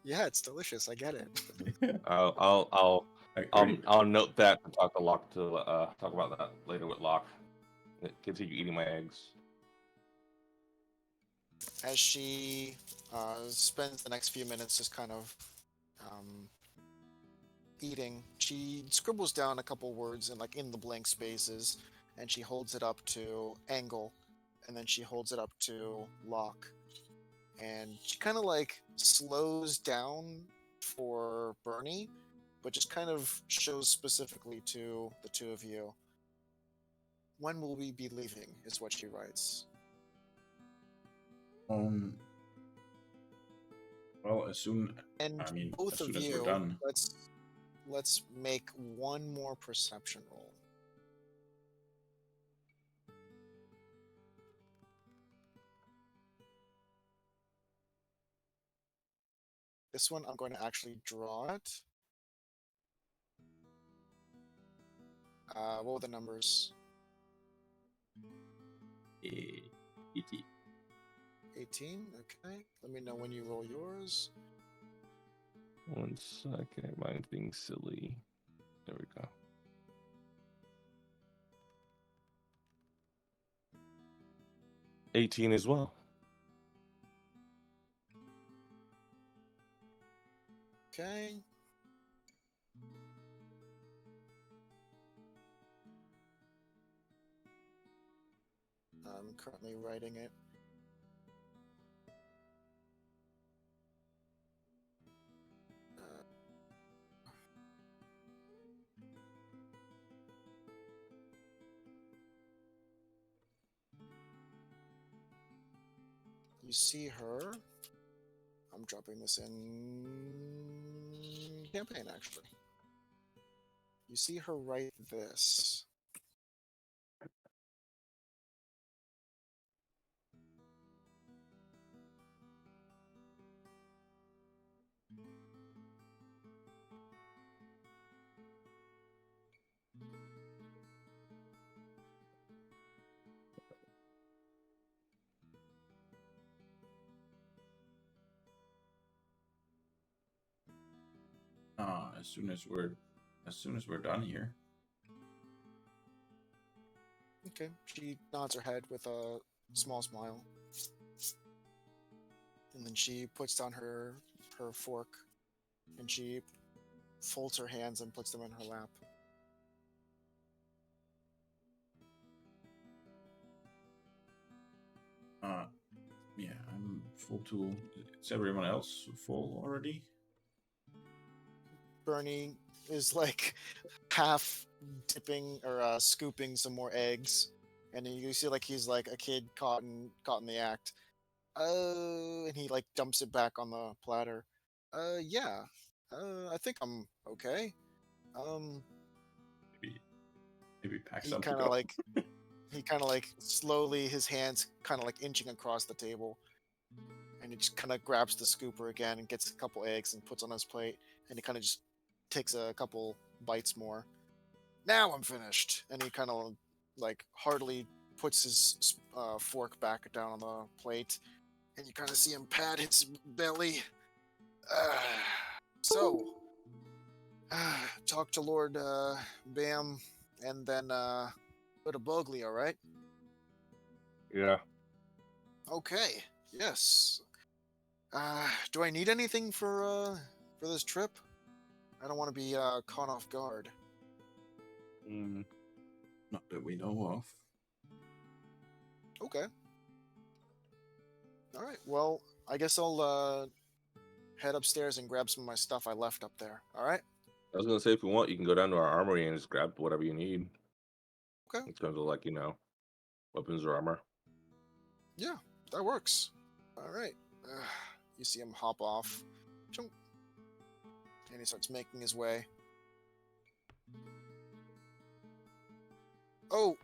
Yeah, it's delicious. I get it. I'll note that and talk to Locke to talk about that later with Locke. Continue eating my eggs. As she spends the next few minutes just kind of eating, she scribbles down a couple words in the blank spaces, and she holds it up to Angle, and then she holds it up to Locke, and she kind of like slows down for Bernie, but just kind of shows specifically to the two of you. When will we be leaving? Is what she writes. Well, as soon And as both of soon as we're you, done. let's make one more perception roll. This one, I'm going to actually draw it. What were the numbers? 18. 18? Okay. Let me know when you roll yours. 1 second. Mine's being silly. There we go. $18 as well. Okay. I'm currently writing it. You see her. I'm dropping this in campaign, actually. You see her write this. as soon as we're done here. Okay. She nods her head with a small smile. And then she puts down her fork and she folds her hands and puts them in her lap. Yeah, I'm full too. Is everyone else full already? Bernie is like half dipping or scooping some more eggs, and then you see like he's like a kid caught in the act. And he like dumps it back on the platter. Yeah. I think I'm okay. Um, Maybe pack he some to kind of go. like he kind of like slowly his hands kind of like inching across the table, and he just kind of grabs the scooper again and gets a couple eggs and puts on his plate, and he kind of just takes a couple bites more. Now I'm finished, and he kind of like heartily puts his fork back down on the plate, and you kind of see him pat his belly. Uh, so, talk to Lord Bam, and then go to Bogley, all right? Yeah. Okay. Yes. Do I need anything for this trip? I don't want to be caught off guard. Mm. Not that we know of. Okay. All right. Well, I guess I'll head upstairs and grab some of my stuff I left up there. All right. I was gonna say if you want, you can go down to our armory and just grab whatever you need Okay. in terms of like weapons or armor. Yeah, that works. All right. You see him hop off, Chunk. And he starts making his way. Oh,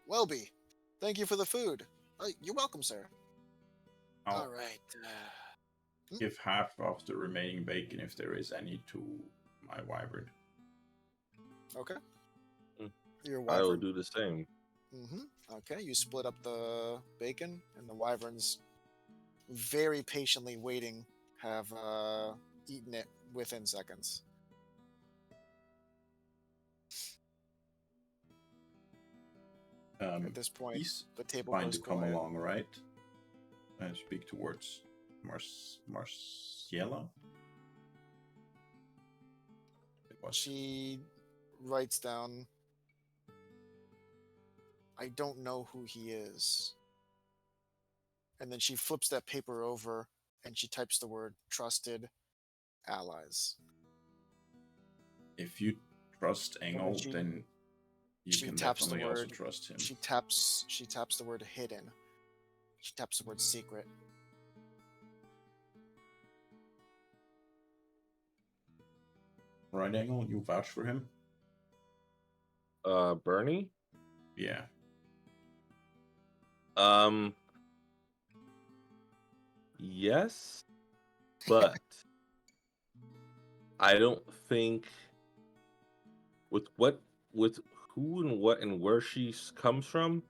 Welby, thank you for the food. You're welcome, sir. I'll All right. give half of the remaining bacon, if there is any, to my wyvern. Okay. Mm. Your I will wyvern. do the same. Okay, you split up the bacon, and the wyverns, very patiently waiting, have eaten it within seconds. At this point, He's the table fine goes to come quiet. along, right? And speak towards Marciela. It was. She writes down, I don't know who he is. And then she flips that paper over and she types the word trusted allies. If you trust Engel, then you she can taps the definitely also word- trust him. She taps the word hidden. She taps the word secret. Right, Engel? You vouch for him? Bernie? Yeah. Yes, but I don't think with who and what and where she comes from,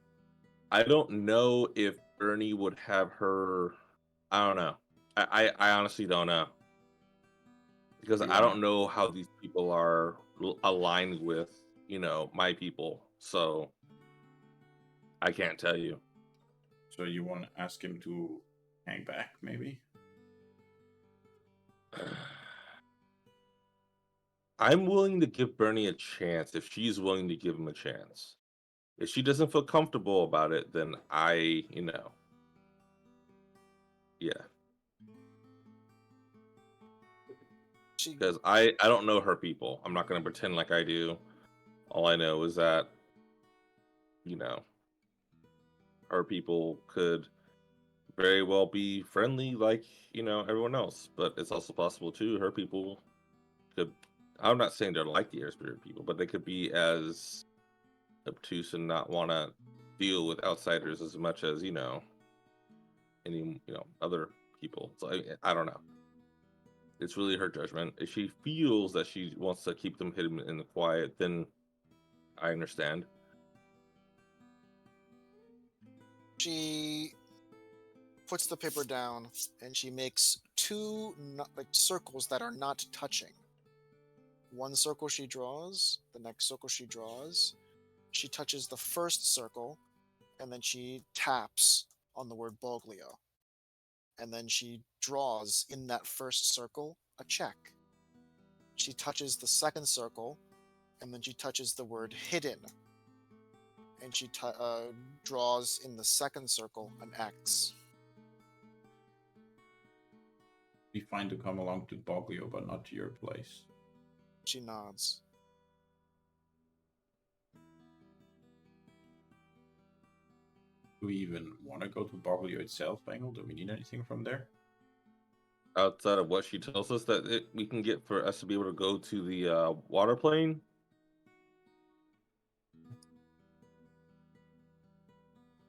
I don't know if Bernie would have her. I don't know. I honestly don't know because I don't know how these people are aligned with my people, so I can't tell you. So you want to ask him to hang back, maybe? I'm willing to give Bernie a chance if she's willing to give him a chance. If she doesn't feel comfortable about it, then yeah. Because I don't know her people. I'm not going to pretend like I do. All I know is that, her people could very well be friendly like, everyone else. But it's also possible, too, her people could... I'm not saying they're like the Air Spirit people, but they could be as obtuse and not want to deal with outsiders as much as, any, other people. So I don't know. It's really her judgment. If she feels that she wants to keep them hidden in the quiet, then I understand. She puts the paper down and she makes two circles that are not touching. one circle she draws, the next circle she draws, she touches the first circle, and then she taps on the word Boglio. And then she draws in that first circle a check. She touches the second circle, and then she touches the word hidden. And she draws in the second circle an X. Be fine to come along to Boglio, but not to your place. She nods. Do we even want to go to Boglio itself, Bengal? Do we need anything from there? Outside of what she tells us that we can get for us to be able to go to the water plane.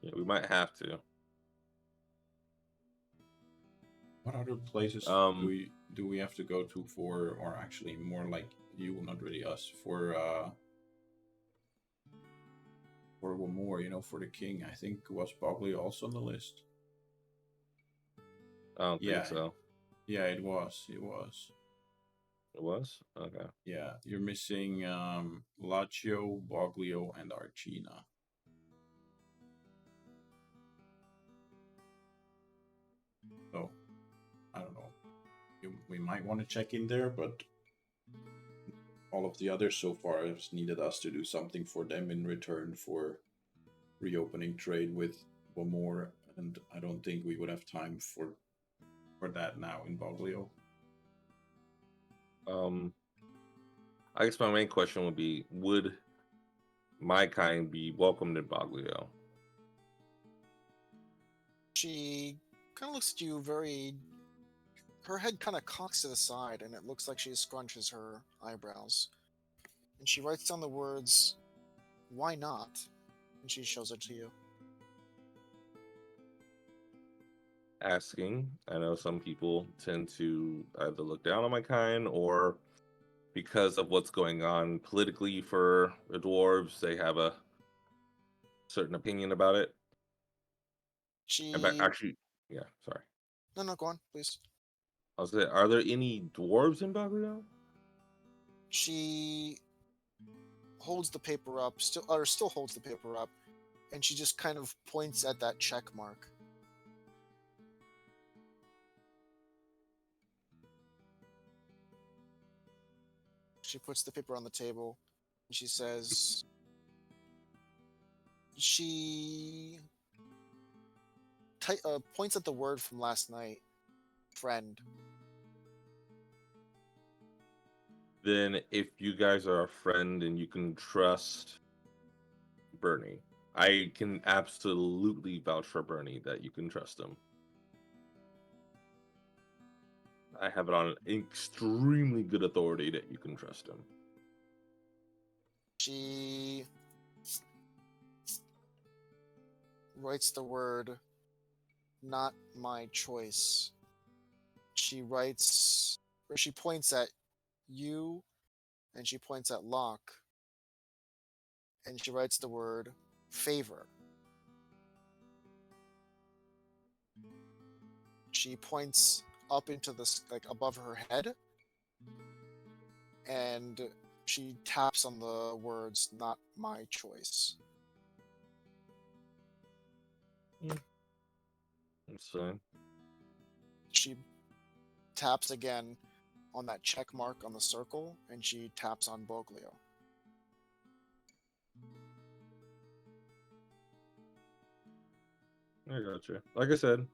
Yeah, we might have to. What other places do we have to go to for, or actually more like you, not really us, for one more, for the king? I think was Boglio also on the list. I don't think so. Yeah, it was. It was. It was? Okay. Yeah, you're missing Lazio, Boglio, and Arcina. So, I don't know. We might want to check in there, but all of the others so far have needed us to do something for them in return for reopening trade with Wamor, and I don't think we would have time for that now in Boglio. I guess my main question would be, would my kind be welcomed in Boglio? She kind of looks at you very... Her head kind of cocks to the side, and it looks like she scrunches her eyebrows. And she writes down the words, "Why not?" And she shows it to you. Asking. I know some people tend to either look down on my kind, or because of what's going on politically for the dwarves, they have a certain opinion about it. She... Actually, yeah, sorry. No, go on, please. I was saying, are there any dwarves in Boglio? She holds the paper up, still holds the paper up, and she just kind of points at that check mark. She puts the paper on the table, and she says, she points at the word from last night, friend. Then if you guys are a friend and you can trust Bernie, I can absolutely vouch for Bernie that you can trust him. I have it on extremely good authority that you can trust him. She writes the word, "Not my choice." She writes, or she points at you, and she points at Locke, and she writes the word, "favor." She points up into the, like, above her head, and she taps on the words, "Not my choice." That's fine. She taps again on that check mark on the circle, and she taps on Boglio. I gotcha. Like I said,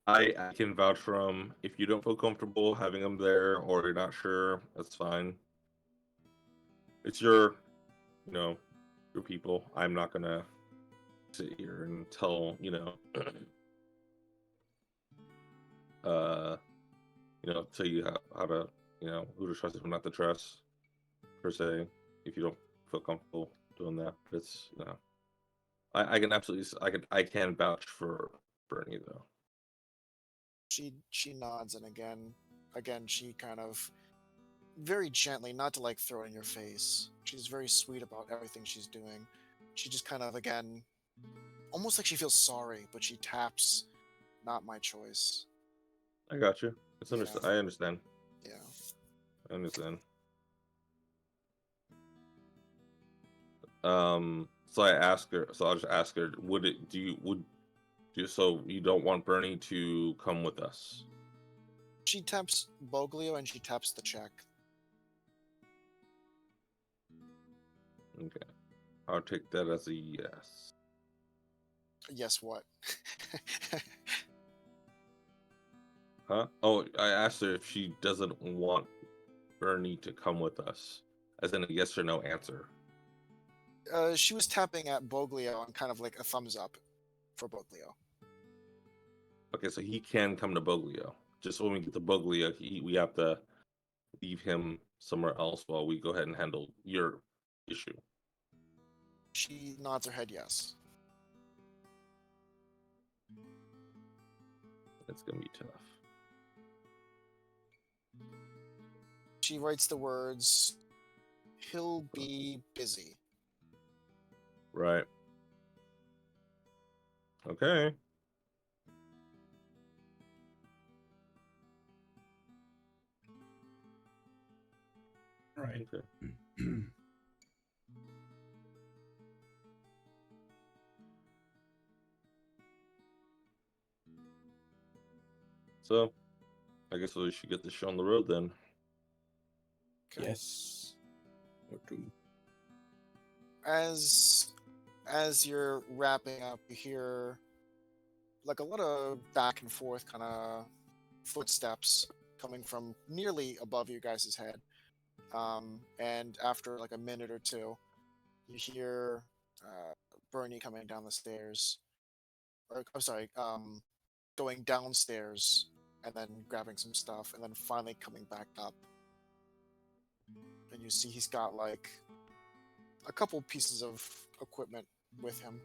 I can vouch for him. If you don't feel comfortable having him there, or you're not sure, that's fine. It's your people. I'm not gonna sit here and tell tell you how to who to trust and who not to trust per se. If you don't feel comfortable doing that, it's I can absolutely I can vouch for Bernie though. She nods, and again she kind of very gently, not to like throw it in your face. She's very sweet about everything she's doing. She just kind of, again, almost like she feels sorry, but she taps, "Not my choice." I got you. It's Yeah. understand. I understand. Yeah. I understand. So I ask her. So I'll just ask her. So you don't want Bernie to come with us? She taps Boglio and she taps the check. Okay. I'll take that as a yes. Yes, what? Huh? Oh, I asked her if she doesn't want Bernie to come with us, as in a yes or no answer. She was tapping at Boglio and kind of like a thumbs up for Boglio. Okay, so he can come to Boglio. Just when we get to Boglio, we have to leave him somewhere else while we go ahead and handle your issue. She nods her head yes. It's gonna be tough. She writes the words, "He'll be busy." Right. Okay. All right. Okay. So, I guess we should get this show on the road then. Okay. Yes. Or two. As you're wrapping up, you hear like a lot of back and forth kind of footsteps coming from nearly above you guys' head. And after like a minute or two, you hear Bernie coming down the stairs. Or I'm sorry, going downstairs and then grabbing some stuff and then finally coming back up. And you see he's got like a couple pieces of equipment with him.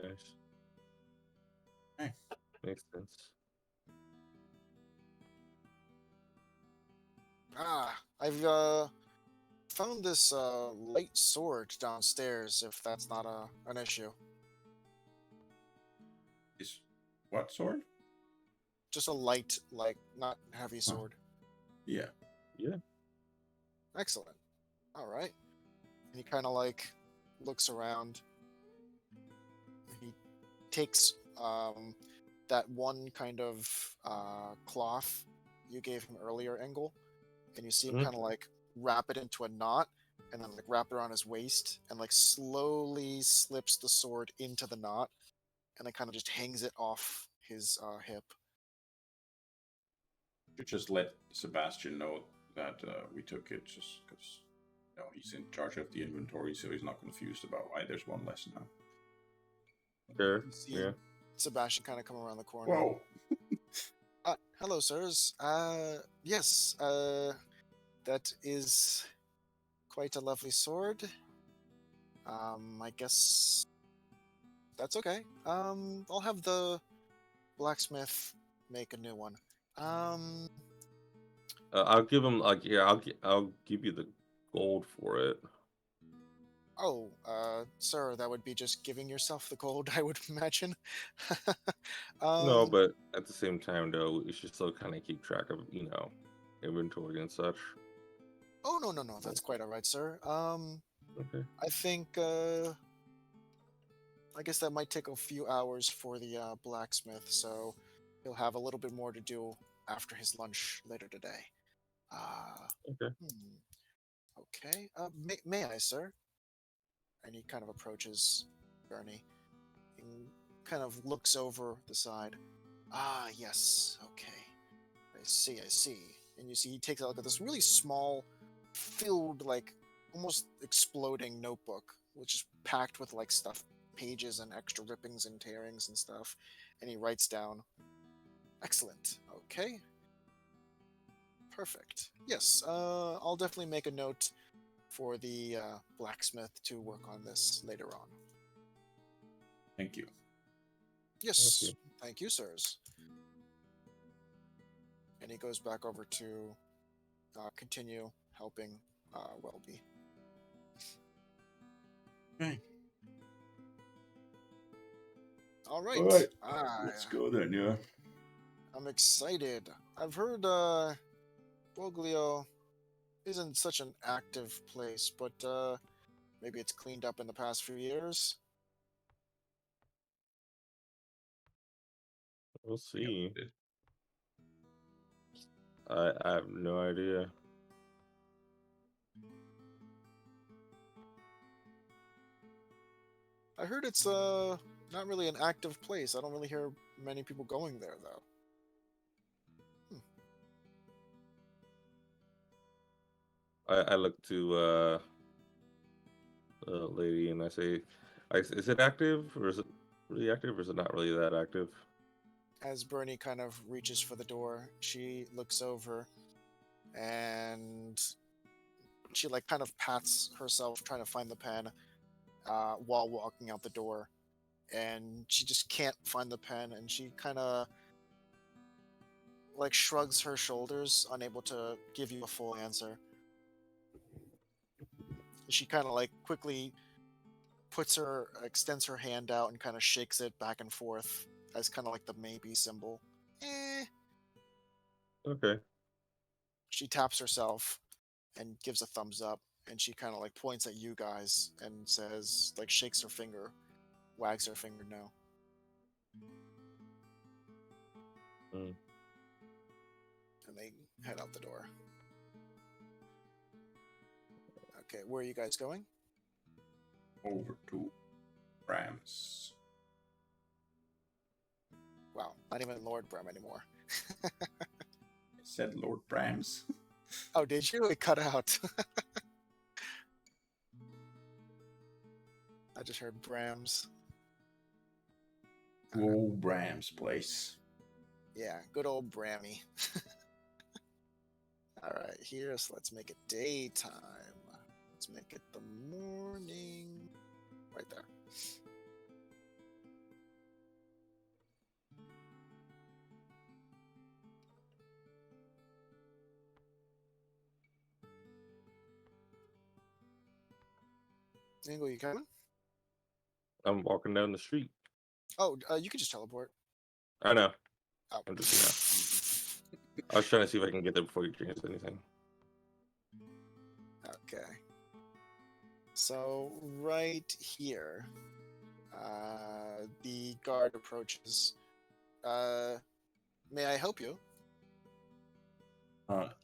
Nice. Hey. Makes sense. I've found this light sword downstairs. If that's not an issue, Is what sword? just a light, like not heavy sword. Yeah. Yeah. Excellent. All right. And he kind of like looks around. He takes that one kind of cloth you gave him earlier, Engel, and you see him Mhm. kind of like wrap it into a knot and then like wrap it around his waist and like slowly slips the sword into the knot and then kind of just hangs it off his hip. Should just let Sebastian know that we took it, just because he's in charge of the inventory, so he's not confused about why there's one less now. Sure. You see Yeah. Sebastian kind of come around the corner. Whoa! Hello, sirs. Yes, that is quite a lovely sword. I guess that's okay. I'll have the blacksmith make a new one. I'll give him like I'll give you the gold for it. Oh, sir, that would be just giving yourself the gold, I would imagine. No, but at the same time though, we should still kind of keep track of inventory and such. Oh, no, that's quite all right, sir. Okay. I think, I guess that might take a few hours for the blacksmith, so he'll have a little bit more to do after his lunch later today. Okay. Okay. May I, sir? And he kind of approaches Bernie and kind of looks over the side. Yes. Okay. I see. And you see he takes a look at this really small, filled, like, almost exploding notebook, which is packed with, like, stuff, pages and extra rippings and tearings and stuff. And he writes down, "Excellent. Okay. Perfect. Yes, I'll definitely make a note for the blacksmith to work on this later on." Thank you. Yes, Okay. thank you, sirs. And he goes back over to continue helping Welby. Okay. All right. All right. Let's go then. Yeah. I'm excited. I've heard Boglio isn't such an active place, but maybe it's cleaned up in the past few years. We'll Yeah, see. it- I have no idea. I heard it's not really an active place. I don't really hear many people going there though. I look to the lady and I say, is it active or is it really active or is it not really that active? As Bernie kind of reaches for the door, she looks over and she like kind of pats herself trying to find the pen while walking out the door, and she just can't find the pen, and she kind of like shrugs her shoulders, unable to give you a full answer. She kind of like quickly extends her hand out and kind of shakes it back and forth as kind of like the maybe symbol. Eh. Okay. She taps herself and gives a thumbs up, and she kind of like points at you guys and says, like, shakes her finger, wags her finger no. Mm. And they head out the door. Okay, where are you guys going? over to Rams. Wow, not even Lord Bram anymore. I said Lord Brams. Oh, did you? It cut out. I just heard Brams. Oh, Bram's place. Yeah, good old Brammy. Alright, here, so let's make it daytime. Let's make it the morning. Right there. Ingo, you coming? I'm walking down the street. Oh, you could just teleport. I know. Oh. I'm just, I was trying to see if I can get there before you change anything. Okay. So, right here, the guard approaches. May I help you?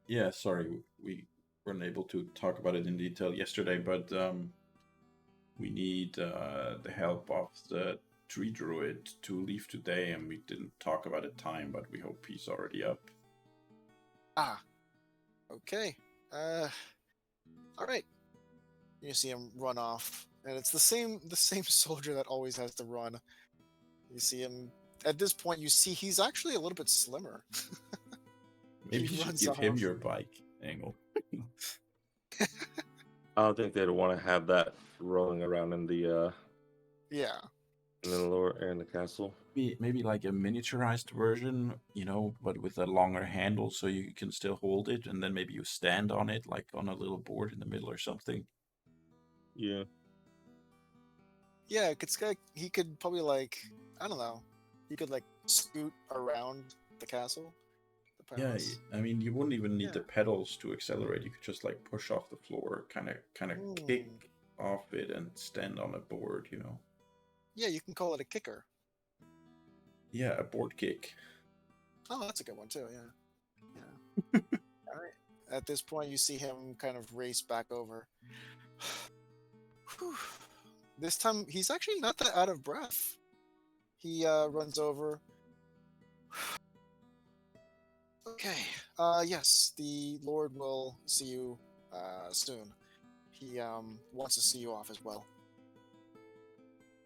Yeah, sorry, we weren't able to talk about it in detail yesterday, but we need the help of the tree druid to leave today, and we didn't talk about a time, but we hope he's already up. Ah. Okay. All right. You see him run off, and it's the same soldier that always has to run. You see him at this point. You see he's actually a little bit slimmer. Maybe He you should runs give him off. your bike, Angle. I don't think they'd want to have that rolling around in the Yeah. lower air in the castle. Maybe like a miniaturized version, but with a longer handle so you can still hold it, and then maybe you stand on it, like on a little board in the middle or something. Yeah. Yeah. He could probably like, I don't know. He could like scoot around the castle. The Yeah, palace. I mean, you wouldn't even need the Yeah. pedals to accelerate. You could just like push off the floor, kind of kick off it and stand on a board, Yeah, you can call it a kicker. Yeah, a board kick. Oh, that's a good one too. Yeah. Yeah. All right. At this point, you see him kind of race back over. Whew. This time, he's actually not that out of breath. He runs over. Okay. Yes, the Lord will see you soon. He wants to see you off as well.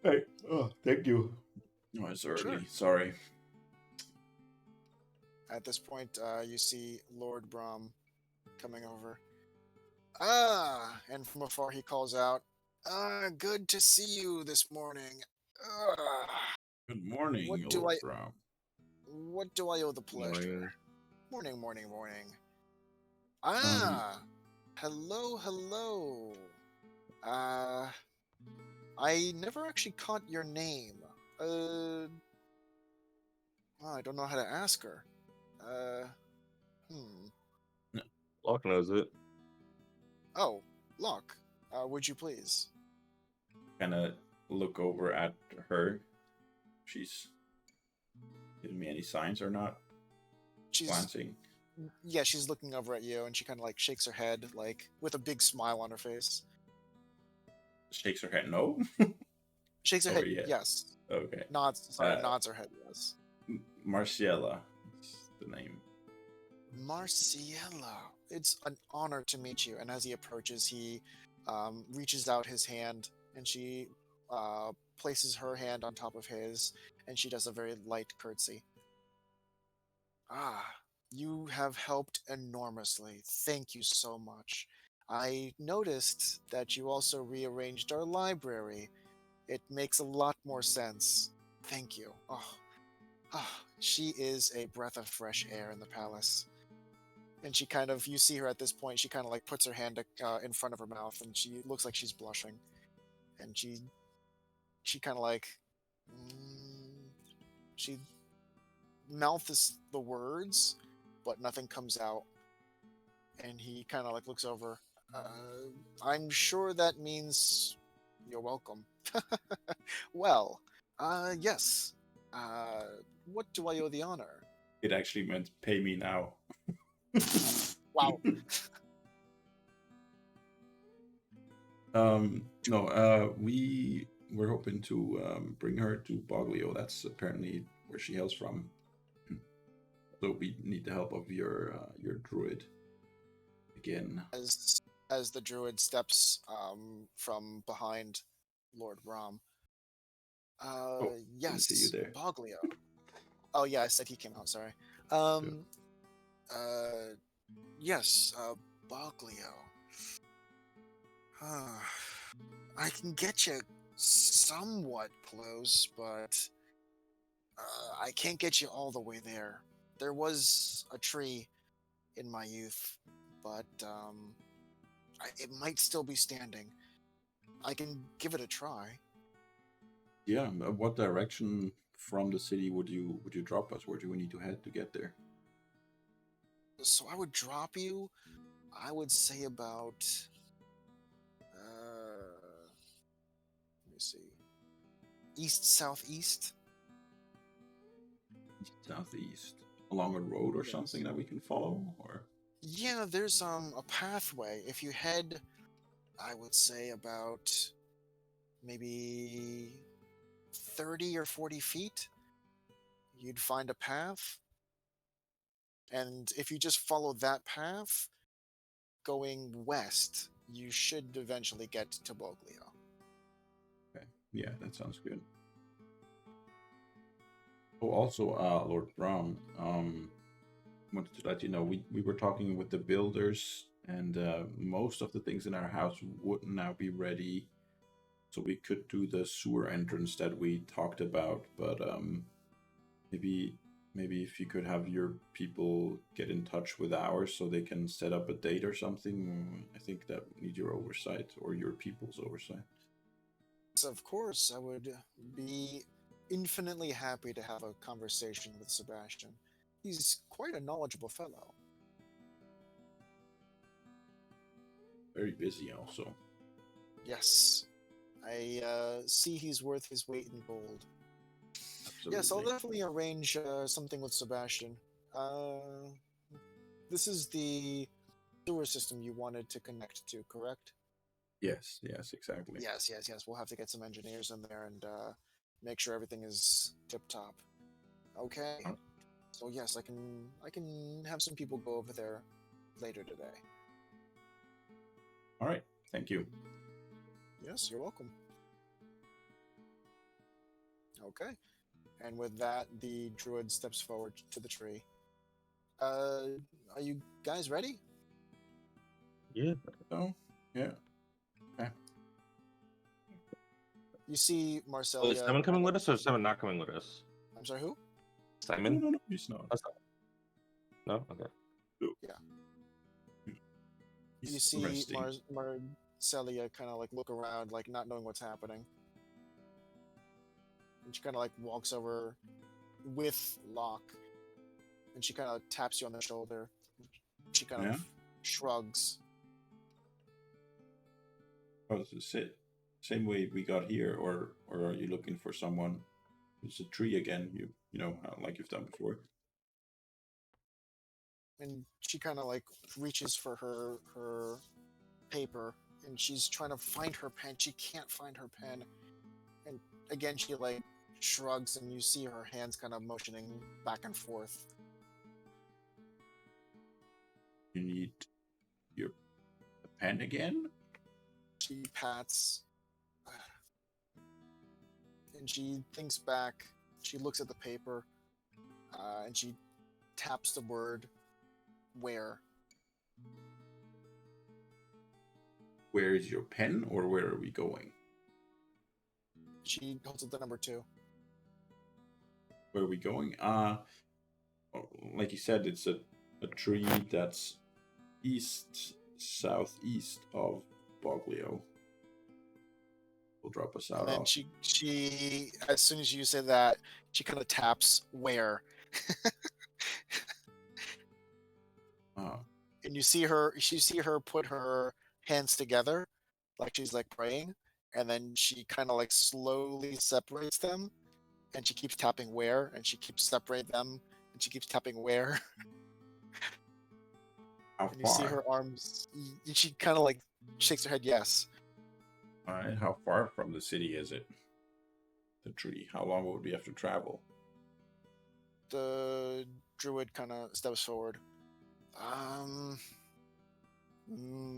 Hey, oh, thank you. Oh, it's early. Sure. Sorry. At this point, you see Lord Brom coming over. Ah, and from afar he calls out, good to see you this morning. Good morning, What do Lord I Brown. what do I owe the pleasure? Morning. Morning. Ah, hello. Uh, I never actually caught your name. I don't know how to ask her. Hmm. Locke knows it. Oh, Locke, would you please? Kind of look over at her. She's giving me any signs or not? She's Glancing. yeah, she's looking over at you, and she kind of like shakes her head, like with a big smile on her face. Shakes her head. No. Shakes her Oh head, yeah. yes. Okay. Nods her head, yes. Marciella is the name. Marciella, it's an honor to meet you. And as he approaches, he reaches out his hand, and she places her hand on top of his, and she does a very light curtsy. Ah, you have helped enormously. Thank you so much. I noticed that you also rearranged our library. It makes a lot more sense. Thank you. She is a breath of fresh air in the palace. And she kind of, you see her at this point, she kind of like puts her hand in front of her mouth, and she looks like she's blushing. And she kind of like, she mouths the words, but nothing comes out. And he kind of like looks over. I'm sure that means you're welcome. Well, yes. What do I owe the honor? It actually meant pay me now. Wow. No, we were hoping to bring her to Boglio. That's apparently where she hails from. So we need the help of your druid again. As the druid steps from behind Lord Rom. Didn't see you Yes, there. Boglio. Oh yeah, I said he came out. Sorry. Yes, Boglio. I can get you somewhat close, but I can't get you all the way there. There was a tree in my youth, but it might still be standing. I can give it a try. Yeah. What direction from the city would you drop us? Where do we need to head to get there? So I would drop you. I would say about. Let me see. East southeast. Southeast, along a road or Yes. something that we can follow, or Yeah, there's a pathway. If you head, I would say about maybe 30 or 40 feet, you'd find a path. And if you just follow that path, going west, you should eventually get to Boglio. okay, yeah, that sounds good. Oh, also, Lord Brown, wanted to let you know we were talking with the builders, and most of the things in our house would now be ready, so we could do the sewer entrance that we talked about. But maybe if you could have your people get in touch with ours so they can set up a date or something. I think that would need your oversight or your people's oversight. So of course, I would be infinitely happy to have a conversation with Sebastian. He's quite a knowledgeable fellow. Very busy also. Yes, I see he's worth his weight in gold. Absolutely. Yes, I'll definitely arrange something with Sebastian. This is the sewer system you wanted to connect to, correct? Yes, exactly. Yes. We'll have to get some engineers in there and make sure everything is tip top. Okay. Huh? So yes, I can have some people go over there later today. All right. Thank you. Yes, you're welcome. Okay. And with that, the druid steps forward to the tree. Are you guys ready? Yeah. Oh, yeah. You see Oh, Marcelia. is Simon coming with us, or is Simon not coming with us? I'm sorry, who? Simon? No, he's not. No? Okay. You He's see resting. Marcelia kind of like look around, like not knowing what's happening. And she kind of like walks over with Locke. And she kind of taps you on the shoulder. She kind of shrugs. How does it sit? Same way we got here, or are you looking for someone? It's a tree again. You know like you've done before. And she kind of like reaches for her paper, and she's trying to find her pen. She can't find her pen, and again she like shrugs, and you see her hands kind of motioning back and forth. You need your pen again. She pats, and she thinks back. She looks at the paper, and she taps the word "where." Where is your pen, or where are we going? She holds up the number 2. Where are we going? Like you said, it's a tree that's southeast of Boglio. Will drop us out. And then she as soon as you say that, she kind of taps "where." And you see her put her hands together like she's like praying, and then she kind of like slowly separates them, and she keeps tapping "where," and she keeps separating them, and she keeps tapping "where." How And you see her arms, and she kind of like shakes her head yes. All right. How far from the city is it? The tree. How long would we have to travel? The druid kind of steps forward.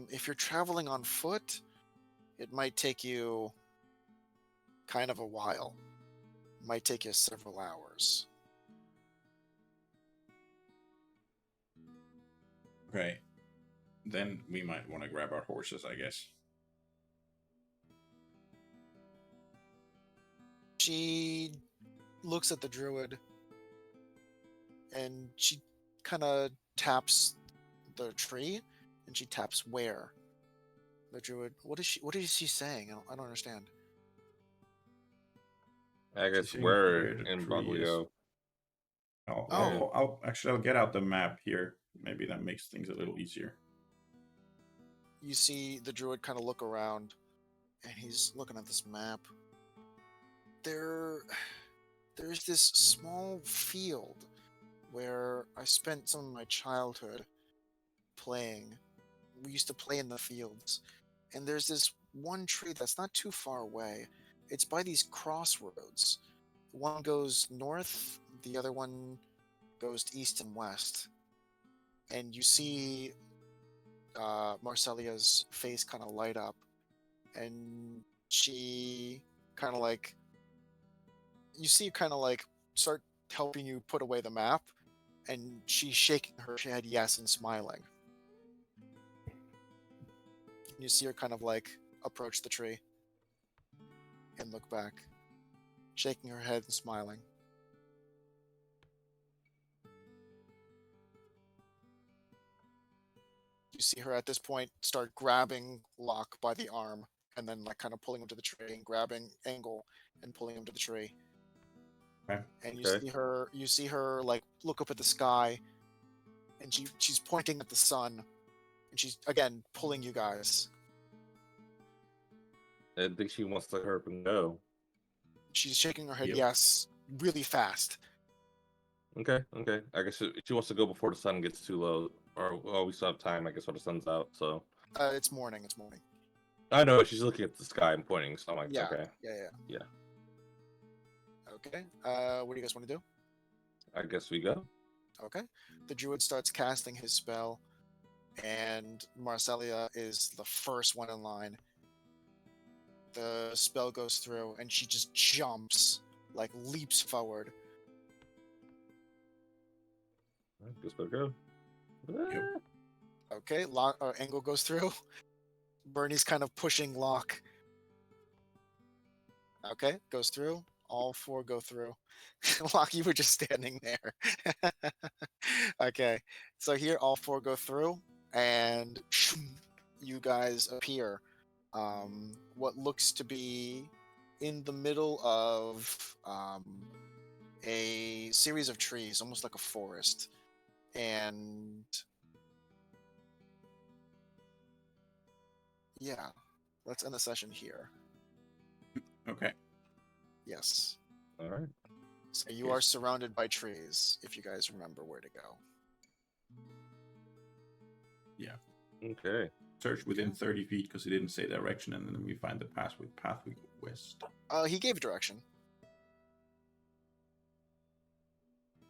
If you're traveling on foot, it might take you kind of a while. It might take you several hours. Okay. Then we might want to grab our horses, I guess. She looks at the druid, and she kind of taps the tree, and she taps "where." The druid, what is she saying? I don't understand. I guess saying we're where the in tree is. Boglio. I'll get out the map here. Maybe that makes things a little easier. You see the druid kind of look around, and he's looking at this map. There's this small field where I spent some of my childhood playing. We used to play in the fields, and there's this one tree that's not too far away. It's by these crossroads. One goes north, the other one goes east and west. And you see Marcelia's face kind of light up, and she kind of like, you see kind of like start helping you put away the map, and she's shaking her head yes and smiling. You see her kind of like approach the tree and look back, shaking her head and smiling. You see her at this point start grabbing Locke by the arm, and then like kind of pulling him to the tree, and grabbing Angle and pulling him to the tree. Okay. And you see her like look up at the sky, and she's pointing at the sun, and she's again pulling you guys. I think she wants to hurry up and go. She's shaking her head Yep. yes, really fast. Okay. I guess she wants to go before the sun gets too low. Or, well, we still have time, I guess, while the sun's out, so. It's morning. I know, she's looking at the sky and pointing, so I'm like, Yeah. okay. Yeah. Okay. What do you guys want to do? I guess we go. Okay. The druid starts casting his spell, and Marcelia is the first one in line. The spell goes through, and she just jumps, like leaps forward. I guess we'll go. Yep. Okay, Angle goes through. Bernie's kind of pushing Locke. Okay, goes through. All 4 go through. Locke, you were just standing there. Okay, so here all 4 go through, and you guys appear. What looks to be in the middle of a series of trees, almost like a forest. And Yeah. Let's end the session here. Okay. Yes. All right. So you Yes. are surrounded by trees, if you guys remember where to go. Okay. Search within Okay. 30 feet because he didn't say direction, and then we find the path. We go west. He gave direction.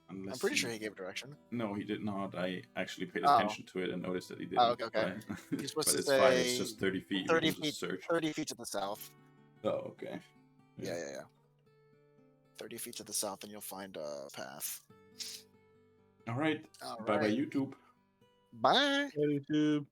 Unless I'm pretty sure he gave direction. No, he did not. I actually paid Oh. attention to it and noticed that he didn't. Oh, okay, okay. But, You're supposed but to it's fine. It's say just 30 feet. 30 We can feet. just search. 30 feet to the south. Oh, okay. Yeah. 30 feet to the south, and you'll find a path. All right. All Bye bye, right. YouTube. Bye. YouTube.